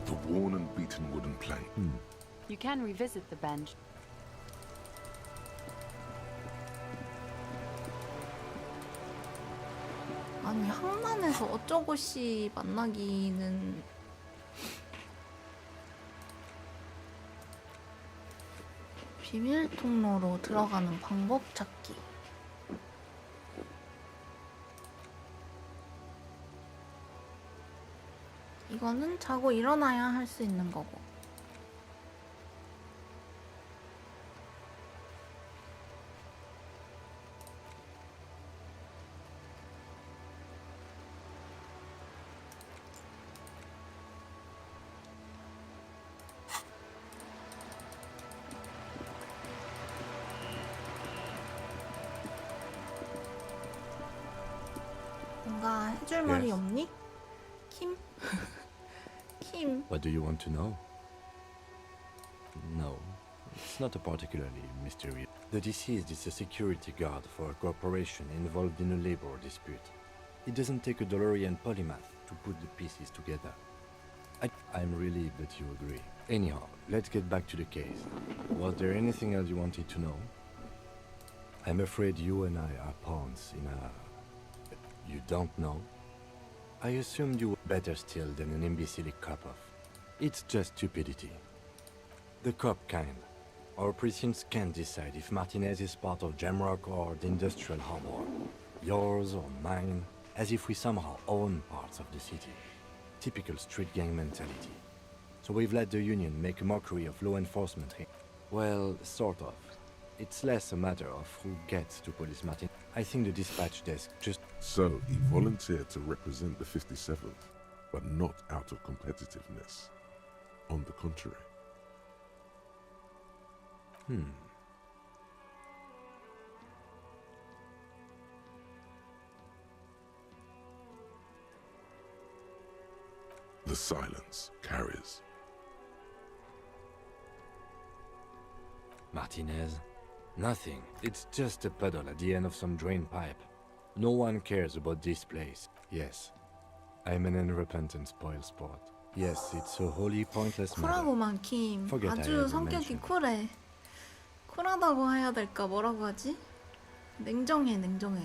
The worn and beaten wooden plank. You can revisit the bench. 아니 항만에서 어쩌고씨 만나기는 비밀 통로로 들어가는 방법 찾기. 이거는 자고 일어나야 할 수 있는 거고. 뭔가 해줄 말이 Yes. 없니? 킴? 킴. What do you want to know? No, it's not a particularly mysterious. The deceased is a security guard for a corporation involved in a labor dispute. It doesn't take a DeLorean polymath to put the pieces together. I'm relieved that you agree. Anyhow, let's get back to the case. Was there anything else you wanted to know? I'm afraid you and I are pawns in a... You don't know? I assumed you were better still than an imbecilic cop-off. It's just stupidity. The cop kind. Our precincts can't decide if Martinez is part of Jamrock or the Industrial Harbor. Yours or mine, as if we somehow own parts of the city. Typical street gang mentality. So we've let the Union make a mockery of law enforcement here. Well, sort of. It's less a matter of who gets to police Martin. I think the dispatch desk just... So, he volunteered to represent the 57th, but not out of competitiveness. On the contrary. The silence carries. Martinez? Nothing. It's just a puddle at the end of some drain pipe. No one cares about this place. Yes. I'm an unrepentant spoilsport. Yes, it's a wholly pointless matter. 쿨하고만 킴. Forget I 아주 ever 성격이 mentioned. 쿨해. 쿨하다고 해야 될까? 뭐라고 하지? 냉정해, 냉정해.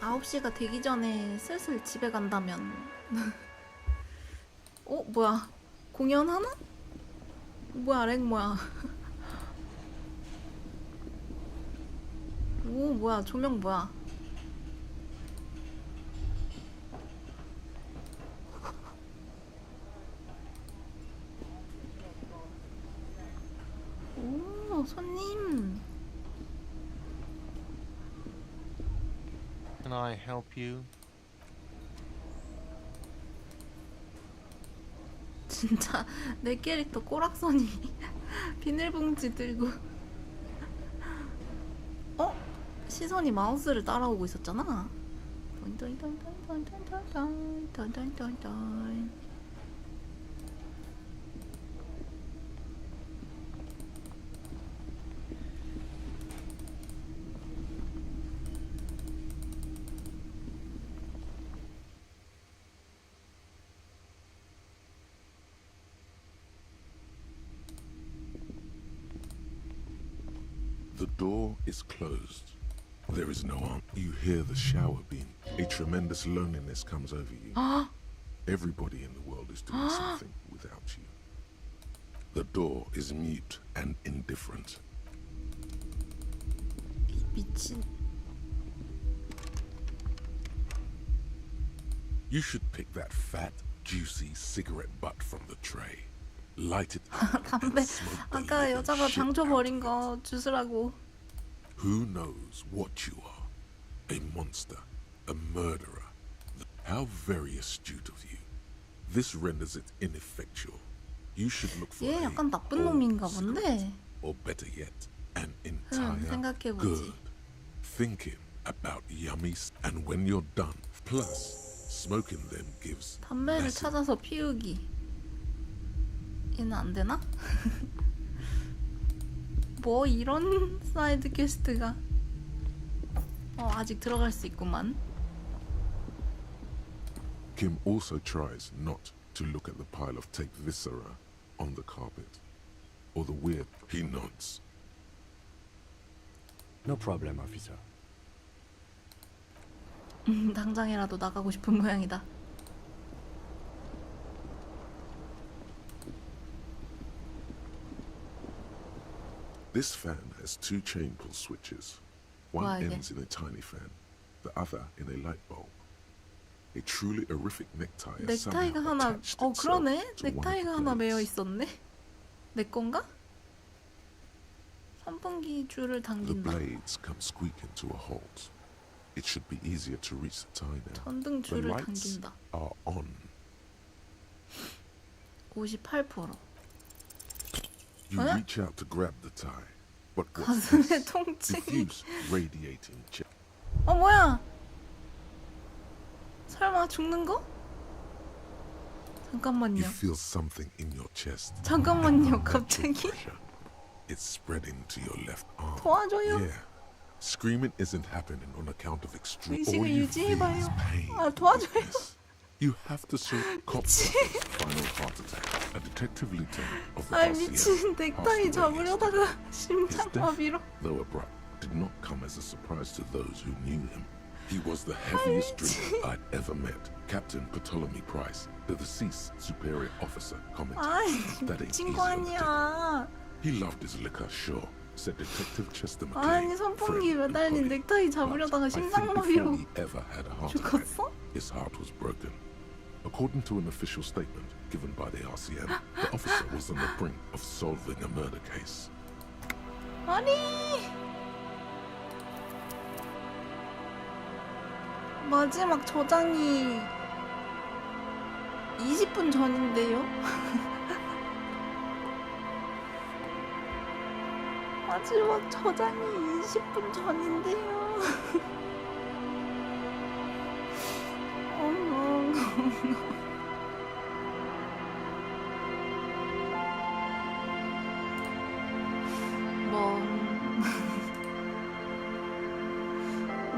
9시가 되기 전에 슬슬 집에 간다면. 어? 뭐야? 공연하나? 뭐야, 렉 뭐야? 오, 뭐야, 조명 뭐야? 오, 손님. Can I help you? 진짜 내 캐릭터 꼬락선이 비닐봉지 들고. 어? 시선이 마우스를 따라오고 있었잖아. The door is closed. There is no answer. You hear the shower being. A tremendous loneliness comes over you. Everybody in the world is doing something without you. The door is mute and indifferent. 미친. You should pick that fat, juicy cigarette butt from the tray. Light it up 담배. and smoke the 아까 living 여자가 shit 장조 out 버린 of 거 주스라고. Who knows what you are? A monster, a murderer. How very astute of you. This renders it ineffectual. You should look for 얘 a 약간 나쁜 old 놈인가 cigarette, 본데. or better yet, an entire 생각해보지. good. Thinking about yummies, and when you're done, plus smoking them gives 담배를 massive 찾아서 피우기. 얘는 안 되나? 뭐 이런 사이드 퀘스트가. 아직 들어갈 수 있구만. Kim also tries not to look at the pile of take viscera on the carpet, or the weird. He nods. No problem, officer. 당장이라도 나가고 싶은 모양이다. This fan has two chain pull switches. One 뭐야, 이게? ends in a tiny fan, the other in a light bulb. A truly horrific necktie is 넥타이가 somehow 하나. attached itself 그러네. to one of 넥타이가 the 하나 매여 blades. 있었네. 내 건가? 선풍기 줄을 The 당긴다. blades come squeaking to a halt. It should be easier to reach the tie now. 전등 The 줄을 lights 당긴다. are on. 58%. You 어? reach out to grab the tie, but what's 가슴에 this? 통증이. Diffuse radiating jet. 뭐야? 설마 죽는 거? 잠깐만요. You feel something in your chest. 잠깐만요, Unnatural 갑자기. pressure. It's spreading to your left arm. 도와줘요. Yeah. Screaming isn't happening on account of extreme. All 의식을 you feel is 유지해봐요. pain. 도와줘요. weakness. You have to search Cop's final heart attack. A detective lieutenant of the 아 RCM 미친 넥타이 잡으려다가 심장마비로. though abrupt, did not come as a surprise to those who knew him. He was the heaviest drinker I'd ever met. Captain Ptolemy Price, the deceased superior officer, commented 아이 that ain't 미친 easy 거 undertaking. 아니야. He loved his liquor, sure, said Detective Chester 아니 McLean. 선풍기 매달린 넥타이 잡으려다가 I think 심장마비로 before he ever had a heart attack, 죽었어? his heart was broken. According to an official statement given by the RCM, the officer was on the brink of solving a murder case. 아니 마지막 저장이 20분 전인데요? 마지막 저장이 20분 전인데요. 어머.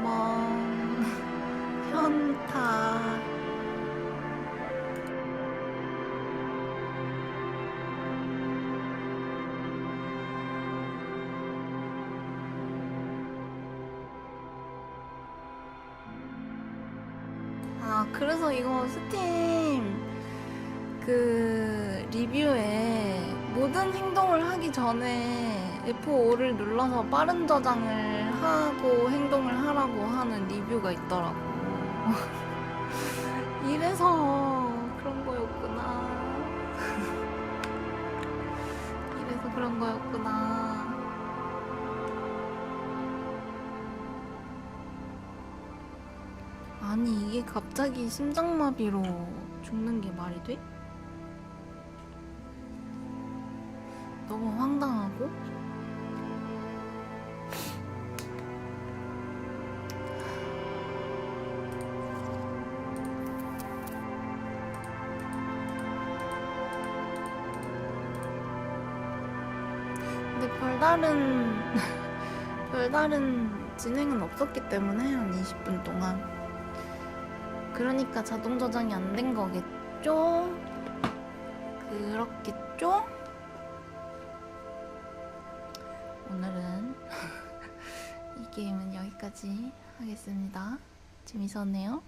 먼 현타. 아 그래서 이거 스팀 그 리뷰에 모든 행동을 하기 전에 F5를 눌러서 빠른 저장을 하고 행동을 하라고 하는 리뷰가 있더라고. 이래서 그런 거였구나. 이래서 그런 거였구나. 아니 이게 갑자기 심장마비로 죽는 게 말이 돼? 너무 황당하고 근데 별다른 진행은 없었기 때문에 한 20분 동안 그러니까 자동 저장이 안 된 거겠죠? 그렇겠죠? 오늘은 이 게임은 여기까지 하겠습니다. 재밌었네요.